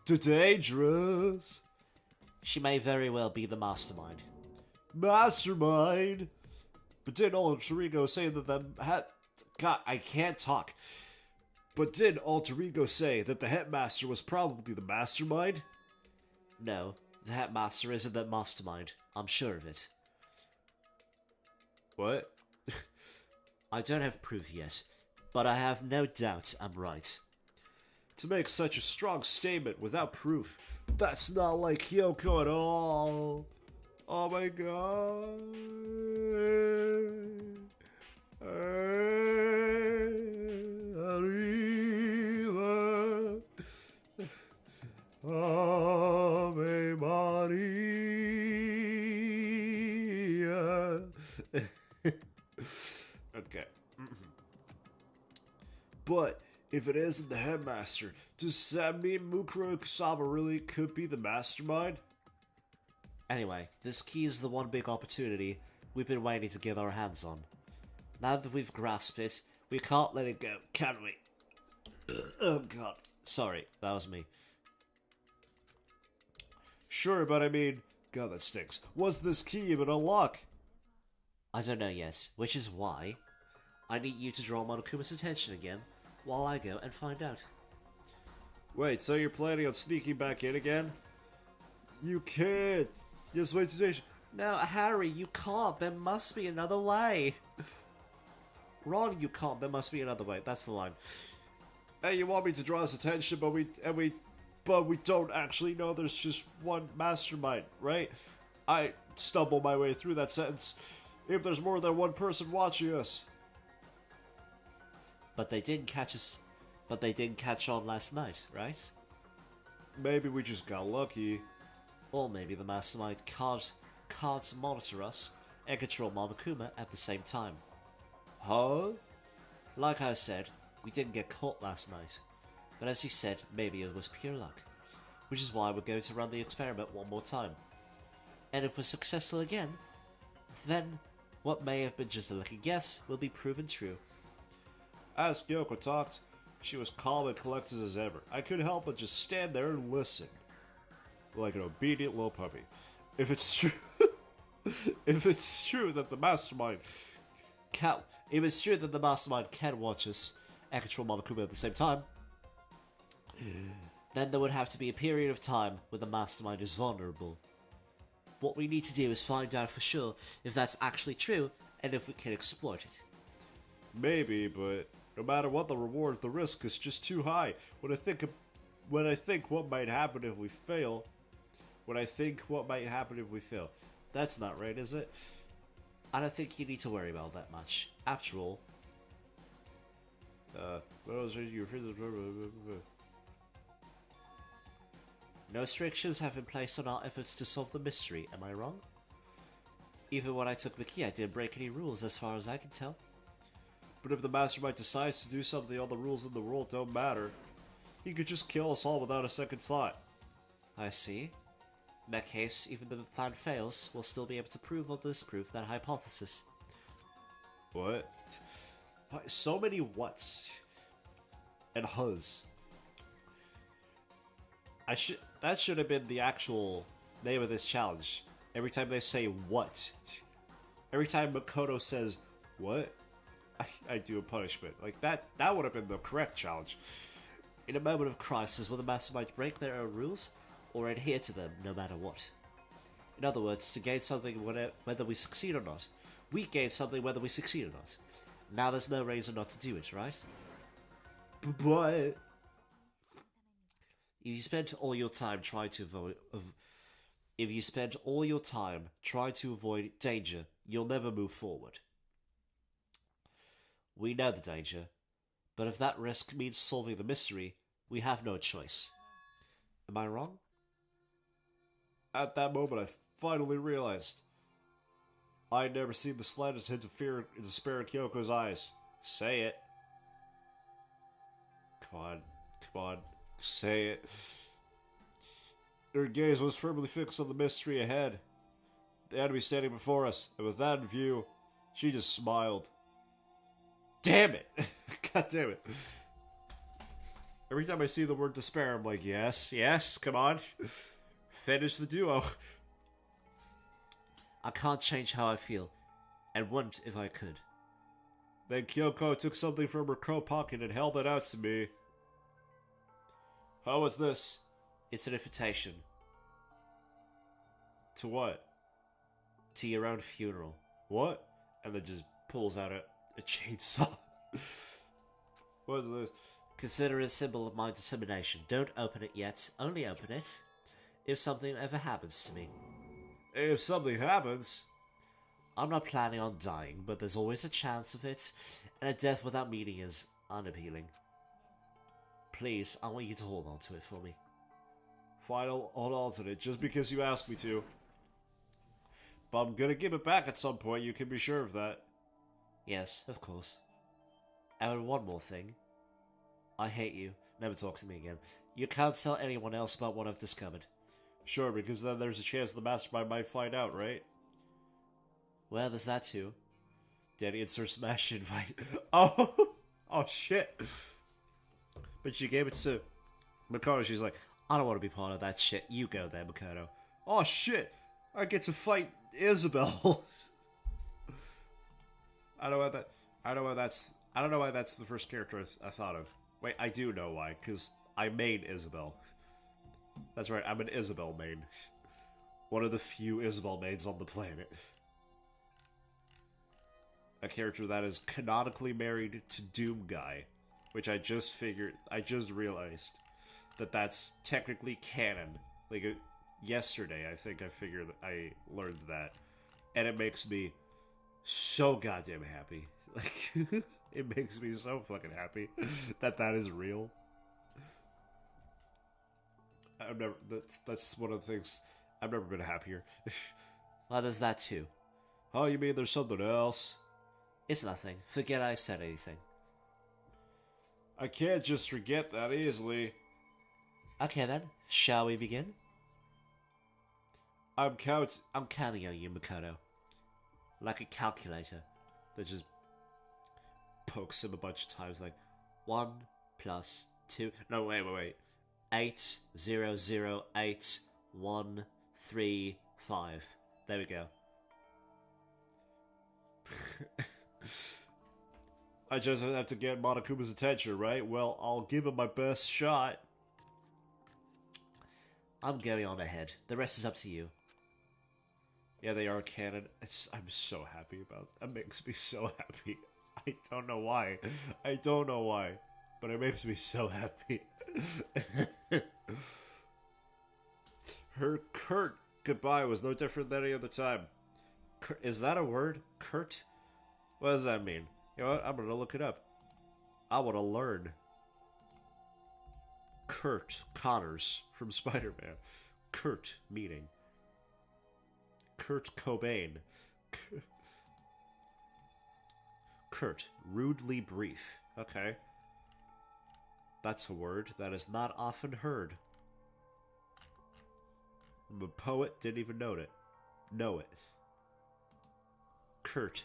Dangerous? She may very well be the mastermind. Mastermind? But didn't Alter Ego say that the God, I can't talk. But did Alter Ego say that the headmaster was probably the mastermind? No, the headmaster isn't the mastermind. I'm sure of it. What? I don't have proof yet, but I have no doubt I'm right. To make such a strong statement without proof, that's not like Kyoko at all. Oh my god. Arriva. Ave Maria. Okay. But if it isn't the headmaster, does that mean Mukuro Ikusaba really could be the mastermind? Anyway, this key is the one big opportunity we've been waiting to get our hands on. Now that we've grasped it, we can't let it go, can we? Oh god. Sorry, that was me. Sure, but I mean, god that stinks. What's this key even unlock? I don't know yet, which is why I need you to draw Monokuma's attention again while I go and find out. Wait, so you're planning on sneaking back in again? You can't! Just wait today. No, Harry, you can't. There must be another way. Ron, you can't. There must be another way. That's the line. Hey, you want me to draw his attention, but we don't actually know there's just one mastermind, right? I stumbled my way through that sentence. If there's more than one person watching us. But they didn't catch us. But they didn't catch on last night, right? Maybe we just got lucky. Or maybe the mastermind can't monitor us and control Monokuma at the same time. Huh? Like I said, we didn't get caught last night. But as you said, maybe it was pure luck. Which is why we're going to run the experiment one more time. And if we're successful again, then what may have been just a lucky guess will be proven true. As Kyoko talked, she was calm and collected as ever. I couldn't help but just stand there and listen. Like an obedient little puppy. If it's true... if it's true that the mastermind If it's true that the mastermind can watch us and control Monokuma at the same time, then there would have to be a period of time when the mastermind is vulnerable. What we need to do is find out for sure if that's actually true and if we can exploit it. Maybe, but no matter what the reward, the risk is just too high. When I think what might happen if we fail, that's not right, is it? I don't think you need to worry about that much. After all, no restrictions have been placed on our efforts to solve the mystery, am I wrong? Even when I took the key, I didn't break any rules as far as I can tell. But if the mastermind decides to do something, all the rules in the world don't matter. He could just kill us all without a second thought. I see. In that case, even if the plan fails, we'll still be able to prove or disprove that hypothesis. What? So many whats. And hus. That should have been the actual name of this challenge. Every time they say what. Every time Makoto says what, I do a punishment. Like that would have been the correct challenge. In a moment of crisis, will the mastermind break their own rules or adhere to them no matter what? In other words, to gain something whether we succeed or not. We gain something whether we succeed or not. Now there's no reason not to do it, right? But If you spend all your time trying to avoid danger, you'll never move forward. We know the danger, but if that risk means solving the mystery, we have no choice. Am I wrong? at that moment I finally realized I'd never seen the slightest hint of fear in despair in Kyoko's eyes. Say it. Come on, say it. Her gaze was firmly fixed on the mystery ahead, the enemy standing before us, and with that in view, she just smiled. Damn it! God damn it. Every time I see the word despair, I'm like, yes, come on. Finish the duo. I can't change how I feel, and wouldn't if I could. Then Kyoko took something from her coat pocket and held it out to me. How was this? It's an invitation. To what? To your own funeral. What? And then just pulls out a chainsaw. What is this? Consider it a symbol of my determination. Don't open it yet. Only open it if something ever happens to me. If something happens? I'm not planning on dying, but there's always a chance of it, and a death without meaning is unappealing. Please, I want you to hold on to it for me. Fine, I'll hold on to it, just because you asked me to. But I'm gonna give it back at some point, you can be sure of that. Yes, of course. And one more thing. I hate you. Never talk to me again. You can't tell anyone else about what I've discovered. Sure, because then there's a chance the mastermind might find out, right? Well, there's that too. Danny inserts smash invite. Oh shit. But she gave it to Makoto. She's like, I don't want to be part of that shit. You go there, Makoto. oh shit, I get to fight Isabel. I don't know why that's the first character I thought of. Wait, I do know why, because I made Isabel. That's right, I'm an Isabel main. One of the few Isabel mains on the planet. A character that is canonically married to Doom Guy, which I just realized that that's technically canon. Like, yesterday, I think I learned that. And it makes me so goddamn happy. Like, it makes me so fucking happy that is real. That's one of the things, I've never been happier. Well, there's that too. Oh, you mean there's something else? It's nothing. Forget I said anything. I can't just forget that easily. Okay then, shall we begin? I'm counting on you, Makoto. Like a calculator that just pokes him a bunch of times, like 1 plus 2. No, wait. 8 0 0 8 1 3 5. There we go. I just have to get Monokuma's attention, right? Well, I'll give him my best shot. I'm getting on ahead. The rest is up to you. Yeah, they are canon. I'm so happy about that. It makes me so happy. I don't know why. I don't know why. But it makes me so happy. Her curt goodbye was no different than any other time. Is that a word? Curt? What does that mean? You know what? I'm gonna look it up. I wanna learn. Kurt Connors from Spider-Man. Kurt meaning. Kurt Cobain. Kurt, rudely brief. Okay. That's a word that is not often heard. I'm a poet, didn't even know it. Kurt.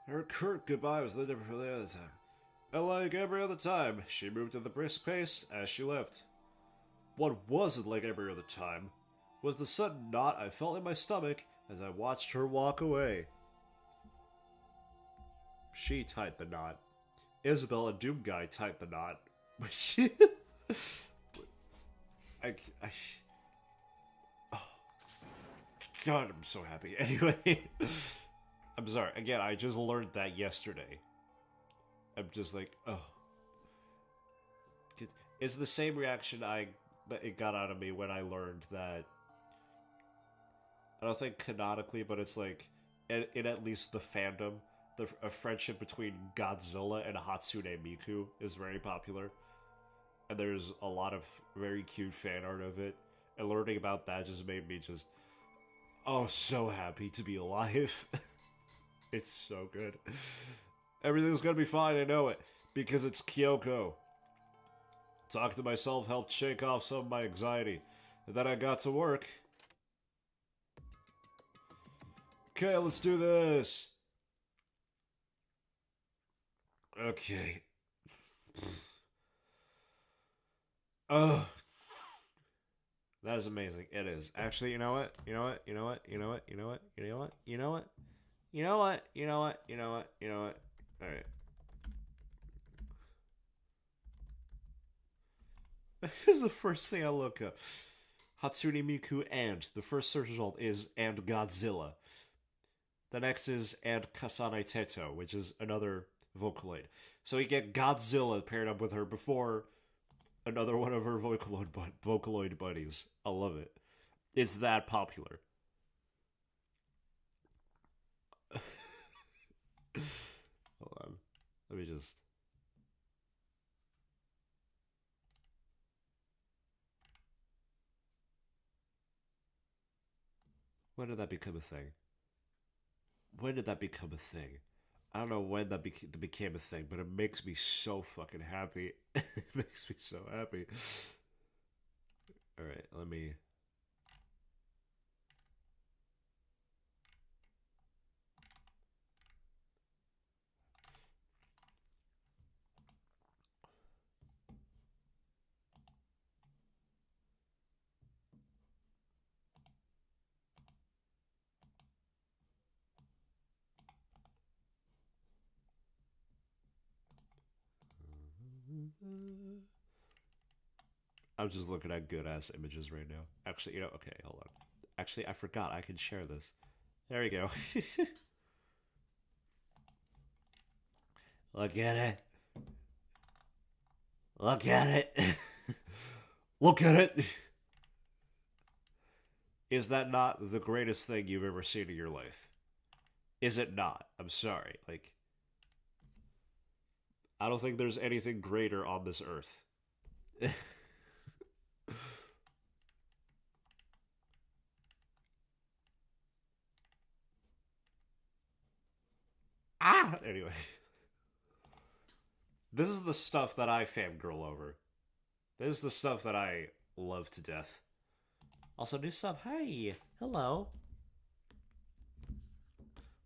Her curt goodbye was no different from the other time. And like every other time, she moved at a brisk pace as she left. What wasn't like every other time was the sudden knot I felt in my stomach as I watched her walk away. She tied the knot. Isabel and Doom Guy tied the knot. But she... Oh. God, I'm so happy. Anyway... I'm sorry. Again, I just learned that yesterday. I'm just like, oh. It's the same reaction it got out of me when I learned that. I don't think canonically, but it's like, in at least the fandom, a friendship between Godzilla and Hatsune Miku is very popular. And there's a lot of very cute fan art of it. And learning about that just made me just, oh, so happy to be alive. It's so good. Everything's gonna be fine, I know it. Because it's Kyoko. Talking to myself helped shake off some of my anxiety. And then I got to work. Okay, let's do this. Okay. Oh. That is amazing. It is. Actually, you know what? You know what? You know what? You know what? You know what? You know what? You know what? You know what? You know what? You know what? You know what? Alright. This is the first thing I look up. Hatsune Miku and. The first search result is and Godzilla. The next is and Kasane Teto, which is another Vocaloid. So you get Godzilla paired up with her before another one of her Vocaloid buddies. I love it. It's that popular. Hold on. Let me just... When did that become a thing? When did that become a thing? I don't know when that became a thing, but it makes me so fucking happy. It makes me so happy. Alright, let me... I'm just looking at good ass images right now. Actually, you know, okay, hold on. Actually, I forgot I can share this. There we go. Look at it. Look at it. Look at it! Is that not the greatest thing you've ever seen in your life? Is it not? I'm sorry. Like, I don't think there's anything greater on this earth. Anyway. This is the stuff that I fangirl over. This is the stuff that I love to death. Also, new sub. Hey! Hello.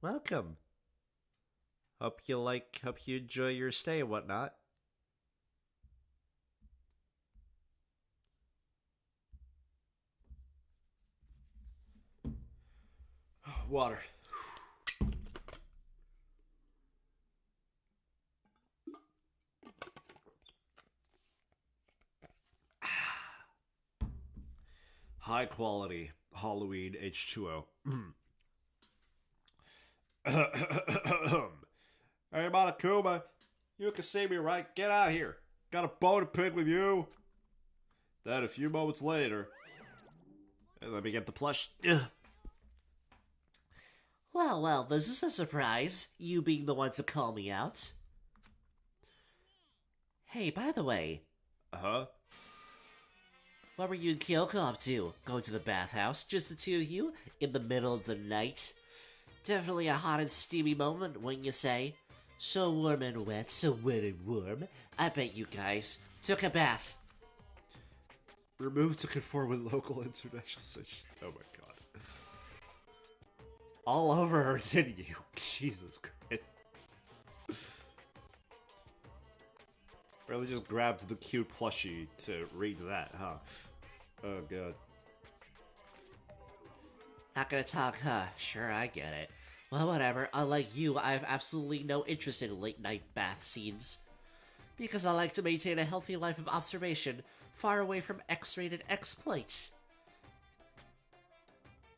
Welcome. Hope you enjoy your stay and whatnot. Water. High quality Halloween H2O. Hey, Monokuma, you can see me, right? Get out here. Got a bone to pick with you. Then a few moments later, let me get the plush. Well, this is a surprise, you being the one to call me out. Hey, by the way, Uh-huh. what were you and Kyoko up to? Going to the bathhouse, just the two of you, in the middle of the night? Definitely a hot and steamy moment, wouldn't you say? So warm and wet, so wet and warm. I bet you guys took a bath. Remove to conform with local international situation. Oh my god. All over her, didn't you? Jesus Christ. Really just grabbed the cute plushie to read that, huh? Oh god. Not gonna talk, huh? Sure, I get it. Well, whatever. Unlike you, I have absolutely no interest in late-night bath scenes. Because I like to maintain a healthy life of observation, far away from X-rated exploits.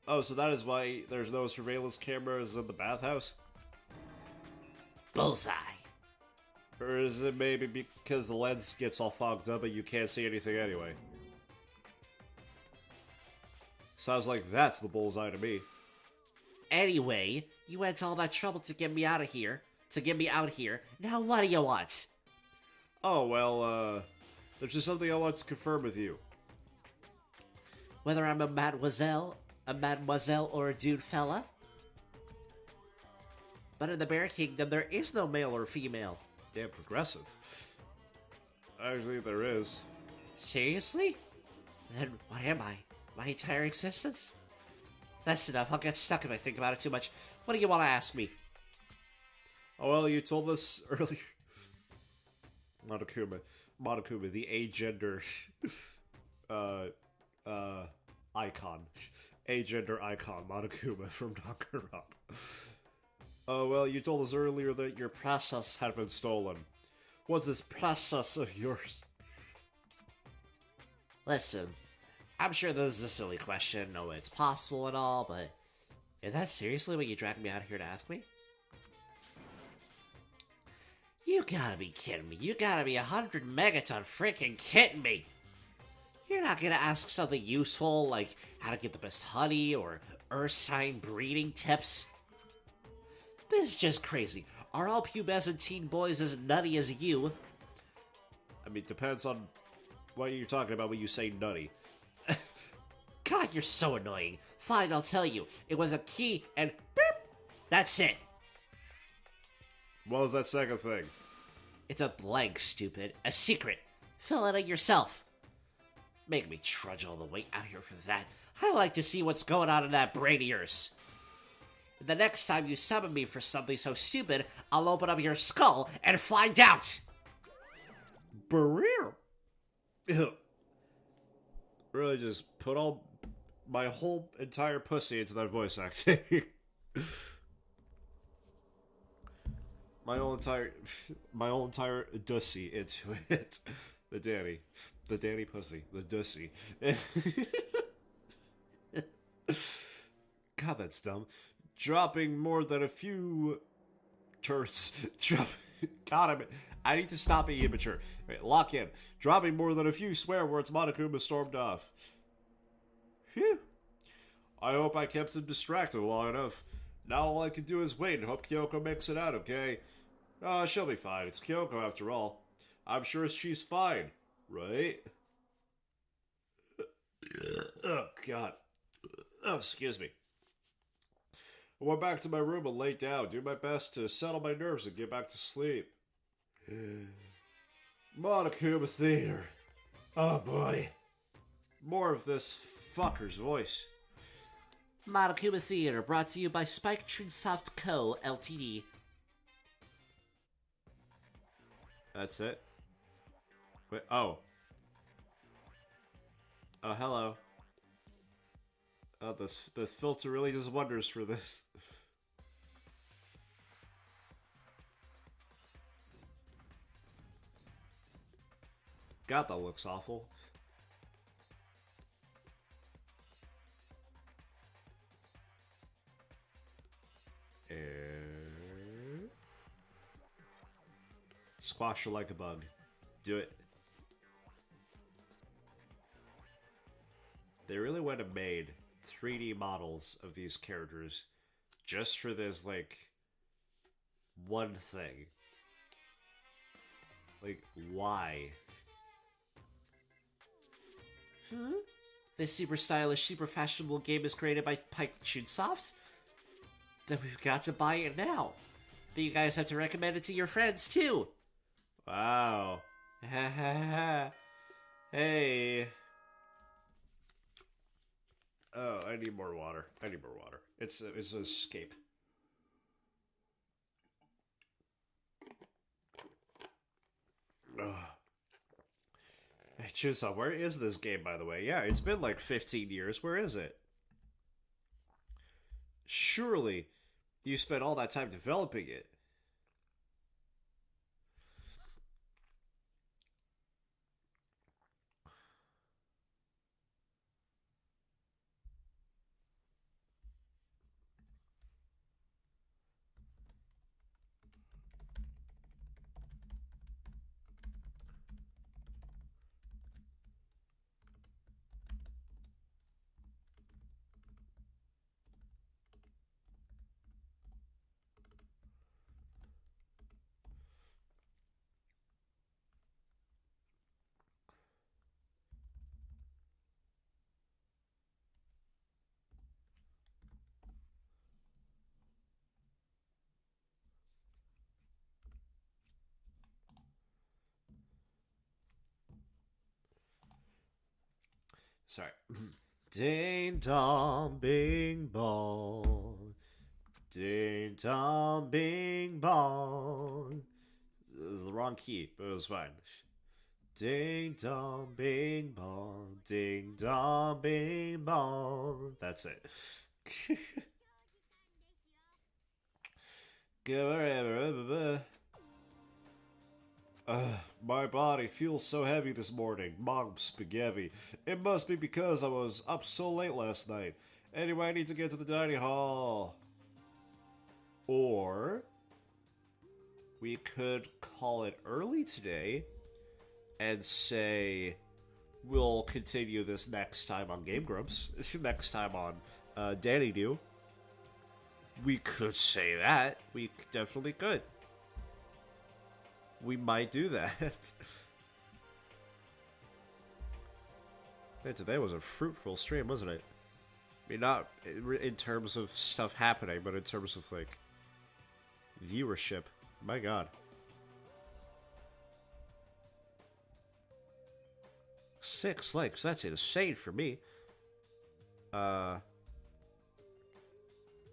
Oh, so that is why there's no surveillance cameras in the bathhouse? Bullseye. Or is it maybe because the lens gets all fogged up and you can't see anything anyway? Sounds like that's the bullseye to me. Anyway, you went to all that trouble to get me out of here. Now what do you want? Oh, well, there's just something I want to confirm with you. Whether I'm a mademoiselle or a dude fella? But in the Bear Kingdom, there is no male or female. Damn progressive. Actually, there is. Seriously? Then what am I? My entire existence? That's enough. I'll get stuck if I think about it too much. What do you want to ask me? Oh, well, you told us earlier. Monokuma, the agender, icon. Agender icon, Monokuma from Danganronpa. Oh, well, you told us earlier that your process had been stolen. What's this process of yours? Listen, I'm sure this is a silly question. No, it's possible and all, but is that seriously what you dragged me out here to ask me? You gotta be kidding me. You gotta be 100 megaton freaking kidding me. You're not gonna ask something useful like how to get the best honey or earth sign breeding tips. This is just crazy. Are all pubescent teen boys as nutty as you? I mean, depends on what you're talking about when you say nutty. God, you're so annoying. Fine, I'll tell you. It was a key and beep. That's it. What was that second thing? It's a blank, stupid. A secret. Fill it out yourself. Make me trudge all the way out here for that. I like to see what's going on in that brain of yours. The next time you summon me for something so stupid, I'll open up your skull and find out! Barrier. Really just put all my whole entire pussy into that voice acting. my whole entire dussy into it. The Danny pussy, the dussy. God, that's dumb. Dropping more than a few turds. God, I need to stop being immature. Wait, lock in. Dropping more than a few swear words, Monokuma stormed off. Phew. I hope I kept him distracted long enough. Now all I can do is wait and hope Kyoko makes it out, okay? She'll be fine. It's Kyoko after all. I'm sure she's fine, right? Oh, God. Oh, excuse me. I went back to my room and laid down, do my best to settle my nerves and get back to sleep. Monokuma Theater. Oh boy. More of this fucker's voice. Monokuma Theater, brought to you by Spike Chunsoft Co., Ltd. That's it? Wait, oh. Oh, hello. Oh, the filter really does wonders for this. God, that looks awful. And... squash her like a bug. Do it. They really went and made 3D models of these characters just for this, like, one thing. Like, why? This super stylish, super fashionable game is created by Pike Chunsoft? Then we've got to buy it now. But you guys have to recommend it to your friends, too. Wow. Hey. Oh, I need more water. It's an escape. Ugh. Hey, Chusa, where is this game, by the way? Yeah, it's been like 15 years. Where is it? Surely you spent all that time developing it. Sorry. Ding dong, bing bong. Ding dong, bing bong. It was the wrong key, but it was fine. Ding dong, bing bong. Ding dong, bing bong. That's it. My body feels so heavy this morning. Mom spaghetti. It must be because I was up so late last night. Anyway, I need to get to the dining hall. Or we could call it early today and say we'll continue this next time on Game Grumps. Next time on Danny Do. We could say that. We definitely could. We might do that. Man, today was a fruitful stream, wasn't it? I mean, not in terms of stuff happening, but in terms of, like, viewership. My god. Six likes, that's insane for me. But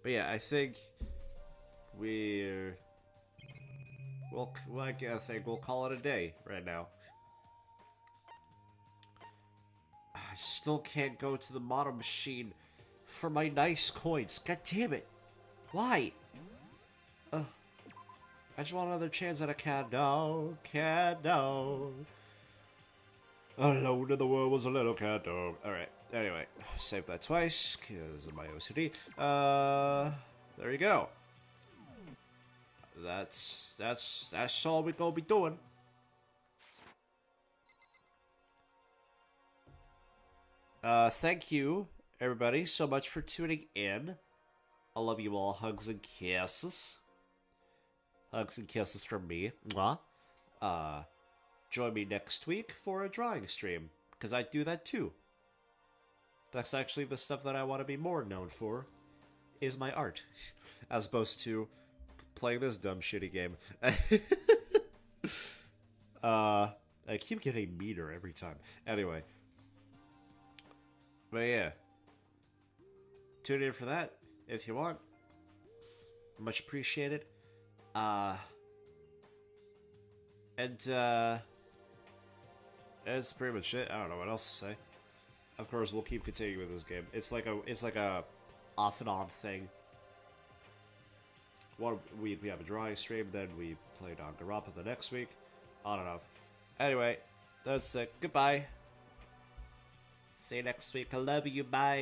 yeah, I think I think we'll call it a day right now. I still can't go to the model machine for my nice coins. God damn it. Why? I just want another chance at a cat dog. Cat dog. Alone in the world was a little cat dog. Alright, anyway. Save that twice, because of my OCD. There you go. that's all we gonna be doing. Thank you, everybody, so much for tuning in. I love you all. Hugs and kisses. Hugs and kisses from me. Mwah. Join me next week for a drawing stream, because I do that too. That's actually the stuff that I want to be more known for, is my art, as opposed to playing this dumb shitty game. I keep getting meter every time. Anyway. But yeah. Tune in for that, if you want. Much appreciated. That's pretty much it. I don't know what else to say. Of course, we'll keep continuing with this game. It's like a off and on thing. We have a drawing stream, then we play Danganronpa the next week. On and off. Anyway, that's it. Goodbye. See you next week. I love you. Bye.